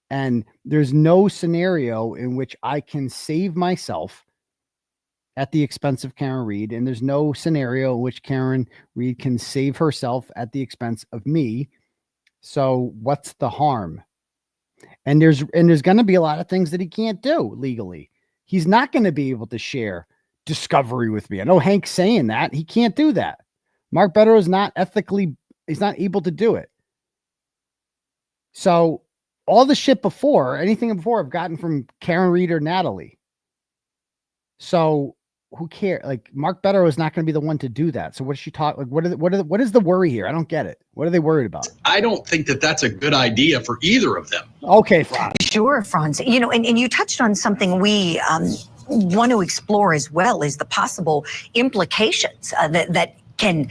And there's no scenario in which I can save myself at the expense of Karen Reed. And there's no scenario in which Karen Reed can save herself at the expense of me. So what's the harm? And there's going to be a lot of things that he can't do legally. He's not going to be able to share discovery with me. I know Hank's saying that. He can't do that. Mark Bederow is not ethically, he's not able to do it. So all the shit before, anything before, I've gotten from Karen Reed or Natalie. So who cares? Like, Mark Bederow is not going to be the one to do that. So what does she talk? Like, what is the worry here? I don't get it. What are they worried about? I don't think that that's a good idea for either of them. Okay, Franz. Sure, Franz. And you touched on something we want to explore as well, is the possible implications that can,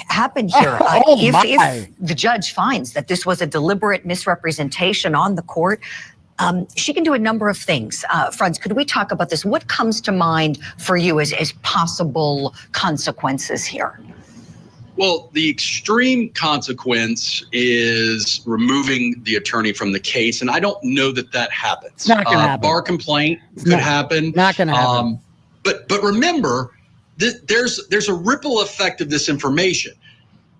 happen here. If the judge finds that this was a deliberate misrepresentation on the court, she can do a number of things. Franz, could we talk about this? What comes to mind for you as possible consequences here? Well, the extreme consequence is removing the attorney from the case, and I don't know that happens. It's not going to happen. Bar complaint could happen. Not going to happen. But remember, there's a ripple effect of this information.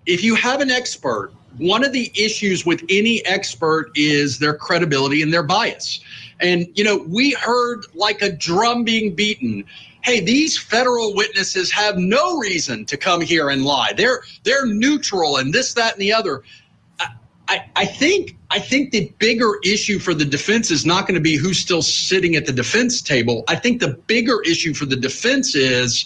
If you have an expert, one of the issues with any expert is their credibility and their bias. And, we heard like a drum being beaten. Hey, these federal witnesses have no reason to come here and lie. They're neutral and this, that, and the other. I think the bigger issue for the defense is not going to be who's still sitting at the defense table. I think the bigger issue for the defense is,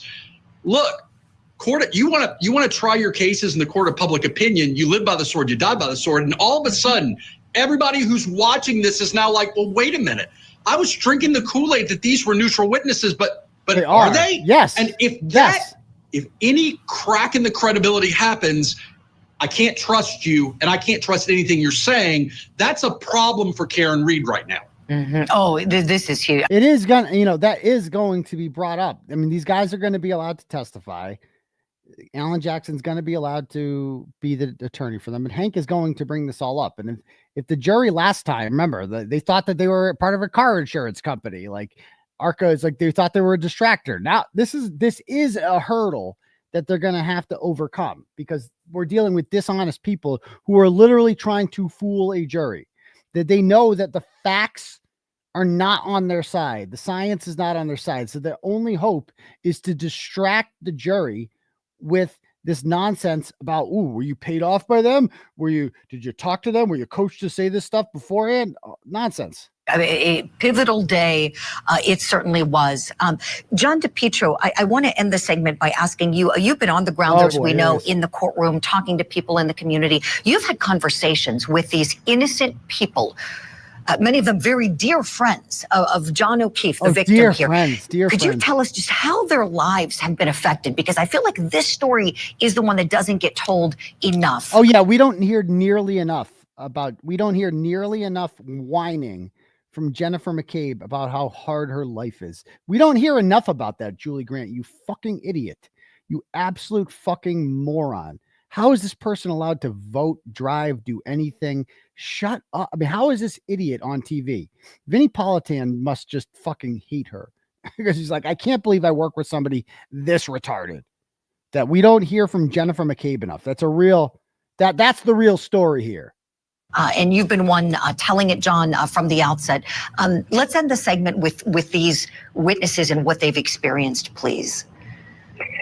look, court, you want to try your cases in the court of public opinion. You live by the sword, you die by the sword. And all of a sudden, everybody who's watching this is now like, well, wait a minute. I was drinking the Kool-Aid that these were neutral witnesses, but are they? Yes. And if any crack in the credibility happens, I can't trust you and I can't trust anything you're saying. That's a problem for Karen Reed right now. Mm-hmm. Oh, this is huge. It is going to, that is going to be brought up. I mean, these guys are going to be allowed to testify. Alan Jackson's going to be allowed to be the attorney for them. And Hank is going to bring this all up. And if the jury last time, remember, they thought that they were part of a car insurance company. Like, ARCA is like, they thought they were a distractor. Now, this is a hurdle that they're going to have to overcome, because we're dealing with dishonest people who are literally trying to fool a jury, that they know that the facts are not on their side. The science is not on their side. So their only hope is to distract the jury with this nonsense about, were you paid off by them? Did you talk to them? Were you coached to say this stuff beforehand? Nonsense. I mean, a pivotal day, it certainly was. John Depetro, I want to end the segment by asking you, you've been on the ground, as we know, in the courtroom, talking to people in the community. You've had conversations with these innocent people, many of them very dear friends of John O'Keefe, the victim dear here. Could you tell us just how their lives have been affected? Because I feel like this story is the one that doesn't get told enough. Oh, yeah, we don't hear nearly enough whining from Jennifer McCabe about how hard her life is. We don't hear enough about that, Julie Grant, you fucking idiot. You absolute fucking moron. How is this person allowed to vote, drive, do anything? Shut up. I mean, how is this idiot on TV? Vinnie Politan must just fucking hate her because he's like, I can't believe I work with somebody this retarded. That we don't hear from Jennifer McCabe enough. That's that's the real story here. And you've been one telling it, John, from the outset. Let's end the segment with these witnesses and what they've experienced, please.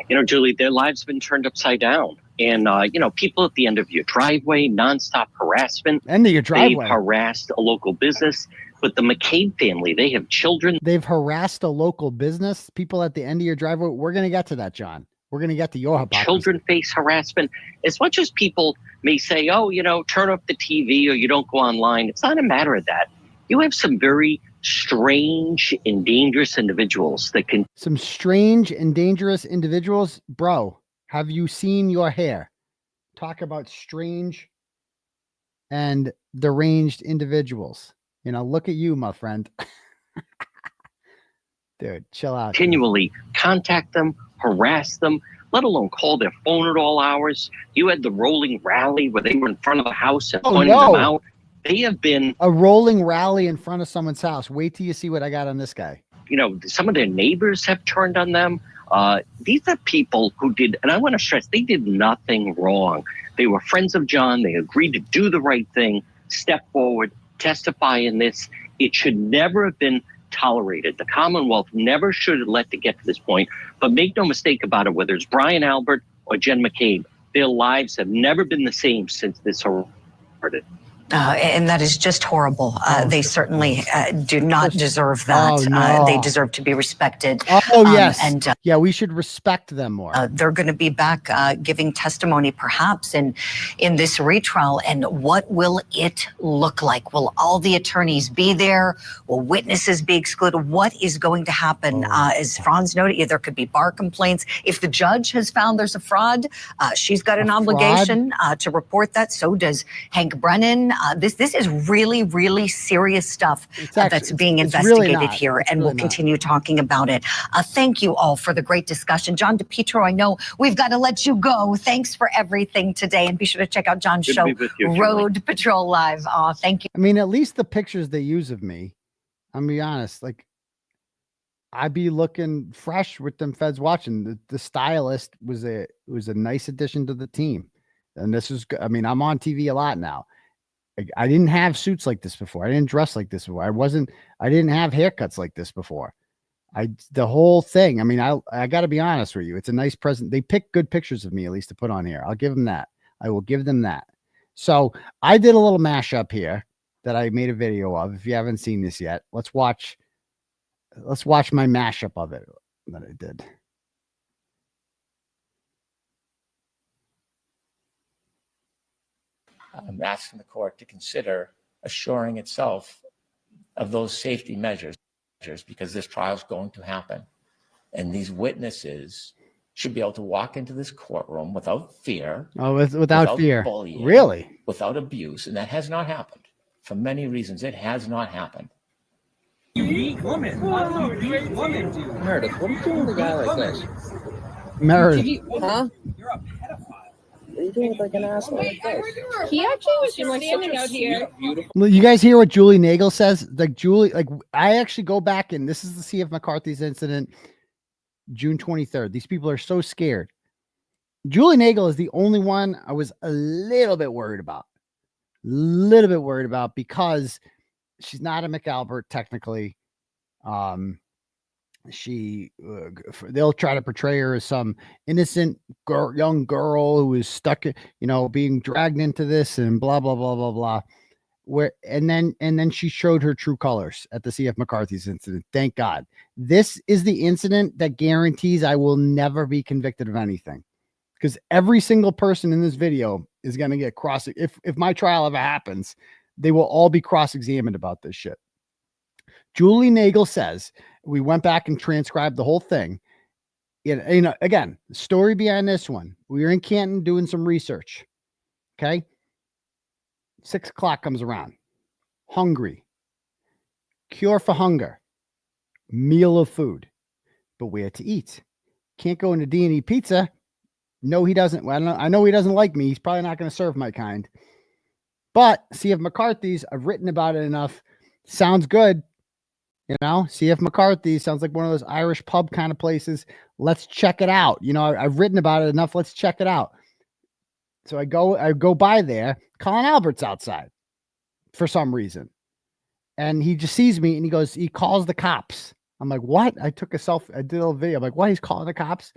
You know, Julie, their lives have been turned upside down. And, you know, people at the end of your driveway, nonstop harassment. End of your driveway. They've harassed a local business. But the McCabe family, they have children. They've harassed a local business. People at the end of your driveway. We're going to get to that, John. We're going to get to your hypocrisy. Children face harassment. As much as people may say, oh, you know, turn off the TV or you don't go online. It's not a matter of that. You have some very strange and dangerous individuals that can. Some strange and dangerous individuals. Bro, have you seen your hair? Talk about strange and deranged individuals. You know, look at you, my friend. Dude, chill out. Continually contact them, harass them, let alone call their phone at all hours. You had the rolling rally where they were in front of the house and pointing them out. They have been a rolling rally in front of someone's house. Wait till you see what I got on this guy. You know, some of their neighbors have turned on them. These are people who did, and I want to stress, they did nothing wrong. They were friends of John. They agreed to do the right thing, step forward, testify in this. It should never have been tolerated. The Commonwealth never should have let it get to this point. But make no mistake about it, whether it's Brian Albert or Jen McCabe, their lives have never been the same since this started. And that is just horrible. They certainly do not deserve that. Oh, no. They deserve to be respected. Oh, yes. Yeah, we should respect them more. They're going to be back giving testimony perhaps in this retrial. And what will it look like? Will all the attorneys be there? Will witnesses be excluded? What is going to happen? As Franz noted, there could be bar complaints. If the judge has found there's a fraud, she's got an obligation to report that. So does Hank Brennan. This is really, really serious stuff that's being investigated here, and we'll continue talking about it. Thank you all for the great discussion. John Depetro, I know we've got to let you go. Thanks for everything today, and be sure to check out John's show, Road Patrol Live. Thank you. I mean, at least the pictures they use of me, I'm gonna be honest, like I'd be looking fresh with them feds watching. The stylist was a nice addition to the team. And this is, I mean, I'm on TV a lot now. I didn't have suits like this before. I didn't dress like this before. I didn't have haircuts like this before. The whole thing. I mean, I got to be honest with you. It's a nice present. They picked good pictures of me, at least to put on here. I'll give them that. I will give them that. So I did a little mashup here that I made a video of. If you haven't seen this yet, let's watch my mashup of it that I did. I'm asking the court to consider assuring itself of those safety measures because this trial is going to happen. And these witnesses should be able to walk into this courtroom without fear. Oh, without fear. Bullying, really? Without abuse. And that has not happened. For many reasons, it has not happened. Unique woman. Unique woman, dude. Meredith, what are you doing with a guy like this? Meredith. Huh? You're a pedophile. What are you doing with like an asshole like this? He actually was just standing out here. You guys hear what Julie Nagel says? Like I actually go back and this is the C.F. McCarthy's incident, June 23rd. These people are so scared. Julie Nagel is the only one I was a little bit worried about. Because she's not a McAlbert technically. They'll try to portray her as some innocent young girl who is stuck, being dragged into this and blah, blah, blah, blah, blah. And then she showed her true colors at the C.F. McCarthy's incident. Thank God. This is the incident that guarantees I will never be convicted of anything, because every single person in this video is going to get if my trial ever happens, they will all be cross-examined about this shit. Julie Nagel says, we went back and transcribed the whole thing. Again, the story behind this one. We were in Canton doing some research. Okay. 6 o'clock comes around. Hungry. Cure for hunger. Meal of food. But where to eat? Can't go into D&E Pizza. No, he doesn't. Well, I know he doesn't like me. He's probably not going to serve my kind. But C.F. McCarthy's, I've written about it enough. Sounds good. You know, C.F. McCarthy sounds like one of those Irish pub kind of places. Let's check it out. You know, I've written about it enough. Let's check it out. So I go by there. Colin Albert's outside for some reason. And he just sees me and he calls the cops. I'm like, what? I took a selfie. I did a little video. I'm like, what? He's calling the cops.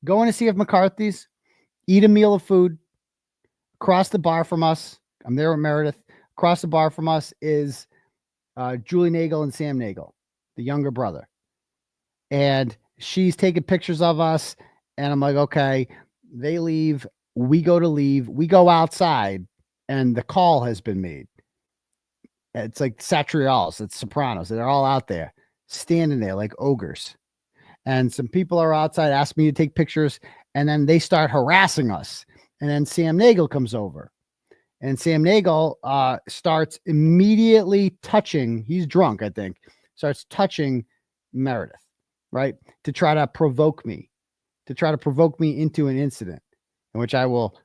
Going to C.F. McCarthy's, eat a meal of food. Across the bar from us, I'm there with Meredith. Across the bar from us is Julie Nagel and Sam Nagel, the younger brother. And she's taking pictures of us. And I'm like, okay, they leave. We go to leave. We go outside and the call has been made. It's like Satrials, it's Sopranos. They're all out there standing there like ogres. And some people are outside, ask me to take pictures. And then they start harassing us. And then Sam Nagel comes over. And Sam Nagel starts immediately touching, he's drunk, I think, starts touching Meredith, right? To try to provoke me into an incident in which I will,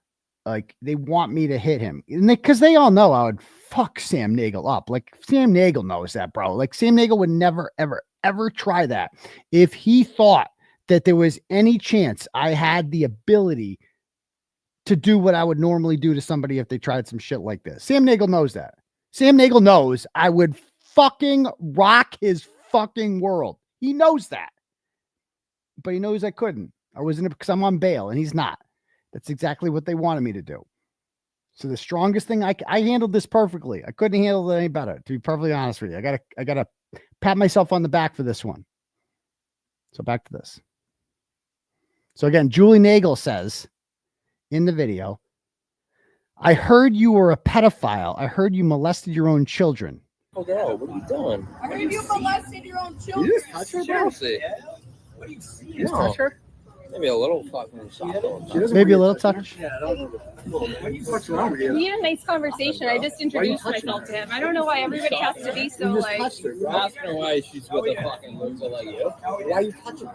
like, they want me to hit him. Because they all know I would fuck Sam Nagel up. Like, Sam Nagel knows that, bro. Like, Sam Nagel would never, ever, ever try that. If he thought that there was any chance I had the ability to do what I would normally do to somebody if they tried some shit like this. Sam Nagel knows that. Sam Nagel knows I would fucking rock his fucking world. He knows that. But he knows I couldn't. I wasn't, because I'm on bail and he's not. That's exactly what they wanted me to do. So the strongest thing, I handled this perfectly. I couldn't handle it any better, to be perfectly honest with you. I gotta pat myself on the back for this one. So back to this. So again, Julie Nagel says in the video, I heard you were a pedophile. I heard you molested your own children. Oh, girl, what are you doing? I heard you molested your own children. You just touch her, bro? Seriously. What do you see? You just touch her? Maybe a little fucking soft. Maybe a little touch. What's wrong with you? We had a nice conversation. I just introduced myself to him. I don't know why everybody has to be so like. I'm asking her why she's with a fucking loser like you. Why are you touching her?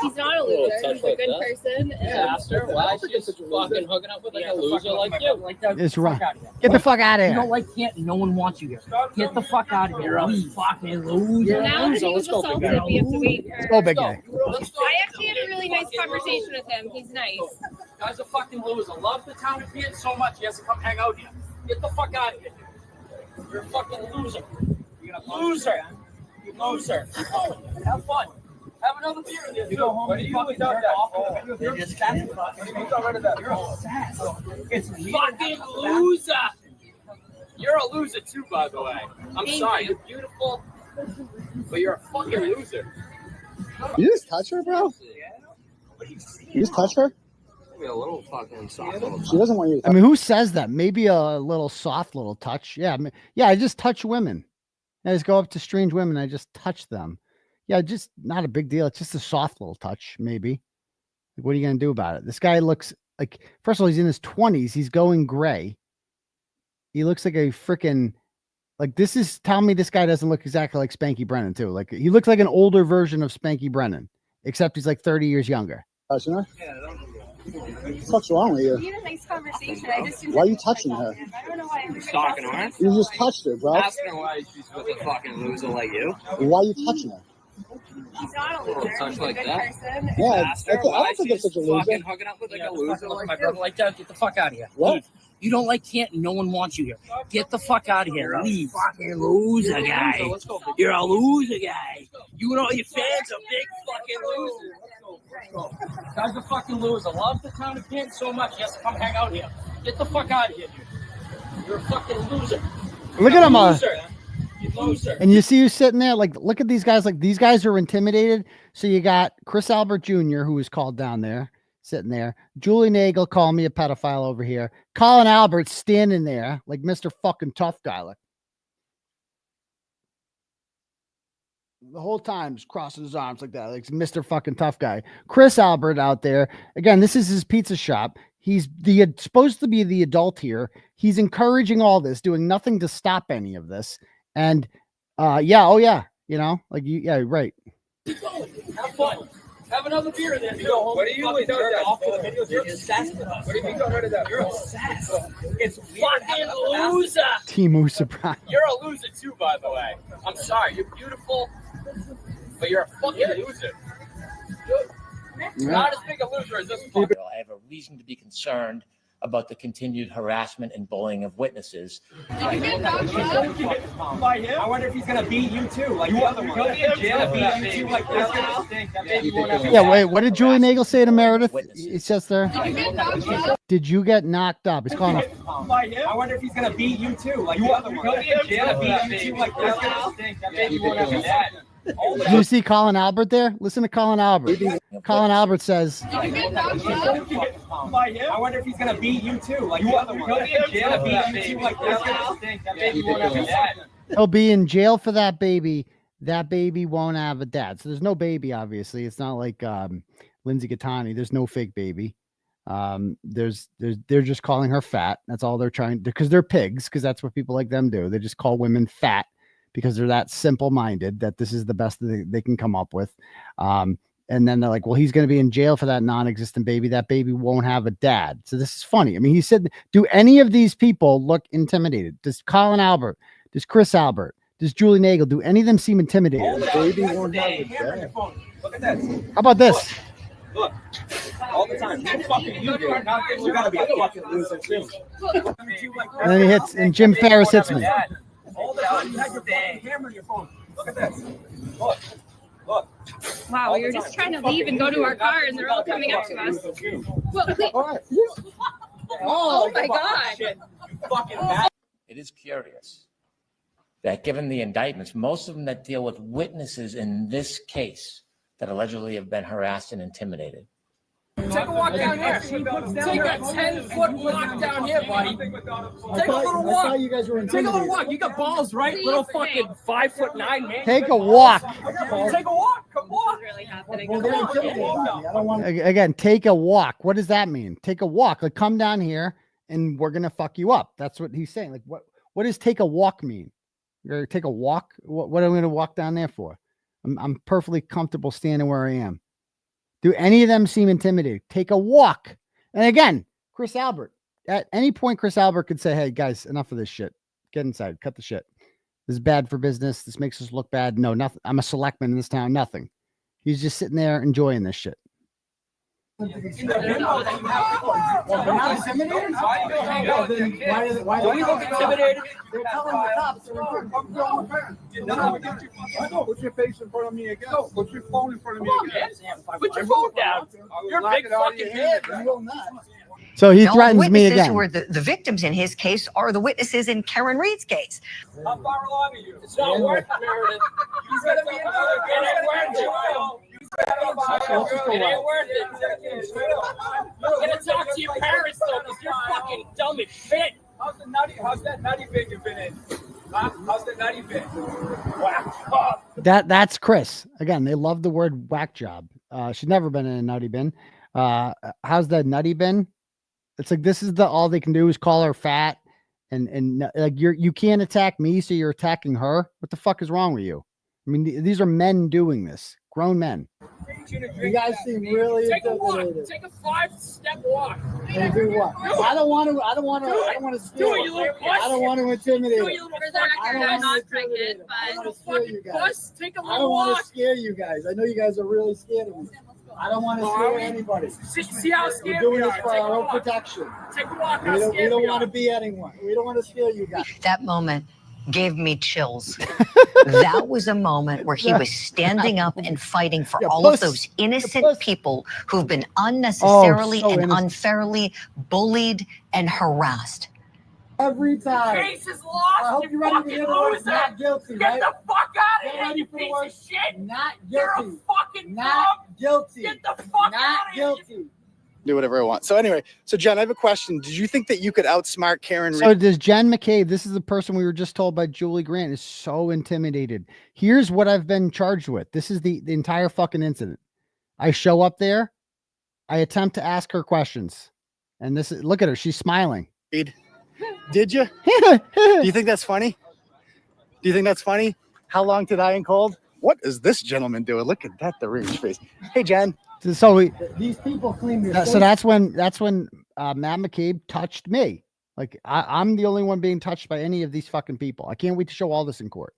He's not a loser. He's a good person. Asked her why she's fucking hooking up with like a loser like you. It's right. Get the fuck out of here. You don't like can't. No one wants you here. Get the fuck out of here. You're a fucking loser. Now that he was assaulted, we have to wait. Let's go, big guy. I actually had a really nice conversation with him. He's nice. Guy's a fucking loser. Loves the town of Pitt so much he has to come hang out here. Get the fuck out of here. You're a fucking loser. You're a loser. You loser. Have fun. Have another beer in there. You go home. What are you fucking that? You're just fucking fucking loser. You're a loser too, by the way. I'm sorry. You're beautiful, but you're a fucking loser. You just touch her, bro? You just touch her? Maybe a little fucking soft. She doesn't want you to. I mean, who says that? Maybe a little soft little touch. Yeah. I just touch women. I just go up to strange women. I just touch them. Yeah, just not a big deal. It's just a soft little touch, maybe. Like, what are you going to do about it? This guy looks like, first of all, he's in his 20s. He's going gray. He looks like a freaking, like, tell me this guy doesn't look exactly like Spanky Brennan, too. Like, he looks like an older version of Spanky Brennan, except he's like 30 years younger. Touching her? What's wrong with you? We had a nice conversation. I just Why are you touching her? I don't know why I'm Talking to her? You just touched her, bro. Asking her why she's with a fucking loser like you. Why are you touching her? He's not a loser. Touch He's like a good that? person. Yeah, Asked her I why don't think it's she's such a loser. fucking hooking up with like a loser like my you. brother like that. Get the fuck out of here. What? You don't like can't. No one wants you here. Get the fuck out of here. Leave. Fucking loser guy. You're a loser guy. You and all your fans are big fucking losers. Guy's a fucking loser. Loves the town of Pitt so much he has to come hang out here. Get the fuck out of here. You're a fucking loser. Look at him. You loser. And you see who's sitting there? Like, look at these guys. Like, these guys are intimidated. So you got Chris Albert Jr., who was called down there, sitting there. Julie Nagel called me a pedophile over here. Colin Albert standing there like Mr. fucking tough guy. Like, the whole time just crossing his arms like that, like Mr. fucking tough guy. Chris Albert out there. Again, this is his pizza shop. He's supposed to be the adult here. He's encouraging all this, doing nothing to stop any of this. And yeah, oh yeah, you know, like yeah, right. Have fun. Have another beer then. You go home. What are you with off to the video? You're obsessed with us. What do you mean? You're obsessed. It's fucking loser. Timu surprise. You're a loser too, by the way. I'm sorry. You're beautiful, but you're a fucking loser. You're not as big a loser as this fucker. I have a reason to be concerned about the continued harassment and bullying of witnesses. By him? I wonder if he's gonna beat you too. Like you other one. Beat you too like this. Yeah, wait, what did Julie Nagel say to Meredith? It says there. Did you get knocked up? It's calling By him? I wonder if he's gonna beat you too. Like you other one. Beat you too like this. Do you see Colin Albert there? Listen to Colin Albert. Colin Albert says, By him? I wonder if he's gonna beat you too. Like you other one. Beat you too like this. he'll be in jail for that baby. That baby won't have a dad. So there's no baby, obviously. It's not like Lindsay Gattani. There's no fake baby. They're just calling her fat. That's all they're trying to, because they're pigs, because that's what people like them do. They just call women fat because they're that simple-minded that this is the best that they can come up with. And then they're like, well, he's going to be in jail for that non-existent baby. That baby won't have a dad. So this is funny. I mean, he said, do any of these people look intimidated? Does Colin Albert, does Chris Albert, does Julie Nagel, do any of them seem intimidated? The baby won't have a dad. Look at this. How about this? Look. All the time. You fucking you do. You gotta be a fucking loser too. And then he hits, and Jim Ferris hits me. All the time you have your fucking camera on your phone. Look at this. Look. Look. Wow, we were just trying to leave and go to our car, and they're all coming up to us. Oh my God. It is curious that given the indictments, most of them that deal with witnesses in this case that allegedly have been harassed and intimidated. Take a walk down here. Take a 10-foot walk down here, buddy. Take a little walk. You guys were Take a little walk. You got balls, right? Little fucking 5'9" man. Take a walk. Take a walk. Come on. Again, take a walk. What does that mean? Take a walk. Like, come down here and we're gonna fuck you up. That's what he's saying. Like, what does take a walk mean? You're gonna take a walk? What am I gonna walk down there for? I'm perfectly comfortable standing where I am. Do any of them seem intimidated? Take a walk. And again, Chris Albert. At any point, Chris Albert could say, hey, guys, enough of this shit. Get inside. Cut the shit. This is bad for business. This makes us look bad. No, nothing. I'm a selectman in this town. Nothing. He's just sitting there enjoying this shit. Why are we look intimidated? They're telling the cops. Put your face in front of me again. Put your phone in front of me again. Put your phone down. You're a big fucking man. You will not. So he threatens me again. Who are the victims in his case are the witnesses in Karen Reed's case. How far along are you? It's not worth it, Meredith. He's going to be another good. It ain't worth it. I'm going to talk to your parents, though, because you're fucking dumb as shit. How's that nutty bin you've been in? Huh? How's the nutty bin? Whack. That's Chris. Again, they love the word whack job. She's never been in a nutty bin. How's that nutty bin? It's like, this is all they can do is call her fat, and like you can't attack me, so you're attacking her. What the fuck is wrong with you? I mean, these are men doing this, grown men. You guys seem really intimidated. Take a 5-step walk. And do what? I don't want to steal. Do it, you little puss. I don't want to intimidate. Do it, you little For the record, I'm not pregnant, but fucking puss. Take a I little don't want walk. to scare you guys. I know you guys are really scared of me. I don't want to scare anybody. See how scared We're doing we this are. for Take our a own walk. protection. Take a walk. We don't want to be anyone. We don't want to scare you guys. That moment gave me chills. That was a moment where he was standing up and fighting for all of those innocent people who've been unnecessarily and unfairly bullied and harassed. Every time. Case is lost. I hope you're ready to hear the word not guilty, right? Get the fuck out of Get here, ready you for the piece word of shit. not You're a guilty. fucking Not dog. guilty. Get the fuck Not out of here. guilty. Do whatever I want. So anyway, Jen, I have a question. Did you think that you could outsmart Karen Reed? So does Jen McCabe, this is the person we were just told by Julie Grant, is so intimidated. Here's what I've been charged with. This is the entire fucking incident. I show up there. I attempt to ask her questions. And this is, look at her. She's smiling. Did you? Do you think that's funny? Do you think that's funny? How long did I and Cold? What is this gentleman doing? Look at that deranged face. Hey, Jen. So these people claim you're so that's when Matt McCabe touched me. Like I'm the only one being touched by any of these fucking people. I can't wait to show all this in court.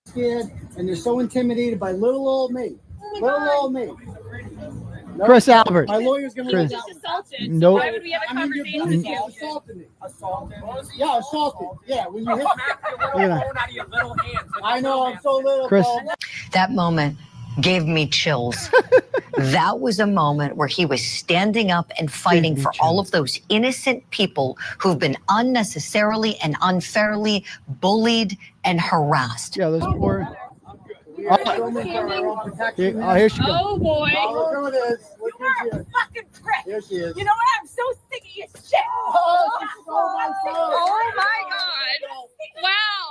Scared, and they're so intimidated by little old me. Little old me. No, Chris Albert. My lawyer's gonna Chris. just assaulted. Nope. Why would we have a conversation with you? Assaulted me. Assaulted? Yeah, assaulted. Yeah, when you hit I know, I'm so little. Chris. That moment gave me chills. That was a moment where he was standing up and fighting for all of those innocent people who've been unnecessarily and unfairly bullied and harassed. Yeah, those poor. Here she goes. Oh boy. Oh, look who it is. Look You are who she a is. fucking prick. Here she is. You know what? I'm so sick of your shit. Oh, she stole my phone. Oh my god. Wow.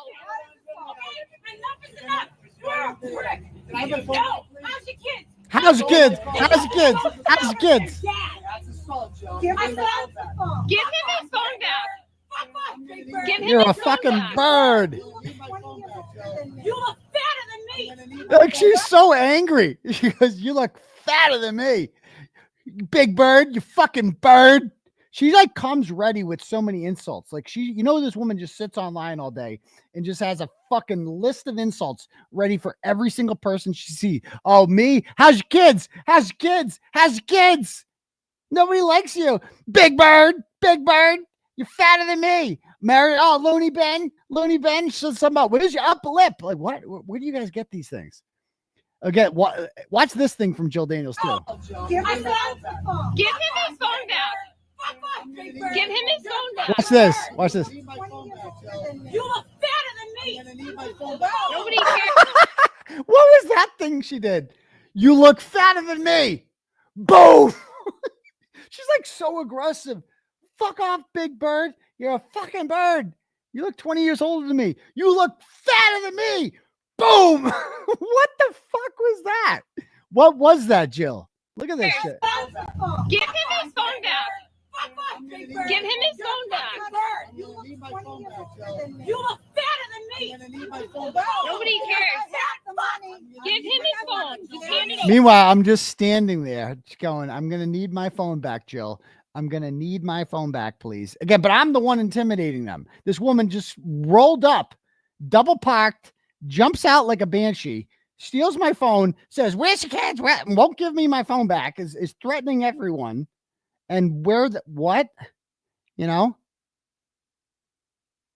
Enough is enough. You're a prick. Can I have my phone? No. How's your kids? How's your kids? How's your kids? How's your kids? That's assault, Joe. Give him his phone back. Give him You're a his phone fucking back. bird. You look fatter than me. Like she's so angry. She goes, "You look fatter than me, big bird. You fucking bird." She like comes ready with so many insults. Like this woman just sits online all day and just has a fucking list of insults ready for every single person she sees. Oh, me? How's your kids? How's your kids? How's your kids? Nobody likes you, big bird. Big bird. You're fatter than me. Mary, Looney Ben said something about, where's your upper lip? Like, what? Where do you guys get these things? Again, watch this thing from Jill Daniels, too. Give him his phone back. Give him his phone back. Watch this. Watch this. You look fatter than me. Nobody cares. What was that thing she did? You look fatter than me. Boom. She's like so aggressive. Fuck off, big bird. You're a fucking bird. You look 20 years older than me. You look fatter than me. Boom. What the fuck was that? What was that, Jill? Look at this shit. Give him his phone back. Give him his phone back. You look fatter than me. Nobody cares. Give him his phone. Just hand it over. Meanwhile, I'm just standing there going, I'm going to need my phone back, Jill. I'm going to need my phone back, please. Again, but I'm the one intimidating them. This woman just rolled up, double parked, jumps out like a banshee, steals my phone, says, where's your kids? Won't give me my phone back, is threatening everyone. And what? You know?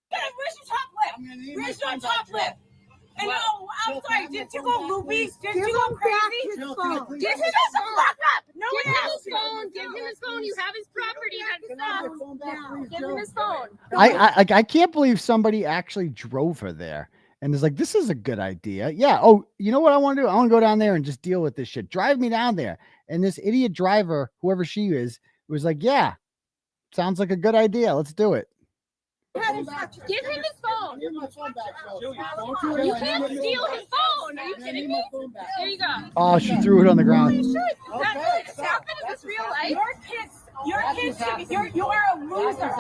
Where's your top lip? Where's your top lip? And no, I'm sorry, did you go loopy? Did you go crazy? Give him his fuck up. No one has his phone. Give him his phone. You have his property. Give him his phone. I can't believe somebody actually drove her there and is like, this is a good idea. Yeah. Oh, you know what I want to do? I want to go down there and just deal with this shit. Drive me down there. And this idiot driver, whoever she is, was like, yeah, sounds like a good idea. Let's do it. Give him his phone. You can't steal his phone. Are you kidding me? There you go. Oh, she threw it on the ground. That's happened in this real life. Your kids, you are a loser,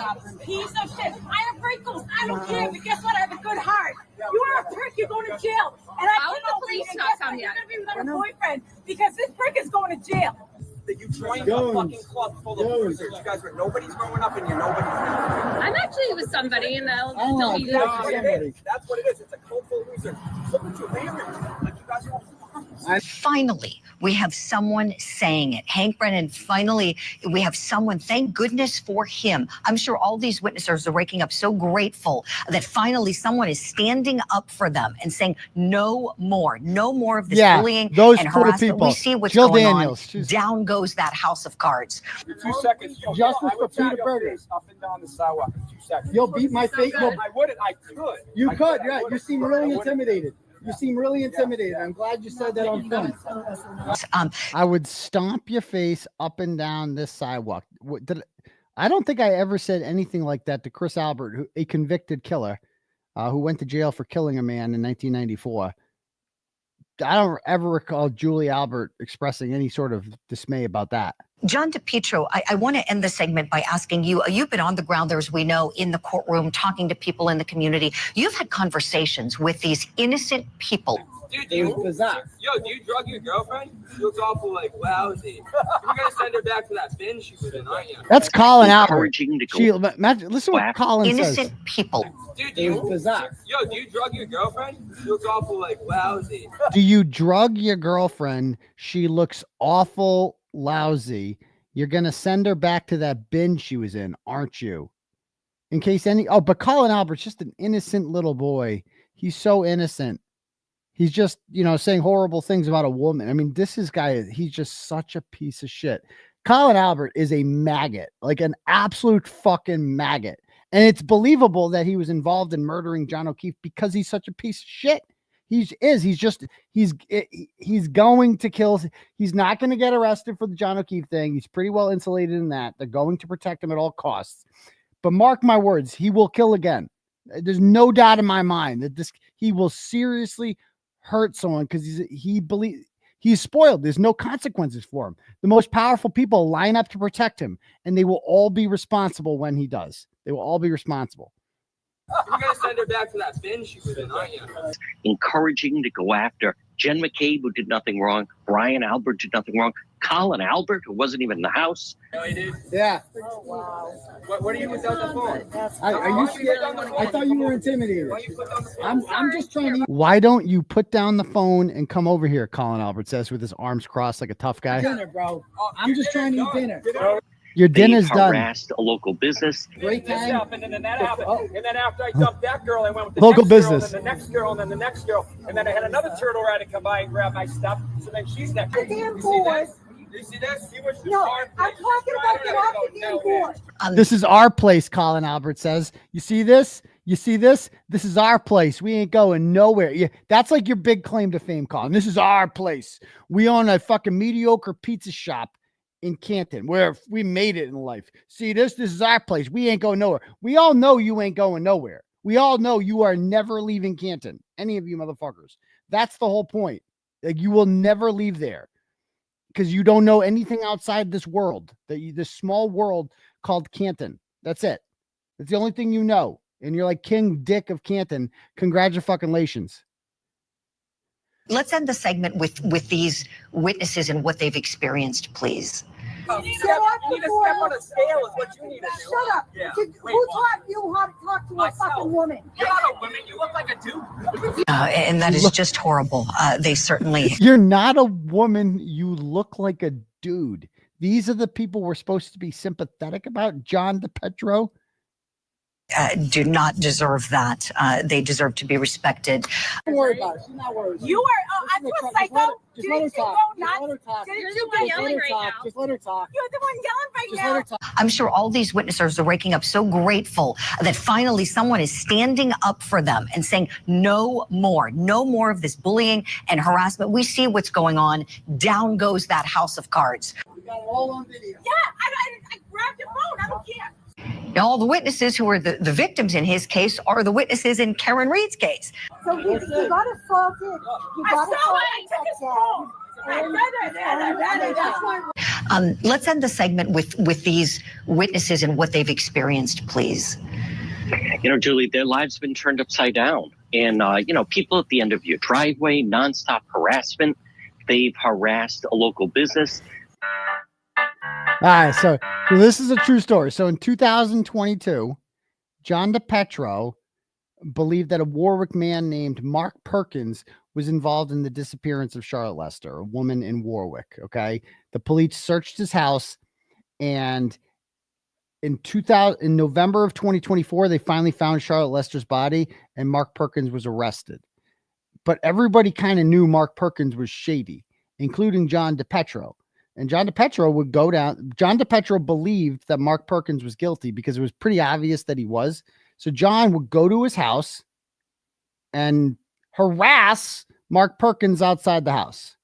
piece of shit. I have wrinkles. I don't care, but guess what? I have a good heart. You are a prick. You're going to jail. And I can't believe you're going to be without a boyfriend because this prick is going to jail. That you joined a fucking club full of losers. You guys were nobody's growing up and you're nobody's. I'm actually with somebody, and they'll tell me that's what it is. It's a cult full of losers. Look what you ran. Like you guys are. Finally, we have someone saying it. Hank Brennan, finally, we have someone. Thank goodness for him. I'm sure all these witnesses are waking up so grateful that finally someone is standing up for them and saying no more of this bullying those and poor harassment. people. We see what's Jill going Daniels. on. Down goes that house of cards. 2 seconds. Justice for Peter Berger. Up and down the sidewalk in 2 seconds. You'll beat my face. I wouldn't. I could. You could, yeah. You seem really intimidated. You seem really intimidated. I'm glad you said that on film. I would stomp your face up and down this sidewalk. I don't think I ever said anything like that to Chris Albert, a convicted killer who went to jail for killing a man in 1994. I don't ever recall Julie Albert expressing any sort of dismay about that. John Depetro, I want to end the segment by asking you, you've been on the ground there, as we know, in the courtroom, talking to people in the community. You've had conversations with these innocent people Dude, it was bizarre. Yo, do you drug your girlfriend? She looks awful, like, lousy. You're gonna send her back to that bin she was in, aren't you? That's Colin Albert. Encouraging to go She, listen what Colin Innocent says. people. Dude, It was bizarre. Yo, do you drug your girlfriend? She looks awful, like, lousy. Do you drug your girlfriend? She looks awful lousy. You're going to send her back to that bin she was in, aren't you? In case but Colin Albert's just an innocent little boy. He's so innocent. He's just, saying horrible things about a woman. I mean, he's just such a piece of shit. Colin Albert is a maggot, like an absolute fucking maggot. And it's believable that he was involved in murdering John O'Keefe because he's such a piece of shit. He's going to kill. He's not going to get arrested for the John O'Keefe thing. He's pretty well insulated in that. They're going to protect him at all costs. But mark my words, he will kill again. There's no doubt in my mind that he will seriously hurt someone because he's spoiled. There's no consequences for him. The most powerful people line up to protect him, and they will all be responsible when he does. They will all be responsible. You're gonna send her back to that bin she was in, aren't you? Encouraging to go after Jen McCabe, who did nothing wrong. Brian Albert did nothing wrong. Colin Albert, who wasn't even in the house. No, he did. Yeah. Oh, wow. What are you without the phone? Are you scared? I thought you were intimidated. I'm just trying to. Why don't you put down the phone and come over here? Colin Albert says with his arms crossed like a tough guy. Dinner, bro. I'm just trying to eat dinner. Your dinner's done. Harassed a local business. Great time. And then that happened. And then after I dumped that girl, I went with the Local next business. girl, and then the next girl, and then the next girl. And then I had another turtle rider come by and grab my stuff. So then she's next. The damn board. You see this? See what No, I'm talking about get off the damn board. This is our place, Colin Albert says. You see this? You see this? This is our place. We ain't going nowhere. Yeah, that's like your big claim to fame, Colin. This is our place. We own a fucking mediocre pizza shop in Canton, where we made it in life. See this? This is our place. We ain't going nowhere. We all know you ain't going nowhere. We all know you are never leaving Canton. Any of you motherfuckers. That's the whole point. Like, you will never leave there because you don't know anything outside this world, this small world called Canton. That's it. That's the only thing you know. And you're like King Dick of Canton. Congratulations. Let's end the segment with these witnesses and what they've experienced, please. You need to step on a scale is what you need to do. Shut up. Yeah. Who taught you how to talk to a fucking woman? You're not a woman. You look like a dude. And that is just horrible. They certainly. You're not a woman. You look like a dude. These are the people we're supposed to be sympathetic about. John Depetro. Do not deserve that. They deserve to be respected. Don't worry about it. She's not worried. You are, I'm a psycho. Just let her talk. Just let her talk. You're the one yelling right now. Just let her talk. You're the one yelling right Just now. let her talk. I'm sure all these witnesses are waking up so grateful that finally someone is standing up for them and saying no more of this bullying and harassment. We see what's going on. Down goes that house of cards. We got it all on video. Yeah, I grabbed your phone. I don't care. Now, all the witnesses who are the victims in his case are the witnesses in Karen Reed's case. So you got assaulted. You got assaulted. Let's end the segment with these witnesses and what they've experienced, please. You know, Julie, their lives have been turned upside down. And, people at the end of your driveway, nonstop harassment. They've harassed a local business. All right, so this is a true story. So in 2022, John Depetro believed that a Warwick man named Mark Perkins was involved in the disappearance of Charlotte Lester, a woman in Warwick. Okay, the police searched his house, and in November of 2024, they finally found Charlotte Lester's body, and Mark Perkins was arrested. But everybody kind of knew Mark Perkins was shady, including John Depetro. And John Depetro would go down. John Depetro believed that Mark Perkins was guilty because it was pretty obvious that he was. So John would go to his house and harass Mark Perkins outside the house.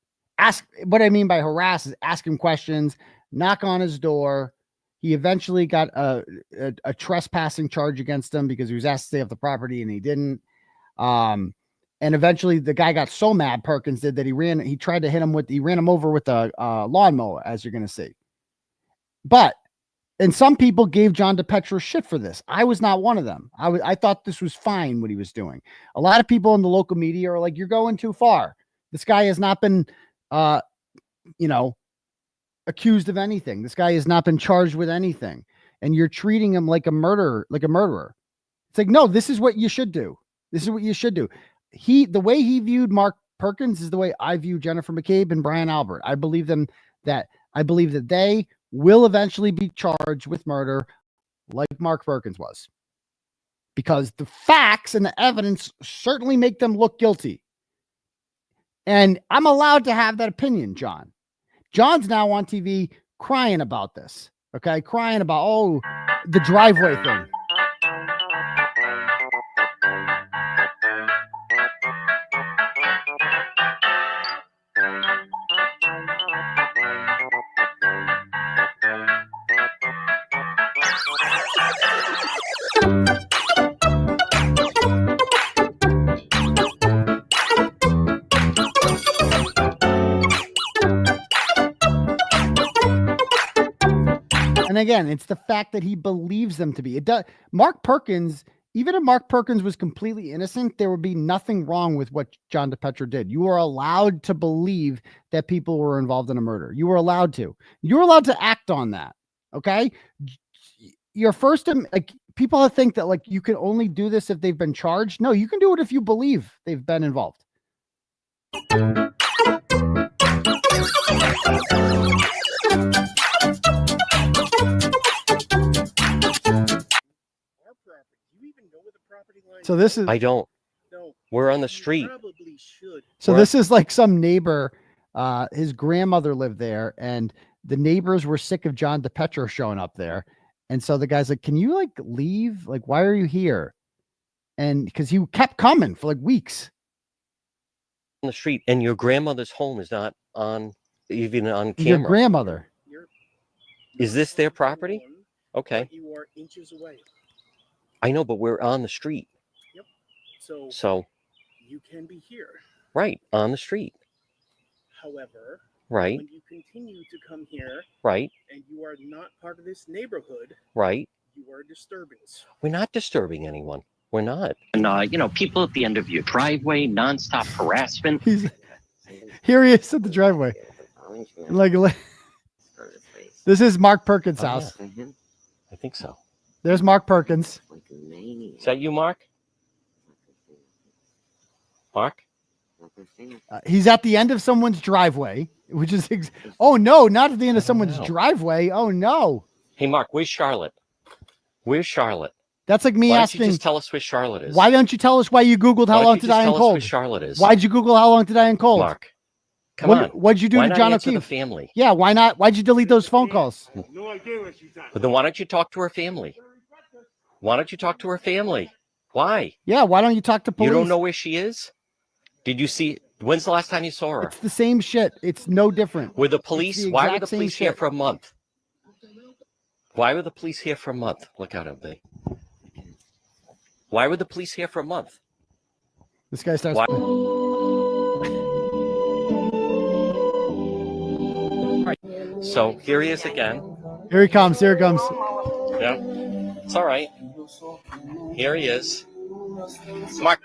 What I mean by harass is ask him questions, knock on his door. He eventually got a trespassing charge against him because he was asked to stay off the property and he didn't. And eventually the guy got so mad, Perkins did, that he ran him over with a lawnmower, as you're going to see. And some people gave John Depetro shit for this. I was not one of them. I thought this was fine what he was doing. A lot of people in the local media are like, you're going too far. This guy has not been, accused of anything. This guy has not been charged with anything. And you're treating him like a murderer. It's like, no, this is what you should do. This is what you should do. The way he viewed Mark Perkins is the way I view Jennifer McCabe and Brian Albert. I believe that they will eventually be charged with murder like Mark Perkins was. Because the facts and the evidence certainly make them look guilty. And I'm allowed to have that opinion, John. John's now on TV crying about this. Okay, crying about, the driveway thing. And again, it's the fact that he believes them to be. It does. Mark Perkins, even if Mark Perkins was completely innocent, there would be nothing wrong with what John Depetro did. You are allowed to believe that people were involved in a murder. You were allowed to. You're allowed to act on that. Okay. Your first, people think that you can only do this if they've been charged. No, you can do it if you believe they've been involved. So this is, I don't. We're on the street. So this is like some neighbor, his grandmother lived there, and the neighbors were sick of John Depetro showing up there. And so the guy's like, can you leave? Why are you here? And because he kept coming for weeks. On the street, and your grandmother's home is not even on camera. Your grandmother. Is this their property? Okay. You are inches away. I know, but we're on the street. Yep. So you can be here. Right, on the street. However, right. When you continue to come here, right, and you are not part of this neighborhood, right, you are a disturbance. We're not disturbing anyone. We're not. And people at the end of your driveway, nonstop harassment. Here he is at the driveway. This is Mark Perkins' house. Yeah. I think so. There's Mark Perkins. Is that you, Mark? Mark? He's at the end of someone's driveway, which is, oh no, not at the end of someone's driveway. Oh no. Hey, Mark, where's Charlotte? Where's Charlotte? That's like me why asking. Don't you just tell us where Charlotte is? Why don't you tell us why you Googled how long to die in cold? Where Charlotte is? Why'd you Google how long to die in cold? Mark, come on. What'd you do why to John not O'Keefe? The family. Yeah, why not? Why'd you delete those phone calls? No idea what she's But then why don't you talk to her family? Why don't you talk to her family? Why? Yeah, why don't you talk to police? You don't know where she is? Did you see? When's the last time you saw her? It's the same shit. It's no different. Were the police? Why were the police here for a month? Why were the police here for a month? Look out, MB. Why were the police here for a month? This guy starts. So here he is again. Here he comes. Here he comes. Yeah, it's all right. Here he is. Mark,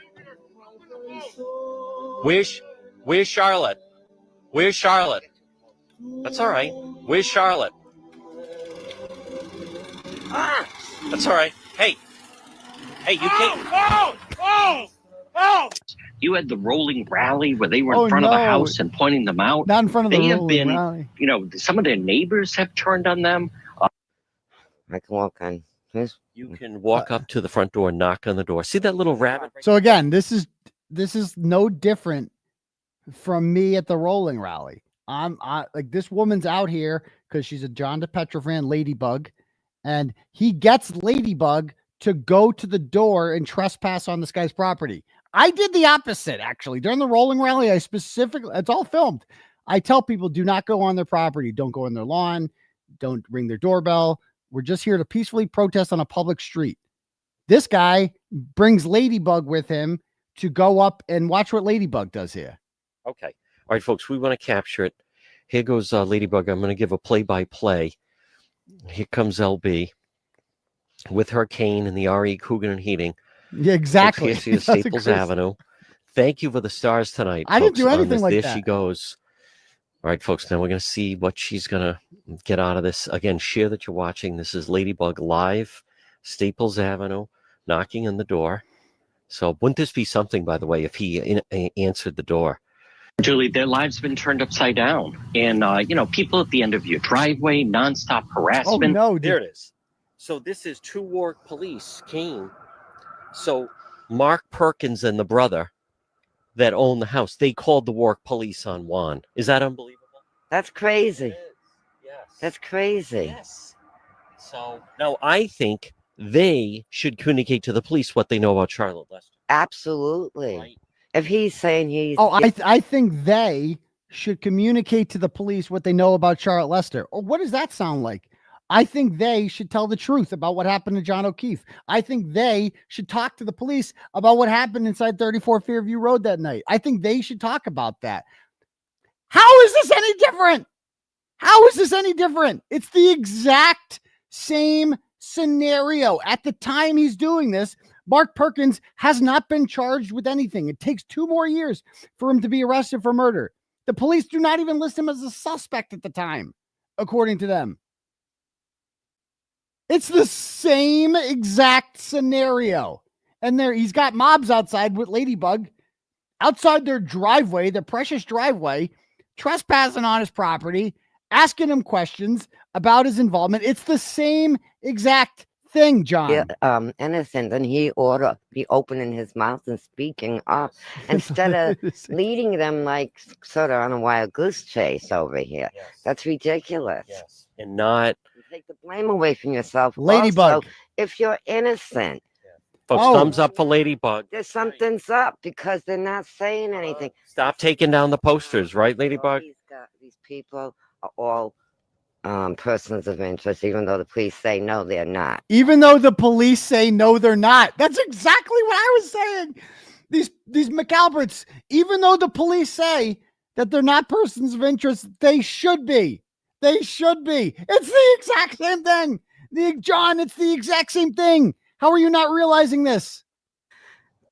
where's Charlotte? Where's Charlotte? That's all right. Where's Charlotte? That's all right. Hey, you can't. Oh! You had the rolling rally where they were in front of the house and pointing them out. Not in front of the rolling rolling rally. Some of their neighbors have turned on them. I can walk on. You can walk up to the front door, knock on the door. See that little rabbit? So again, this is no different from me at the rolling rally. This woman's out here because she's a John Depetro fan, Ladybug, and he gets Ladybug to go to the door and trespass on this guy's property. I did the opposite, actually. During the rolling rally, it's all filmed. I tell people, do not go on their property. Don't go on their lawn. Don't ring their doorbell. We're just here to peacefully protest on a public street. This guy brings Ladybug with him to go up and watch what Ladybug does here. Okay. All right, folks, we want to capture it. Here goes Ladybug. I'm going to give a play-by-play. Here comes LB with her cane and the RE Coogan and Heating. Yeah, exactly. Here she is, Staples Avenue. Thank you for the stars tonight. I didn't folks, do on anything this. like There that. she goes. All right, folks. Now we're going to see what she's going to get out of this. Again, share that you're watching. This is Ladybug live, Staples Avenue, knocking on the door. So wouldn't this be something, by the way, if he answered the door? Julie, their lives have been turned upside down. And, people at the end of your driveway, nonstop harassment. Oh, no. There it is. So this is True Warwick Police came. So Mark Perkins and the brother that own the house, they called the Warwick Police on Juan. Is that unbelievable? That's crazy. Yes. That's crazy. Yes. So now I think they should communicate to the police what they know about Charlotte Lester. Absolutely. Right. If he's saying he's... Oh, I think they should communicate to the police what they know about Charlotte Lester. Or what does that sound like? I think they should tell the truth about what happened to John O'Keefe. I think they should talk to the police about what happened inside 34 Fairview Road that night. I think they should talk about that. How is this any different? How is this any different? It's the exact same scenario. At the time he's doing this, Mark Perkins has not been charged with anything. It takes 2 more years for him to be arrested for murder. The police do not even list him as a suspect at the time, according to them. It's the same exact scenario. And he's got mobs outside with Ladybug, outside their driveway, their precious driveway, trespassing on his property, asking him questions about his involvement. It's the same exact thing, John. Yeah, innocent, and he ought to be opening his mouth and speaking up instead of leading them like sort of on a wild goose chase over here. Yes. That's ridiculous. Yes. And not... Take the blame away from yourself. Ladybug. Also, if you're innocent. Folks, thumbs up for Ladybug. There's something's up because they're not saying anything. Stop taking down the posters, right, Ladybug? These people are all persons of interest, even though the police say no, they're not. Even though the police say no, they're not. That's exactly what I was saying. These McAlberts, even though the police say that they're not persons of interest, they should be. They should be. It's the exact same thing. John, it's the exact same thing. How are you not realizing this?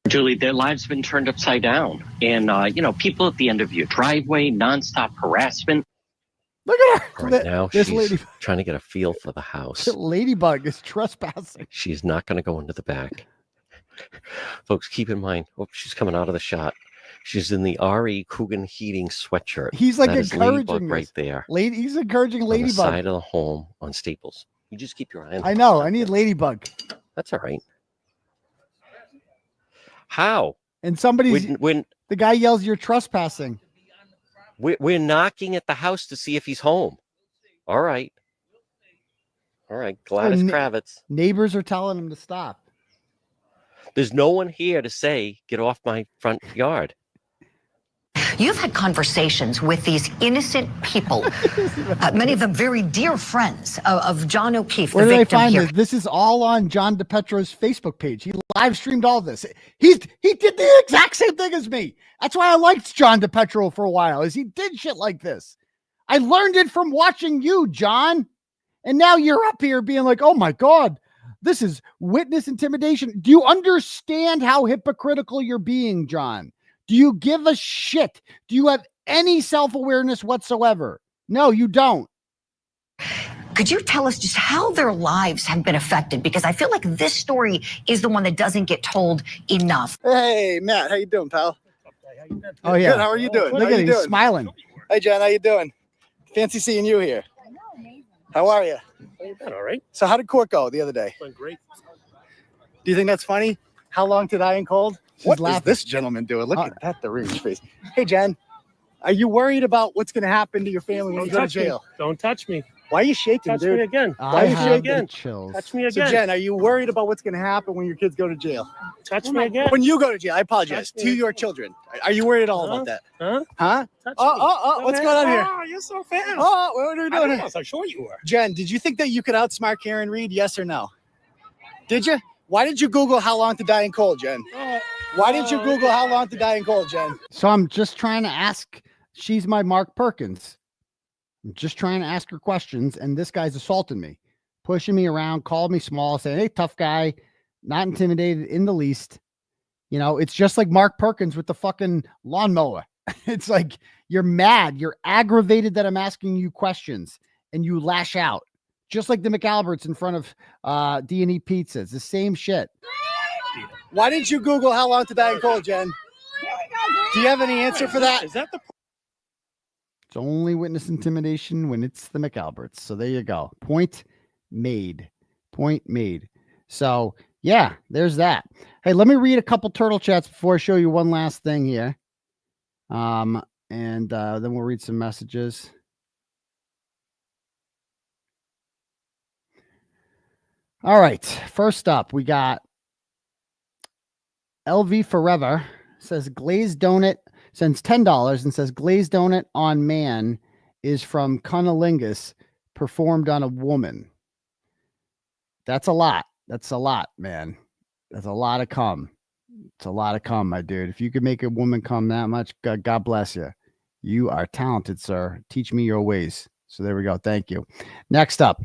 Julie, their lives have been turned upside down. And, people at the end of your driveway, nonstop harassment. Look at her. Right now, this she's lady, trying to get a feel for the house. Ladybug is trespassing. She's not going to go into the back. Folks, keep in mind, she's coming out of the shot. She's in the R.E. Coogan Heating sweatshirt. He's like that is encouraging Ladybug this. right there. He's encouraging On Ladybug. the side of the home on Staples. You just keep your eye on I know. I need Ladybug. That's all right. How? And the guy yells, "You're trespassing." We're knocking at the house to see if he's home. All right. All right. Gladys Kravitz. Neighbors are telling him to stop. There's no one here to say, get off my front yard. You've had conversations with these innocent people, many of them very dear friends of John O'Keefe, Where the did I victim find here. this? This is all on John Depetro's Facebook page. He live streamed all this. He did the exact same thing as me. That's why I liked John Depetro for a while, is he did shit like this. I learned it from watching you, John. And now you're up here being like, oh my God, this is witness intimidation. Do you understand how hypocritical you're being, John? Do you give a shit? Do you have any self-awareness whatsoever? No, you don't. Could you tell us just how their lives have been affected? Because I feel like this story is the one that doesn't get told enough. Hey, Matt, how you doing, pal? Oh yeah. Good. How are you doing? Look How at you him, he's doing? smiling. Hey, John, how you doing? Fancy seeing you here. How are you? All right. So how did court go the other day? Went great. Do you think that's funny? How long to die in cold? What is laughing. this gentleman doing? Look at that, the ring face. Hey, Jen, are you worried about what's going to happen to your family when you go to jail? Don't touch me. Why are you shaking, Touch dude? me again. Why are you Touch me shaking? again. Chills. Touch me So, again. Jen, are you worried about what's going to happen when your kids go to jail? Touch me again. When you go to jail, I apologize. Touch me To your children. Are you worried at all about that? Huh? Huh? Touch Oh, me. what's going on here? Oh, you're so fast. Oh, what are we doing? I know, so sure you were. Jen, did you think that you could outsmart Karen Reed? Yes or no? Did you? Why did you Google how long to die in cold, Jen? Why did you Google how long to die in cold, Jen? So I'm just trying to ask. She's my Mark Perkins. I'm just trying to ask her questions, and this guy's assaulting me, pushing me around, called me small, saying, "Hey, tough guy," not intimidated in the least. You know, it's just like Mark Perkins with the fucking lawnmower. It's like you're mad, you're aggravated that I'm asking you questions, and you lash out, just like the McAlberts in front of D&E Pizzas. The same shit. Why didn't you Google how long to die in cold, Jen? Do you have any answer for that? Is that the It's only witness intimidation when it's the McAlberts. So there you go. Point made. Point made. So yeah, there's that. Hey, let me read a couple turtle chats before I show you one last thing here. And then we'll read some messages. All right. First up, we got LV Forever says glazed donut, sends $10 and says glazed donut on man is from cunnilingus performed on a woman. That's a lot. That's a lot, man. That's a lot of cum. It's a lot of cum, my dude. If you could make a woman come that much, God bless you. You are talented, sir. Teach me your ways. So there we go. Thank you. Next up,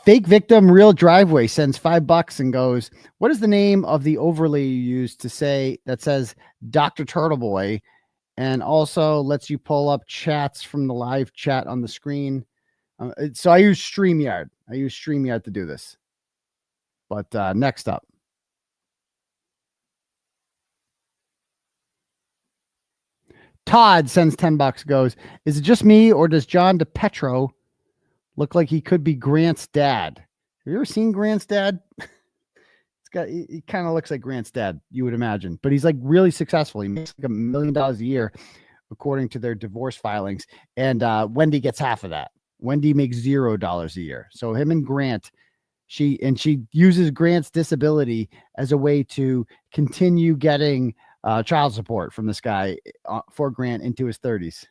fake victim real driveway sends $5 and goes, what is the name of the overlay you use to say that says Dr. Turtleboy, and also lets you pull up chats from the live chat on the screen? So I use StreamYard. I use StreamYard to do this. But next up, Todd sends $10, goes, is it just me or does John Depetro look like he could be Grant's dad? Have you ever seen Grant's dad? He kind of looks like Grant's dad, you would imagine, but he's like really successful. He makes like $1 million a year, according to their divorce filings. And Wendy gets half of that. Wendy makes $0 a year. So him and Grant, she uses Grant's disability as a way to continue getting child support from this guy for Grant into his 30s.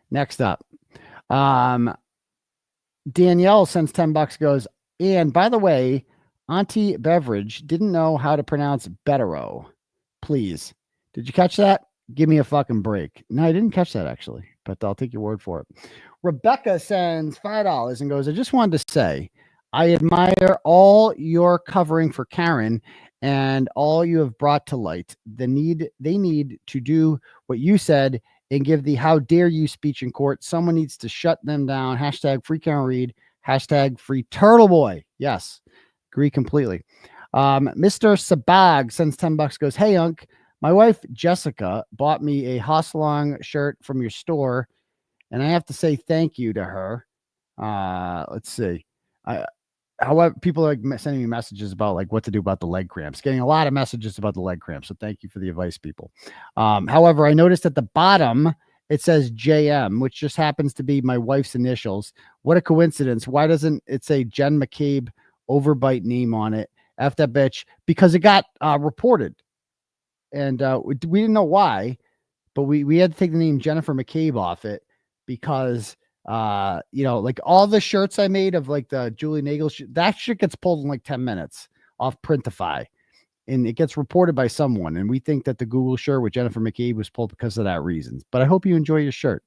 Next up, Danielle sends $10, goes, and by the way, Auntie Beverage didn't know how to pronounce Bederow. Please. Did you catch that? Give me a fucking break. No, I didn't catch that actually, but I'll take your word for it. Rebecca sends $5 and goes, I just wanted to say, I admire all your covering for Karen and all you have brought to light. They need to do what you said and give the how dare you speech in court. Someone needs to shut them down. Hashtag free Karen Reed. Hashtag free Turtle Boy. Yes, agree completely. Mr. Sabag sends $10, goes, hey, Unc, my wife Jessica bought me a Hossalong shirt from your store, and I have to say thank you to her. Let's see. However, people are sending me messages about like what to do about the leg cramps. Getting a lot of messages about the leg cramps. So thank you for the advice, people. However, I noticed at the bottom it says JM, which just happens to be my wife's initials. What a coincidence! Why doesn't it say Jen McCabe overbite name on it? F that bitch, because it got reported, and we didn't know why, but we had to take the name Jennifer McCabe off it because. Like all the shirts I made of like the Julie Nagel, that shit gets pulled in like 10 minutes off Printify and it gets reported by someone. And we think that the Google shirt with Jennifer McCabe was pulled because of that reason. But I hope you enjoy your shirt.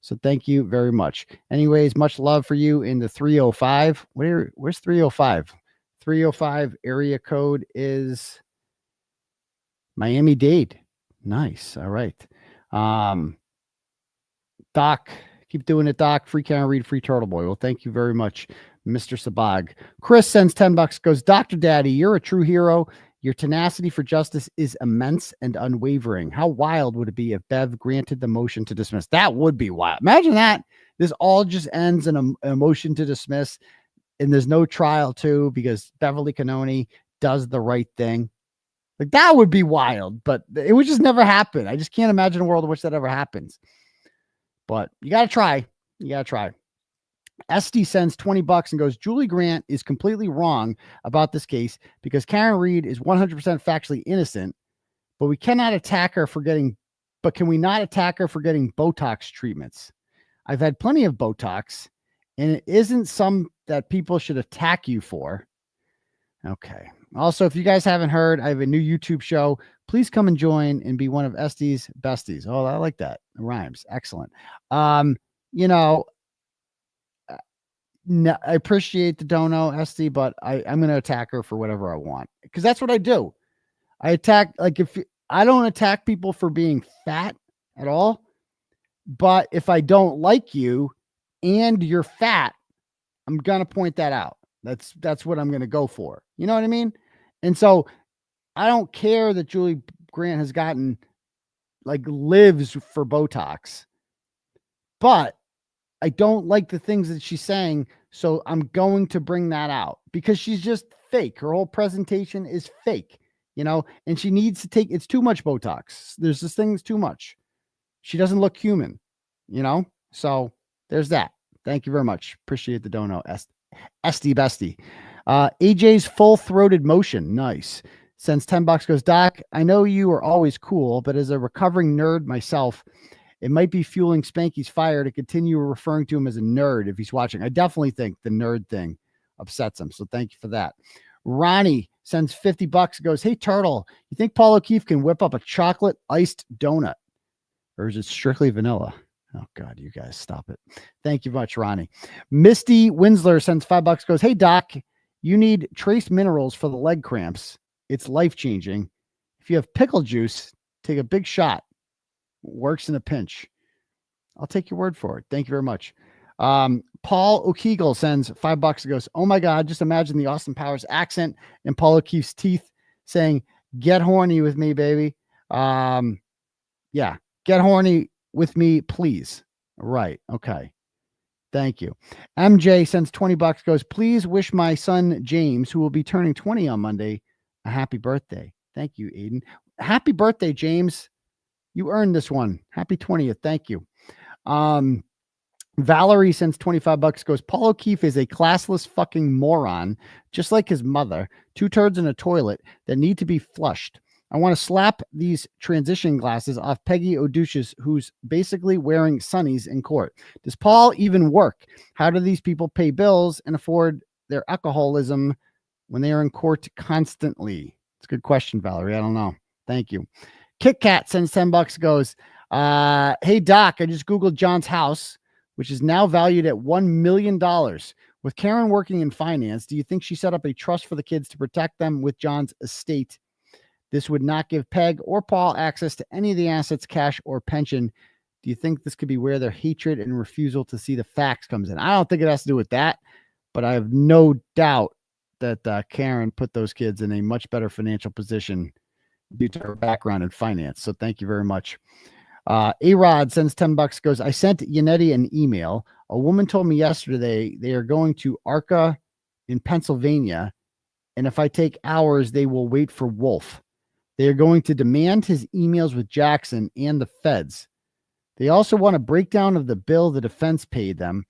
So thank you very much. Anyways, much love for you in the 305. Where's 305? 305 area code is Miami-Dade. Nice. All right. Doc, keep doing it, Doc. Free Karen Reed, free Turtle Boy. Well, thank you very much, Mr. Sabag. Chris sends $10, goes, Dr. Daddy, you're a true hero. Your tenacity for justice is immense and unwavering. How wild would it be if Bev granted the motion to dismiss? That would be wild. Imagine that. This all just ends in a motion to dismiss, and there's no trial too because Beverly Cannoni does the right thing. Like that would be wild, but it would just never happen. I just can't imagine a world in which that ever happens. But you got to try. You got to try. SD sends $20 and goes, Julie Grant is completely wrong about this case because Karen Reed is 100% factually innocent, but we cannot attack her for getting, but can we not attack her for getting Botox treatments? I've had plenty of Botox and it isn't some that people should attack you for. Okay. Also, if you guys haven't heard, I have a new YouTube show. Please come and join and be one of SD's besties. Oh, I like that. It rhymes. Excellent. No, I appreciate the Dono, SD, but I'm going to attack her for whatever I want because that's what I do. I attack, like, I don't attack people for being fat at all, but if I don't like you and you're fat, I'm going to point that out. That's what I'm going to go for. You know what I mean? And so I don't care that Julie Grant has gotten lives for Botox, but I don't like the things that she's saying. So I'm going to bring that out because she's just fake. Her whole presentation is fake, and she needs to it's too much Botox. There's this thing that's too much. She doesn't look human, so there's that. Thank you very much. Appreciate the Dono. SD bestie. AJ's full-throated motion. Nice. Sends $10 goes, Doc, I know you are always cool, but as a recovering nerd myself, it might be fueling Spanky's fire to continue referring to him as a nerd if he's watching. I definitely think the nerd thing upsets him. So thank you for that. Ronnie sends $50 goes, hey, Turtle, you think Paul O'Keefe can whip up a chocolate iced donut? Or is it strictly vanilla? Oh, God, you guys stop it. Thank you much, Ronnie. Misty Winsler sends $5 goes, hey, Doc, you need trace minerals for the leg cramps. It's life-changing. If you have pickle juice, take a big shot. Works in a pinch. I'll take your word for it. Thank you very much. Paul O'Keegle sends $5 and goes, oh my God, just imagine the Austin Powers accent and Paul O'Keefe's teeth saying, get horny with me, baby. Yeah, get horny with me, please. Right. Okay. Thank you. MJ sends $20 goes, please wish my son James, who will be turning 20 on Monday, a happy birthday. Thank you, Aidan. Happy birthday, James. You earned this one. Happy 20th. Thank you. Valerie sends $25 goes, Paul O'Keefe is a classless fucking moron, just like his mother, 2 turds in a toilet that need to be flushed. I want to slap these transition glasses off Peggy O'Douches, who's basically wearing sunnies in court. Does Paul even work? How do these people pay bills and afford their alcoholism when they are in court constantly? It's a good question, Valerie. I don't know. Thank you. Kit Kat sends $10 goes, hey, Doc, I just Googled John's house, which is now valued at $1 million. With Karen working in finance, do you think she set up a trust for the kids to protect them with John's estate? This would not give Peg or Paul access to any of the assets, cash, or pension. Do you think this could be where their hatred and refusal to see the facts comes in? I don't think it has to do with that, but I have no doubt that Karen put those kids in a much better financial position due to her background in finance. So thank you very much. A-Rod sends $10 goes, I sent Yannetti an email. A woman told me yesterday they are going to Arca in Pennsylvania, and if I take hours, they will wait for Wolf. They are going to demand his emails with Jackson and the feds. They also want a breakdown of the bill the defense paid them.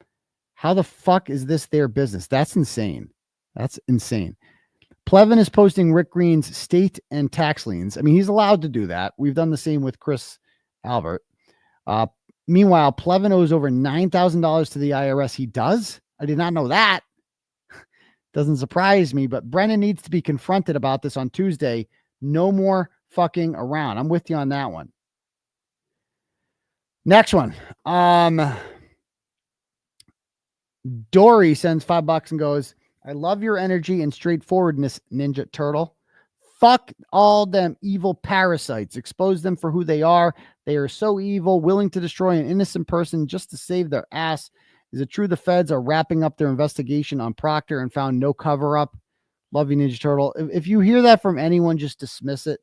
How the fuck is this their business? That's insane. That's insane. Plevin is posting Rick Green's state and tax liens. I mean, he's allowed to do that. We've done the same with Chris Albert. Meanwhile, Plevin owes over $9,000 to the IRS. He does? I did not know that. Doesn't surprise me, but Brennan needs to be confronted about this on Tuesday. No more fucking around. I'm with you on that one. Next one. Dory sends $5 and goes, I love your energy and straightforwardness, Ninja Turtle. Fuck all them evil parasites. Expose them for who they are. They are so evil, willing to destroy an innocent person just to save their ass. Is it true the feds are wrapping up their investigation on Proctor and found no cover-up? Love you, Ninja Turtle. If you hear that from anyone, just dismiss it.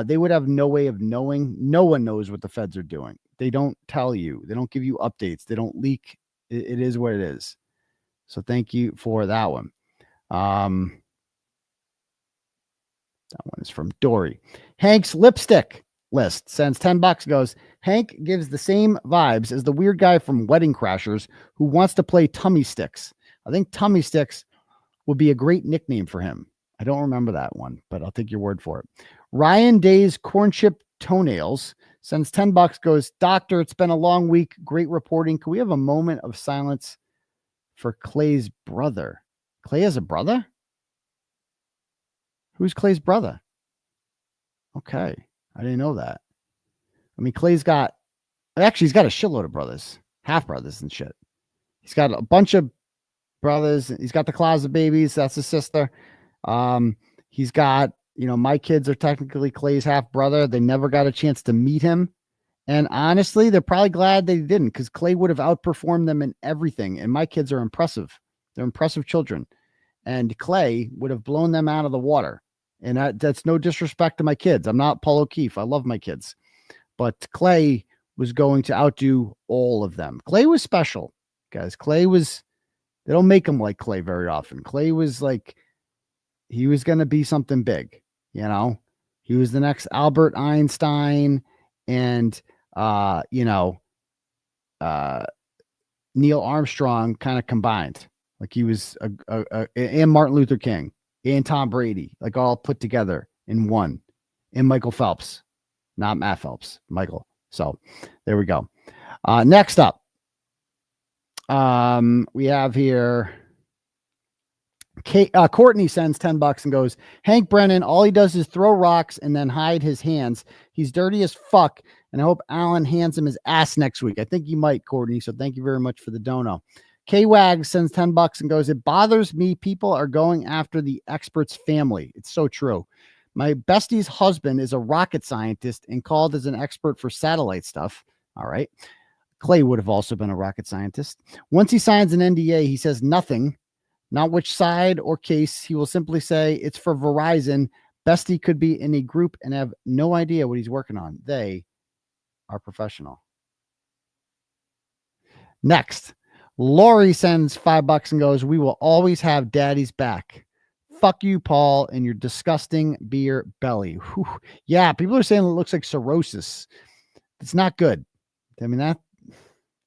They would have no way of knowing. No one knows what the feds are doing. They don't tell you. They don't give you updates. They don't leak. It is what it is. So thank you for that one. That one is from Dory. Hank's lipstick list sends $10 goes, Hank gives the same vibes as the weird guy from Wedding Crashers who wants to play Tummy Sticks. I think Tummy Sticks would be a great nickname for him. I don't remember that one, but I'll take your word for it. Ryan Day's Corn Chip Toenails sends $10 goes, Doctor, it's been a long week. Great reporting. Can we have a moment of silence for Clay's brother? Clay has a brother? Who's Clay's brother? Okay. I didn't know that. I mean, he's got a shitload of brothers, half brothers and shit. He's got a bunch of brothers. He's got the closet babies. That's his sister. He's got, my kids are technically Clay's half brother. They never got a chance to meet him. And honestly, they're probably glad they didn't, because Clay would have outperformed them in everything. And my kids are impressive. They're impressive children. And Clay would have blown them out of the water. And that's no disrespect to my kids. I'm not Paul O'Keefe. I love my kids. But Clay was going to outdo all of them. Clay was special, guys. They don't make him like Clay very often. Clay was like, he was going to be something big, He was the next Albert Einstein and, Neil Armstrong kind of combined. Like he was and Martin Luther King and Tom Brady, like all put together in one. And Michael Phelps, not Matt Phelps, Michael. So there we go. Next up, we have here Courtney sends $10 and goes, Hank Brennan, all he does is throw rocks and then hide his hands. He's dirty as fuck. And I hope Alan hands him his ass next week. I think he might, Courtney. So thank you very much for the dono. K-Wag sends $10 and goes, it bothers me. People are going after the expert's family. It's so true. My bestie's husband is a rocket scientist and called as an expert for satellite stuff. All right. Clay would have also been a rocket scientist. Once he signs an NDA, he says nothing, not which side or case. He will simply say it's for Verizon. Bestie could be in a group and have no idea what he's working on. They are professional. Next, Lori sends $5 and goes, we will always have daddy's back. Fuck you, Paul, and your disgusting beer belly. Whew. Yeah, people are saying it looks like cirrhosis. It's not good. I mean, I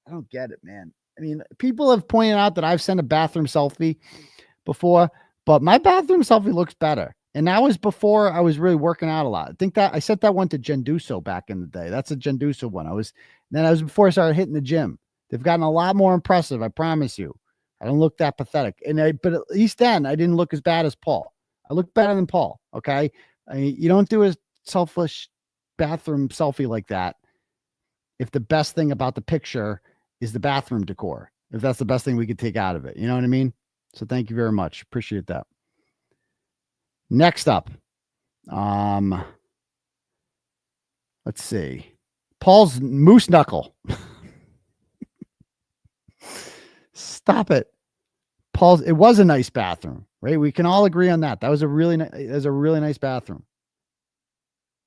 don't get it, man. I mean, people have pointed out that I've sent a bathroom selfie before, but my bathroom selfie looks better. And that was before I was really working out a lot. I think that I sent that one to Genduso back in the day. That's a Genduso one. That was before I started hitting the gym. They've gotten a lot more impressive. I promise you. I don't look that pathetic. But at least then I didn't look as bad as Paul. I look better than Paul. Okay. I mean, you don't do a selfish bathroom selfie like that if the best thing about the picture is the bathroom decor, if that's the best thing we could take out of it. You know what I mean? So thank you very much. Appreciate that. Next up. Let's see. Paul's moose knuckle. Stop it. Paul's, it was a nice bathroom, right? We can all agree on that. That was a really nice bathroom.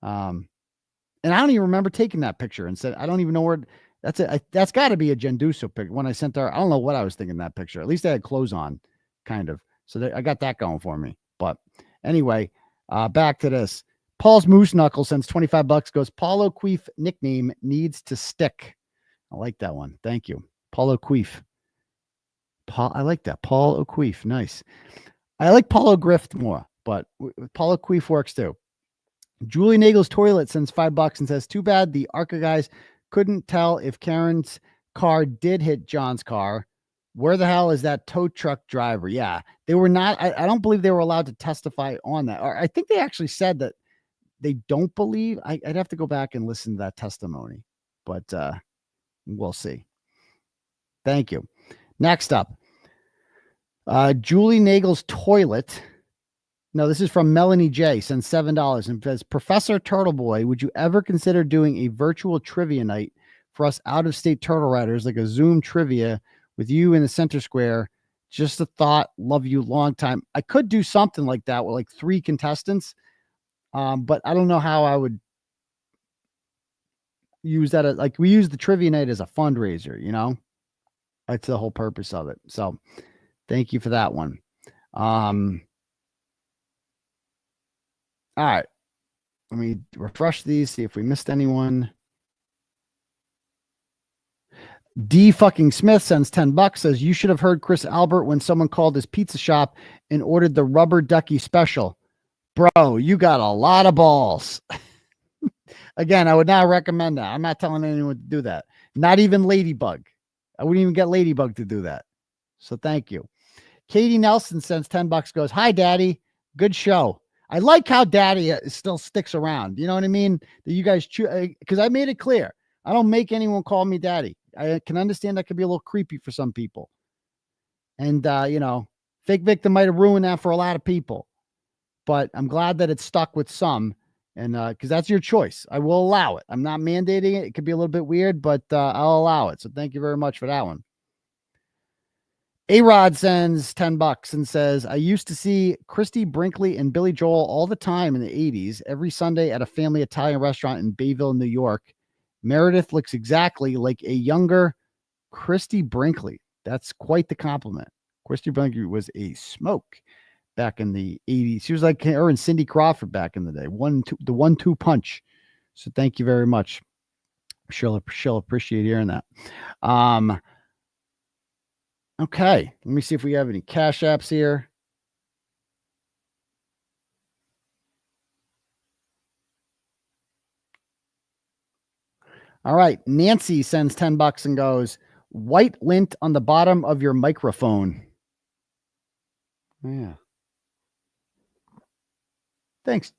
And I don't even remember taking that picture and said, I don't even know where that's it. That's got to be a Genduso pic. When I sent her, I don't know what I was thinking that picture. At least I had clothes on, kind of. So I got that going for me. But anyway, back to this. Paul's moose knuckle sends $25. Goes, Paul O'Keefe nickname needs to stick. I like that one. Thank you, Paul O'Keefe. Paul, I like that. Paul O'Keefe. Nice. I like Paulo Grift more, but Paul O'Keefe works too. Julie Nagel's toilet sends $5 and says, too bad the ARCA guys couldn't tell if Karen's car did hit John's car. Where the hell is that tow truck driver? Yeah, they were not. I don't believe they were allowed to testify on that. Or I think they actually said that they don't believe. I'd have to go back and listen to that testimony, but we'll see. Thank you. Next up, Julie Nagel's toilet. No, this is from Melanie J. Sends $7 and says, Professor Turtleboy, would you ever consider doing a virtual trivia night for us out-of-state turtle riders, like a Zoom trivia with you in the center square? Just a thought. Love you long time. I could do something like that with like 3 contestants, but I don't know how I would use that. Like we use the trivia night as a fundraiser, you know? That's the whole purpose of it. So thank you for that one. All right. Let me refresh these, see if we missed anyone. D fucking Smith sends $10, says you should have heard Chris Albert when someone called his pizza shop and ordered the rubber ducky special. Bro, you got a lot of balls. Again, I would not recommend that. I'm not telling anyone to do that. Not even Ladybug. I wouldn't even get Ladybug to do that. So thank you. Katie Nelson sends $10, goes, hi, Daddy. Good show. I like how Daddy still sticks around. You know what I mean? That you guys choose, because I made it clear. I don't make anyone call me Daddy. I can understand that could be a little creepy for some people. And, fake victim might have ruined that for a lot of people. But I'm glad that it stuck with some. And because that's your choice. I will allow it. I'm not mandating it. It could be a little bit weird, but I'll allow it. So thank you very much for that one. A-Rod sends $10 and says, I used to see Christy Brinkley and Billy Joel all the time in the 80s, every Sunday at a family Italian restaurant in Bayville, New York. Meredith looks exactly like a younger Christy Brinkley. That's quite the compliment. Christy Brinkley was a smoke back in the 80s. She was like her and Cindy Crawford back in the day. The 1-2 punch. So thank you very much. She'll appreciate hearing that. Okay, let me see if we have any cash apps here. All right, Nancy sends $10 and goes, white lint on the bottom of your microphone. Yeah. Thanks,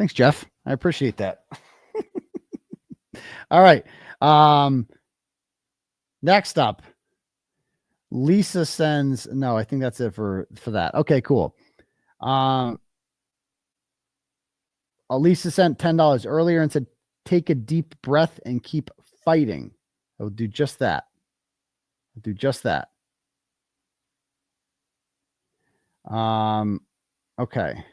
Jeff. I appreciate that. All right. Next up. Lisa sends, no, I think that's it for that. Okay, cool. Lisa sent $10 earlier and said, take a deep breath and keep fighting. I will do just that. Okay.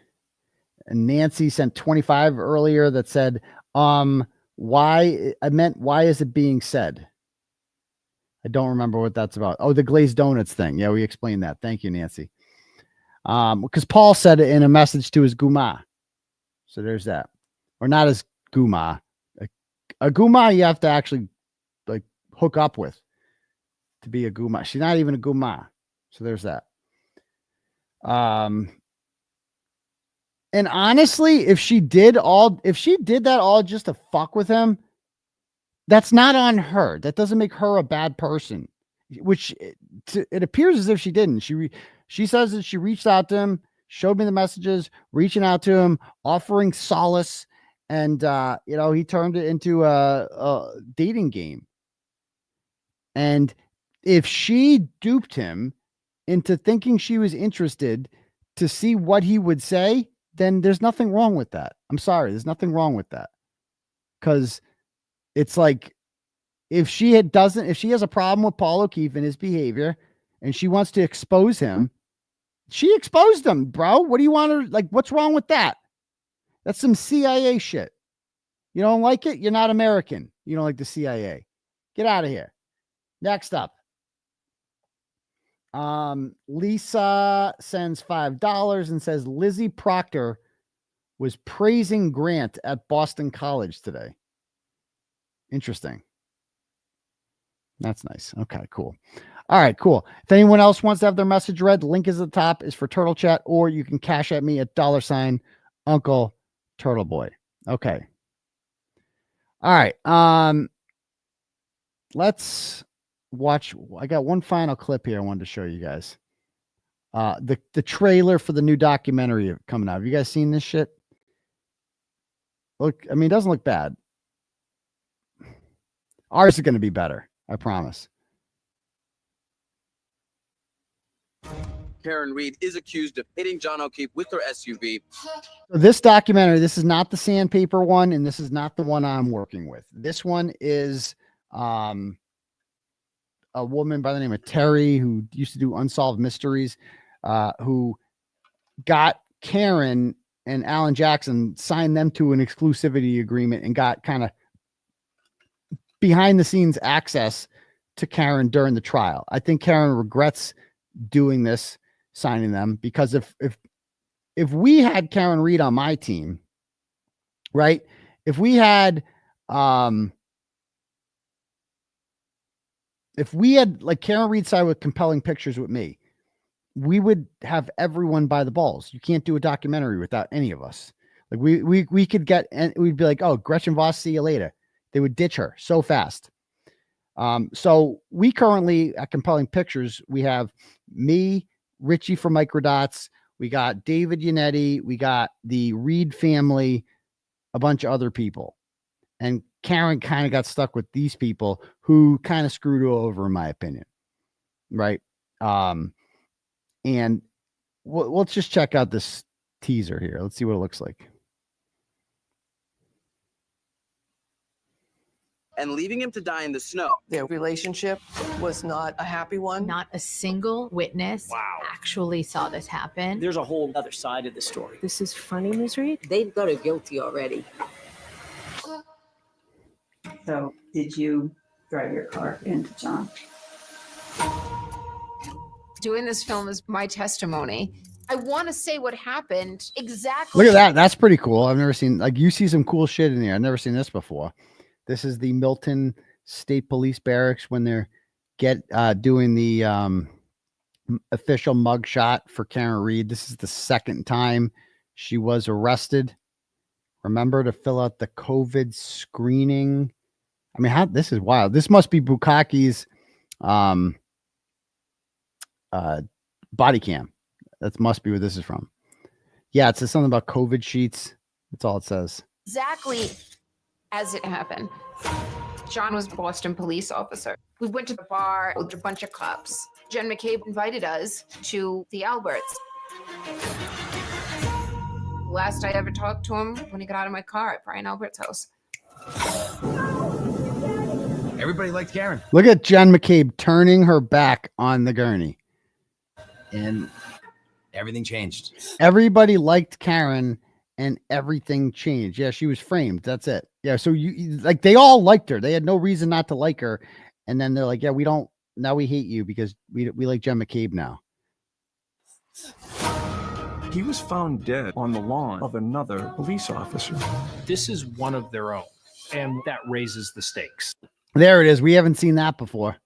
And Nancy sent 25 earlier that said, why is it being said? I don't remember what that's about. Oh, the glazed donuts thing. Yeah, we explained that. Thank you, Nancy. Because Paul said it in a message to his guma. So there's that. Or not his guma. A guma you have to actually like hook up with to be a guma. She's not even a guma. So there's that. And honestly, if she did that all just to fuck with him, that's not on her. That doesn't make her a bad person, which it appears as if she didn't. She says that she reached out to him, showed me the messages, reaching out to him, offering solace. And, he turned it into a dating game. And if she duped him into thinking she was interested to see what he would say, then there's nothing wrong with that. I'm sorry. There's nothing wrong with that. Because it's like, if she has a problem with Paul O'Keefe and his behavior and she wants to expose him, she exposed him, bro. What do you want to, what's wrong with that? That's some CIA shit. You don't like it? You're not American. You don't like the CIA. Get out of here. Next up. Lisa sends $5 and says Lizzie Proctor was praising Grant at Boston College today. Interesting. That's nice. Okay, cool. All right, cool. If anyone else wants to have their message read, the link is at the top, is for Turtle Chat, or you can cash at me at $Uncle Turtle Boy. Okay. All right. Let's watch. I got one final clip here I wanted to show you guys. The trailer for the new documentary coming out. Have you guys seen this shit? Look, I mean, it doesn't look bad. Ours is going to be better. I promise. Karen Reed is accused of hitting John O'Keefe with her SUV. This documentary, this is not the sandpaper one, and this is not the one I'm working with. This one is a woman by the name of Terry who used to do Unsolved Mysteries, who got Karen and Alan Jackson, signed them to an exclusivity agreement and got kind of behind the scenes access to Karen during the trial. I think Karen regrets doing this, signing them, because if we had Karen Reed on my team, right? If we had like Karen Reed side with compelling pictures with me, we would have everyone by the balls. You can't do a documentary without any of us. Like we could get, and we'd be like, oh, Gretchen Voss, see you later. They would ditch her so fast. So we currently at Compelling Pictures, we have me, Richie from Microdots. We got David Yannetti. We got the Reed family, a bunch of other people. And Karen kind of got stuck with these people who kind of screwed her over, in my opinion. Right. And let's just check out this teaser here. Let's see what it looks like. And leaving him to die in the snow. Their relationship was not a happy one. Not a single witness actually saw this happen. There's a whole other side of the story. This is funny, Ms. Reed? They've got her guilty already. So, did you drive your car into John? Doing this film is my testimony. I want to say what happened exactly. Look at that. That's pretty cool. I've never seen, like, you see some cool shit in here. I've never seen this before. This is the Milton State Police Barracks when they're doing the official mugshot for Karen Reed. This is the second time she was arrested. Remember to fill out the COVID screening. I mean, this is wild. This must be Bukkake's body cam. That must be where this is from. Yeah, it says something about COVID sheets. That's all it says. Exactly as it happened. John was a Boston police officer. We went to the bar with a bunch of cops. Jen McCabe invited us to the Alberts. Last I ever talked to him when he got out of my car at Brian Albert's house. Everybody liked Karen. Look at Jen McCabe turning her back on the gurney. And everything changed. Everybody liked Karen and everything changed. Yeah, she was framed. That's it. Yeah, so like they all liked her. They had no reason not to like her. And then they're like, yeah, now we hate you because we like Jen McCabe now. He was found dead on the lawn of another police officer. This is one of their own, and that raises the stakes. There it is. We haven't seen that before.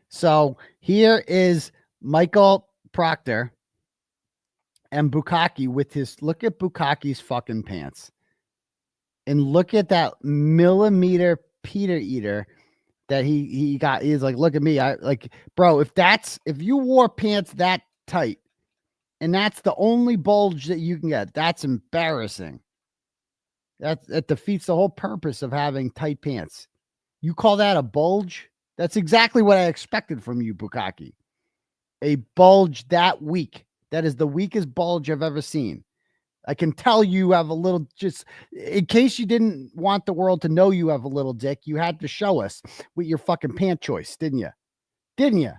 So here is Michael Proctor and Bukkake with look at Bukkake's fucking pants. And look at that millimeter Peter eater that he got. He's like, look at me. I like, bro, if you wore pants that tight and that's the only bulge that you can get, that's embarrassing. That defeats the whole purpose of having tight pants. You call that a bulge? That's exactly what I expected from you, Bukkake. A bulge that weak. That is the weakest bulge I've ever seen. I can tell you have a little, just in case you didn't want the world to know you have a little dick, you had to show us with your fucking pant choice, didn't you? Didn't you?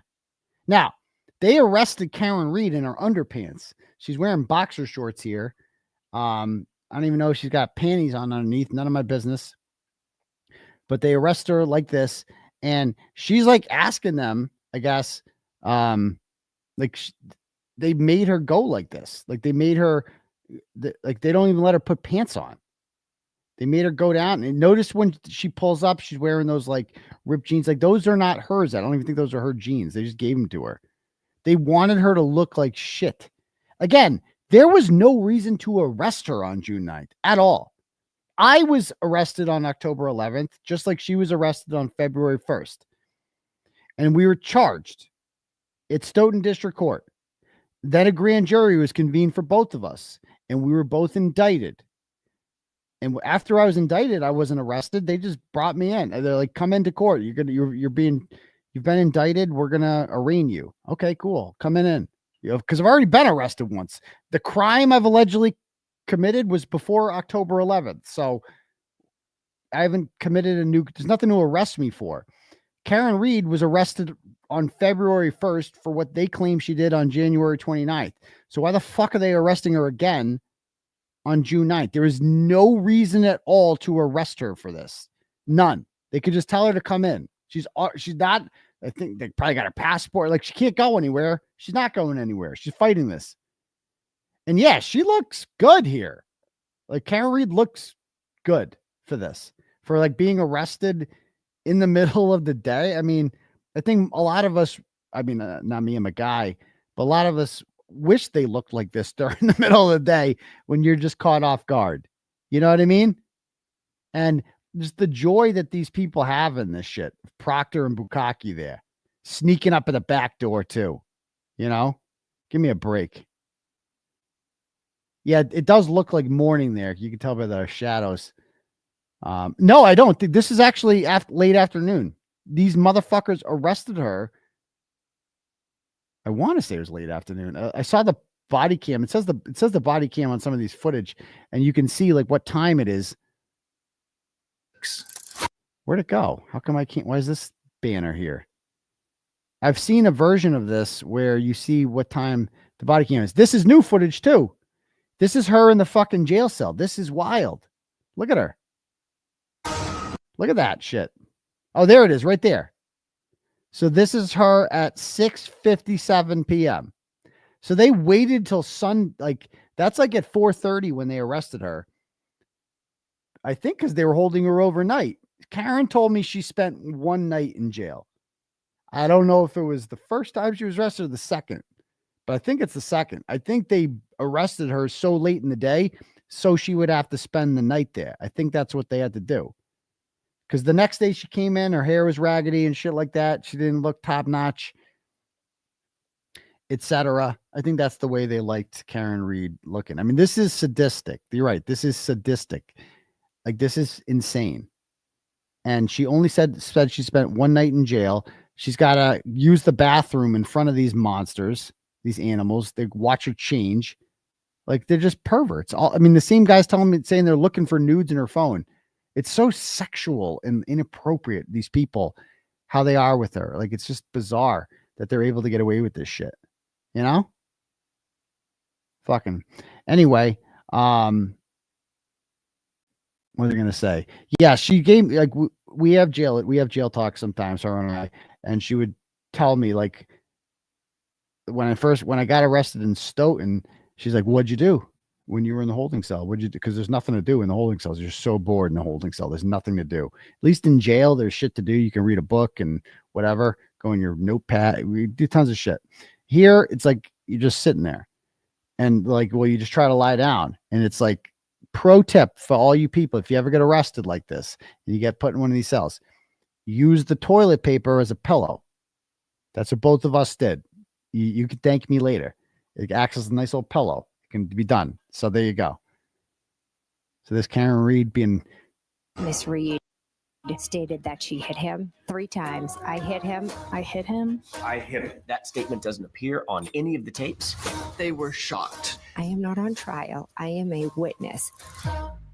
Now, they arrested Karen Reed in her underpants. She's wearing boxer shorts here. I don't even know if she's got panties on underneath. None of my business. But they arrest her like this. And she's like asking them, I guess, they made her go like this. Like they made her, like they don't even let her put pants on. They made her go down. And notice when she pulls up, she's wearing those like ripped jeans. Like those are not hers. I don't even think those are her jeans. They just gave them to her. They wanted her to look like shit. Again, there was no reason to arrest her on June 9th at all. I was arrested on October 11th, just like she was arrested on February 1st. And we were charged at Stoughton District Court. Then a grand jury was convened for both of us, and we were both indicted. And after I was indicted, I wasn't arrested. They just brought me in. They're like, "Come into court. You've been indicted. We're gonna arraign you." Okay, cool. Coming in, because I've already been arrested once. The crime I've allegedly committed was before October 11th, so I haven't committed there's nothing to arrest me for. Karen Reed was arrested on February 1st for what they claim she did on January 29th. So why the fuck are they arresting her again on June 9th? There is no reason at all to arrest her for this. None. They could just tell her to come in. She's not, I think they probably got her passport. Like she can't go anywhere. She's not going anywhere. She's fighting this. And yeah, she looks good here. Like Karen Reed looks good for this, for like being arrested in the middle of the day. I mean, I think a lot of us, I mean, not me, I'm a guy, but a lot of us wish they looked like this during the middle of the day when you're just caught off guard. You know what I mean? And just the joy that these people have in this shit. Proctor and Bukkake there, sneaking up at the back door too. You know, give me a break. Yeah, it does look like morning there. You can tell by the shadows. No, I don't think this is actually late afternoon. These motherfuckers arrested her I want to say it was late afternoon. I saw the body cam. It says the body cam on some of these footage, and you can see like what time it is. Where'd it go? How come I can't? Why is this banner here? I've seen a version of this where you see what time the body cam is. This is new footage too. This is her in the fucking jail cell. This is wild. Look at her. Look at that shit. Oh, there it is right there. So this is her at 6:57 p.m. So they waited till that's like at 4:30 when they arrested her. I think because they were holding her overnight. Karen told me she spent one night in jail. I don't know if it was the first time she was arrested or the second, but I think it's the second. I think they arrested her so late in the day so she would have to spend the night there. I think that's what they had to do. Because the next day she came in, her hair was raggedy and shit like that. She didn't look top notch, etc. I think that's the way they liked Karen Reed looking. I mean, this is sadistic. You're right. This is sadistic. Like, this is insane. And she only said she spent one night in jail. She's got to use the bathroom in front of these monsters, these animals. They watch her change. Like, they're just perverts. I mean, the same guys saying they're looking for nudes in her phone. It's so sexual and inappropriate, these people, how they are with her. Like, it's just bizarre that they're able to get away with this shit. You know? Fucking. Anyway, what was I going to say? Yeah, she gave me, like, we have jail talk sometimes, her and I, and she would tell me, like, when I got arrested in Stoughton, she's like, what'd you do when you were in the holding cell? What'd you do? Because there's nothing to do in the holding cells. You're so bored in the holding cell. There's nothing to do. At least in jail, there's shit to do. You can read a book and whatever, go in your notepad. We do tons of shit. Here, it's like you're just sitting there. And like, well, you just try to lie down. And it's like, pro tip for all you people, if you ever get arrested like this, and you get put in one of these cells, use the toilet paper as a pillow. That's what both of us did. You could thank me later. It acts as a nice little pillow. It can be done. So there you go. So this Karen Reed being... Miss Reed stated that she hit him 3 times. I hit him. I hit him. I hit him. That statement doesn't appear on any of the tapes. They were shocked. I am not on trial. I am a witness.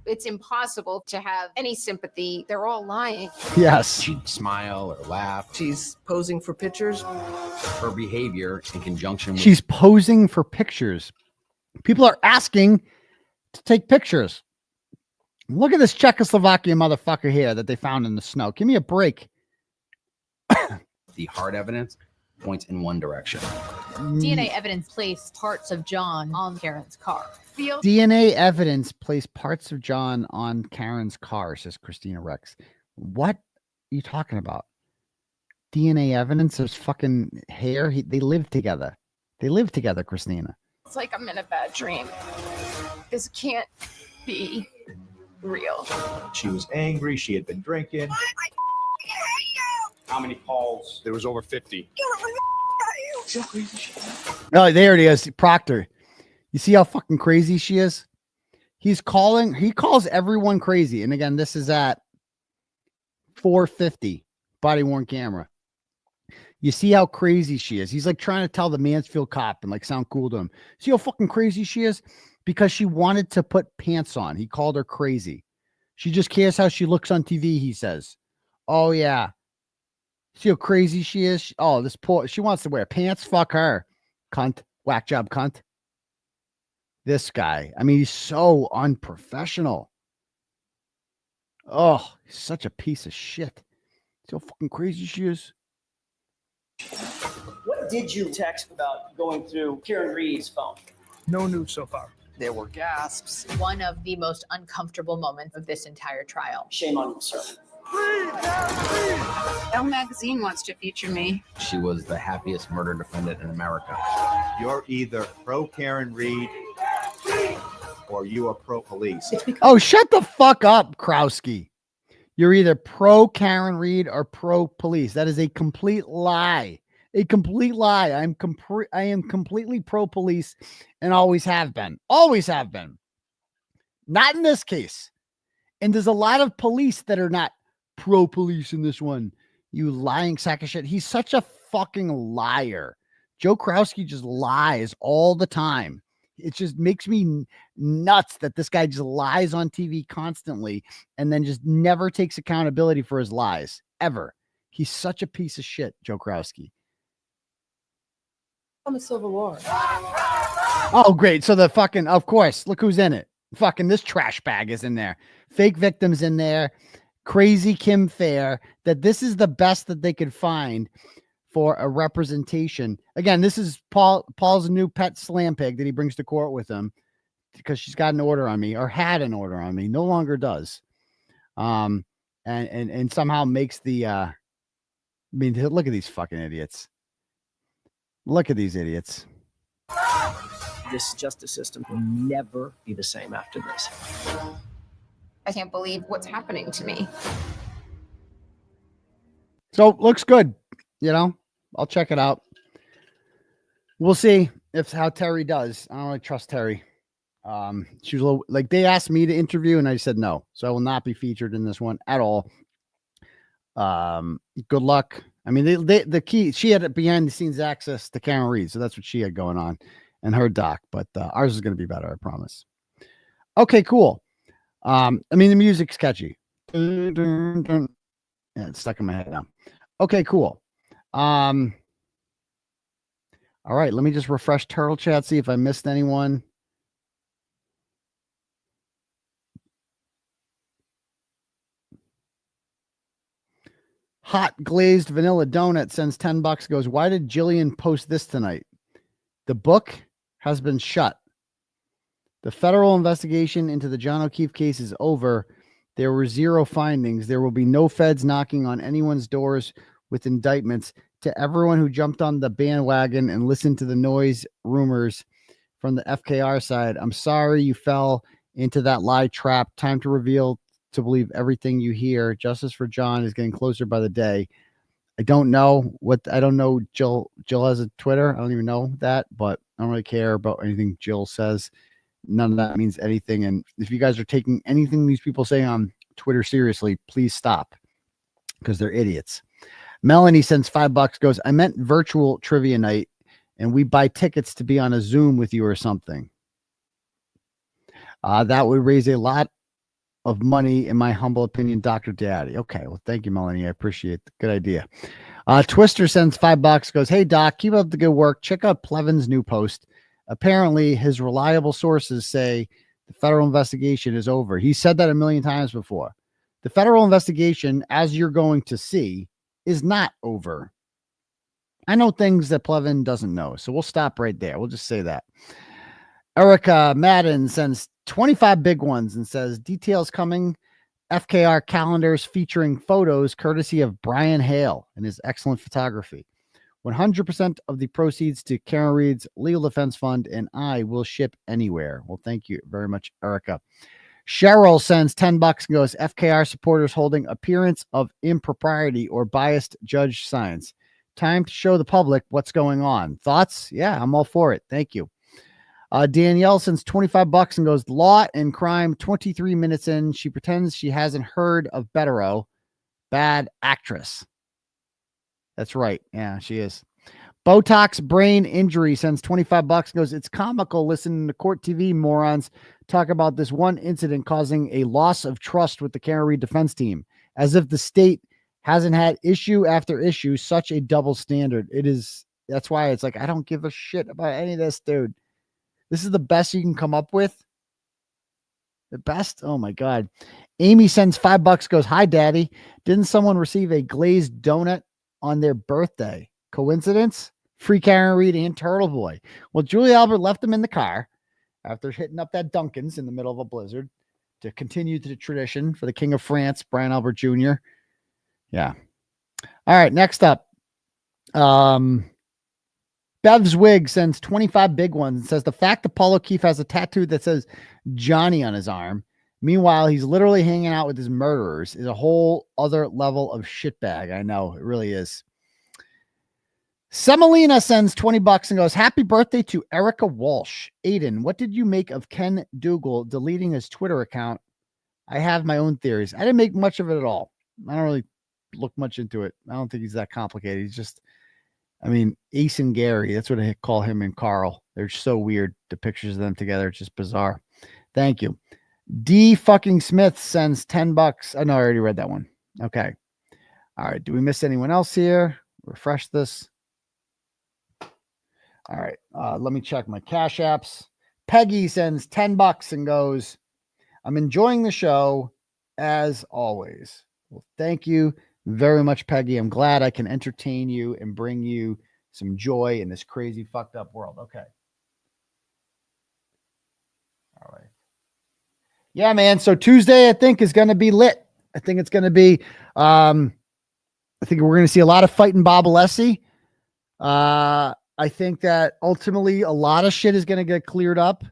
It's impossible to have any sympathy. They're all lying. Yes. She'd smile or laugh. She's posing for pictures. Her behavior in conjunction with... She's posing for pictures. People are asking to take pictures. Look at this Czechoslovakia motherfucker here that they found in the snow. Give me a break. The hard evidence points in one direction. DNA evidence placed parts of John on Karen's car. DNA evidence placed parts of John on Karen's car, says Christina Rex. What are you talking about? DNA evidence of fucking hair? They live together. They live together, Christina. It's like I'm in a bad dream. This can't be real. She was angry. She had been drinking. How many calls? There was over 50. Oh, there it is. Proctor. You see how fucking crazy she is? He calls everyone crazy. And again, this is at 4:50, body worn camera. You see how crazy she is. He's like trying to tell the Mansfield cop and like sound cool to him. See how fucking crazy she is? Because she wanted to put pants on. He called her crazy. She just cares how she looks on TV, he says. Oh, yeah. See how crazy she is? Oh, this poor, she wants to wear pants. Fuck her. Cunt. Whack job, cunt. This guy. I mean, he's so unprofessional. Oh, he's such a piece of shit. See how fucking crazy she is? What did you text about going through Karen Reed's phone? No news so far. There were gasps. One of the most uncomfortable moments of this entire trial. Shame on you, sir. Elle magazine wants to feature me. She was the happiest murder defendant in America. You're either pro Karen Reed or you are pro police. Oh, shut the fuck up, Krowski. You're either pro Karen Reed or pro police. That is a complete lie. A complete lie. I am completely pro police and always have been. Always have been. Not in this case. And there's a lot of police that are not pro police in this one. You lying sack of shit. He's such a fucking liar Joe Krowski just lies all the time. It just makes me nuts that this guy just lies on TV constantly and then just never takes accountability for his lies, ever. He's such a piece of shit, Joe Krowski. On the Civil War. Oh, great. So the fucking, of course, look who's in it. Fucking this trash bag is in there. Fake victims in there. Crazy Kim Fair. That this is the best that they could find for a representation. Again, this is Paul's new pet slam pig that he brings to court with him because she's got an order on me, or had an order on me, no longer does. And somehow makes the I mean, look at these fucking idiots. Look at these idiots. This justice system will never be the same after this. I can't believe what's happening to me. So looks good. You know, I'll check it out. We'll see if how Terry does. I don't really trust Terry. She was a little, like, they asked me to interview and I said no. So I will not be featured in this one at all. Good luck. I mean, the key, she had behind the scenes access to Karen Reed. So that's what she had going on and her doc, but ours is going to be better. I promise. Okay, cool. I mean, the music's catchy. Yeah, it's stuck in my head now. Okay, cool. All right, let me just refresh Turtle Chat, see if I missed anyone. Hot glazed vanilla donut sends $10, goes, why did Jillian post this tonight? The book has been shut. The federal investigation into the John O'Keefe case is over. There were zero findings. There will be no feds knocking on anyone's doors with indictments. To everyone who jumped on the bandwagon and listened to the noise rumors from the FKR side, I'm sorry you fell into that lie trap. Time to reveal to believe everything you hear. Justice for John is getting closer by the day. I don't know. Jill has a Twitter. I don't even know that, but I don't really care about anything Jill says. None of that means anything. And if you guys are taking anything these people say on Twitter seriously, please stop, because they're idiots. Melanie sends $5, goes, I meant virtual trivia night and we buy tickets to be on a Zoom with you or something. That would raise a lot of money, in my humble opinion, Dr. Daddy. Okay, well, thank you, Melanie. I appreciate it. Good idea. Twister sends $5, goes, hey, Doc, keep up the good work. Check out Plevin's new post. Apparently, his reliable sources say the federal investigation is over. He said that a million times before. The federal investigation, as you're going to see, is not over. I know things that Plevin doesn't know, so we'll stop right there. We'll just say that. Erica Madden sends 25 big ones and says, details coming. FKR calendars featuring photos courtesy of Brian Hale and his excellent photography. 100% of the proceeds to Karen Reed's Legal Defense Fund, and I will ship anywhere. Well, thank you very much, Erica. Cheryl sends $10 and goes, FKR supporters holding appearance of impropriety or biased judge signs. Time to show the public what's going on. Thoughts? Yeah, I'm all for it. Thank you. Danielle sends $25 and goes, law and crime, 23 minutes in. She pretends she hasn't heard of Bederow. Bad actress. That's right. Yeah, she is. Botox brain injury sends $25 and goes, it's comical listening to court TV morons talk about this one incident causing a loss of trust with the Karen Reed defense team, as if the state hasn't had issue after issue. Such a double standard. It is. That's why it's like, I don't give a shit about any of this, dude. This is the best you can come up with. The best? Oh my God. Amy sends $5, goes, hi, Daddy. Didn't someone receive a glazed donut on their birthday? Coincidence? Free Karen Reed and Turtle Boy. Well, Julie Albert left them in the car after hitting up that Dunkin's in the middle of a blizzard to continue the tradition for the King of France, Brian Albert Jr. Yeah. All right. Next up. Bev's Wig sends 25 big ones and says the fact that Paul O'Keefe has a tattoo that says Johnny on his arm, meanwhile he's literally hanging out with his murderers, is a whole other level of shitbag. I know, it really is. Semolina sends $20 and goes, happy birthday to Erica Walsh. Aidan, what did you make of Ken Dougal deleting his Twitter account? I have my own theories. I didn't make much of it at all. I don't really look much into it. I don't think he's that complicated. He's just I mean, Ace and Gary, that's what I call him and Carl. They're so weird. The pictures of them together, it's just bizarre. Thank you. D fucking Smith sends $10. Oh, no, I already read that one. Okay. All right. Do we miss anyone else here? Refresh this. All right. Let me check my Cash Apps. Peggy sends $10 and goes, I'm enjoying the show as always. Well, thank you very much, Peggy. I'm glad I can entertain you and bring you some joy in this crazy, fucked up world. Okay. All right. Yeah, man. So Tuesday, I think, is going to be lit. I think it's going to be, I think we're going to see a lot of fighting Bob Alessi. I think that ultimately a lot of shit is going to get cleared up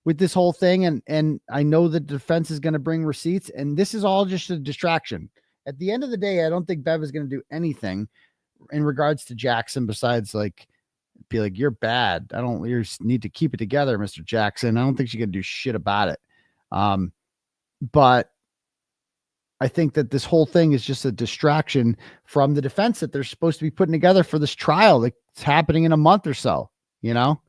with this whole thing. And I know the defense is going to bring receipts, and this is all just a distraction. At the end of the day, I don't think Bev is going to do anything in regards to Jackson besides like be like, you're bad. You need to keep it together, Mr. Jackson. I don't think she's going to do shit about it. But I think that this whole thing is just a distraction from the defense that they're supposed to be putting together for this trial that's happening in a month or so, you know?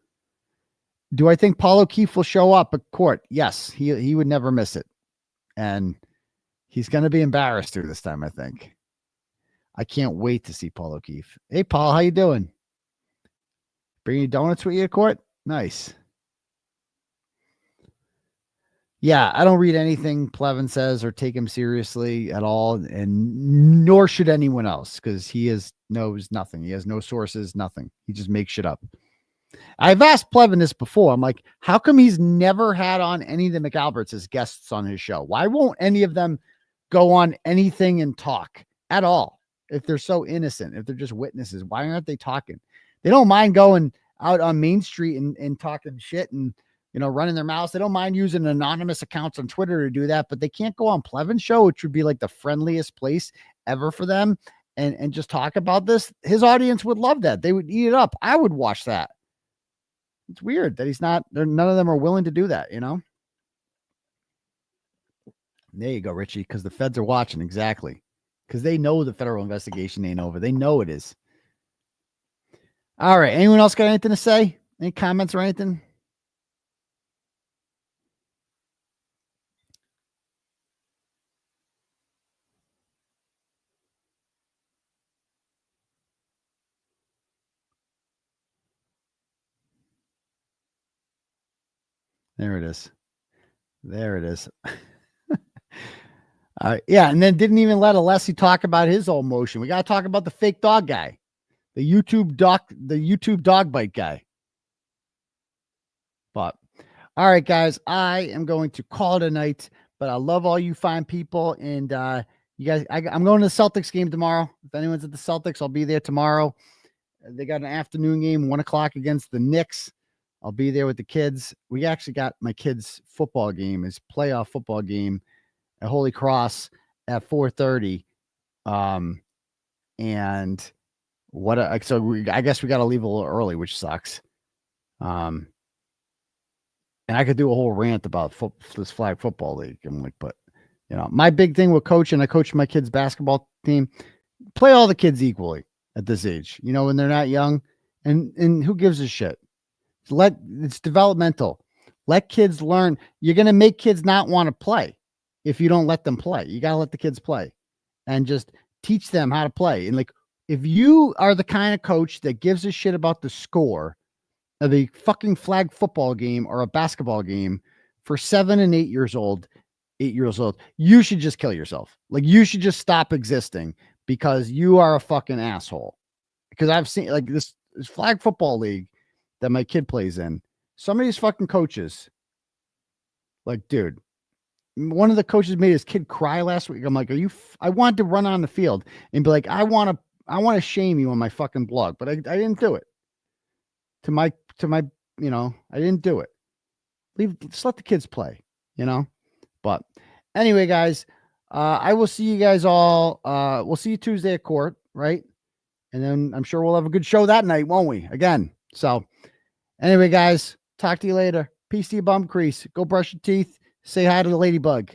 Do I think Paul O'Keefe will show up at court? Yes, he would never miss it. And he's going to be embarrassed through this time, I think. I can't wait to see Paul O'Keefe. Hey, Paul, how you doing? Bringing donuts with you at court? Nice. Yeah, I don't read anything Plevin says or take him seriously at all, and nor should anyone else, because he knows nothing. He has no sources, nothing. He just makes shit up. I've asked Plevin this before. I'm like, how come he's never had on any of the McAlberts as guests on his show? Why won't any of them go on anything and talk at all? If they're so innocent, if they're just witnesses, why aren't they talking? They don't mind going out on Main Street and talking shit and, you know, running their mouths. They don't mind using anonymous accounts on Twitter to do that, but they can't go on Plevin's show, which would be like the friendliest place ever for them, and just talk about this. His audience would love that. They would eat it up. I would watch that. It's weird that none of them are willing to do that, you know? There you go, Richie, because the feds are watching. Exactly. Because they know the federal investigation ain't over. They know it is. All right. Anyone else got anything to say? Any comments or anything? There it is. There it is. Yeah, and then didn't even let Alessi talk about his own motion. We got to talk about the fake dog guy, the YouTube dog bite guy. But all right, guys, I am going to call it a night. But I love all you fine people, and you guys. I'm going to the Celtics game tomorrow. If anyone's at the Celtics, I'll be there tomorrow. They got an afternoon game, 1:00 against the Knicks. I'll be there with the kids. We actually got my kids' football game, his playoff football game at Holy Cross at 4:30. And I guess we got to leave a little early, which sucks. And I could do a whole rant about this flag football league. I'm like, but you know, my big thing with coaching, I coach my kids' basketball team, play all the kids equally at this age, you know, when they're not young, and who gives a shit? It's developmental. Let kids learn. You're going to make kids not want to play if you don't let them play. You got to let the kids play and just teach them how to play. And like, if you are the kind of coach that gives a shit about the score of a fucking flag football game or a basketball game for 7 and 8 years old, you should just kill yourself. Like, you should just stop existing because you are a fucking asshole. Because I've seen like this flag football league that my kid plays in. Some of these fucking coaches, like, dude, one of the coaches made his kid cry last week. I'm like, I wanted to run on the field and be like, I want to shame you on my fucking blog, but I didn't do it. To my, you know, I didn't do it. Just let the kids play, you know? But anyway, guys, I will see you guys all. We'll see you Tuesday at court, right? And then I'm sure we'll have a good show that night, won't we? Again. So anyway, guys, talk to you later. Peace to your bum crease. Go brush your teeth. Say hi to the ladybug.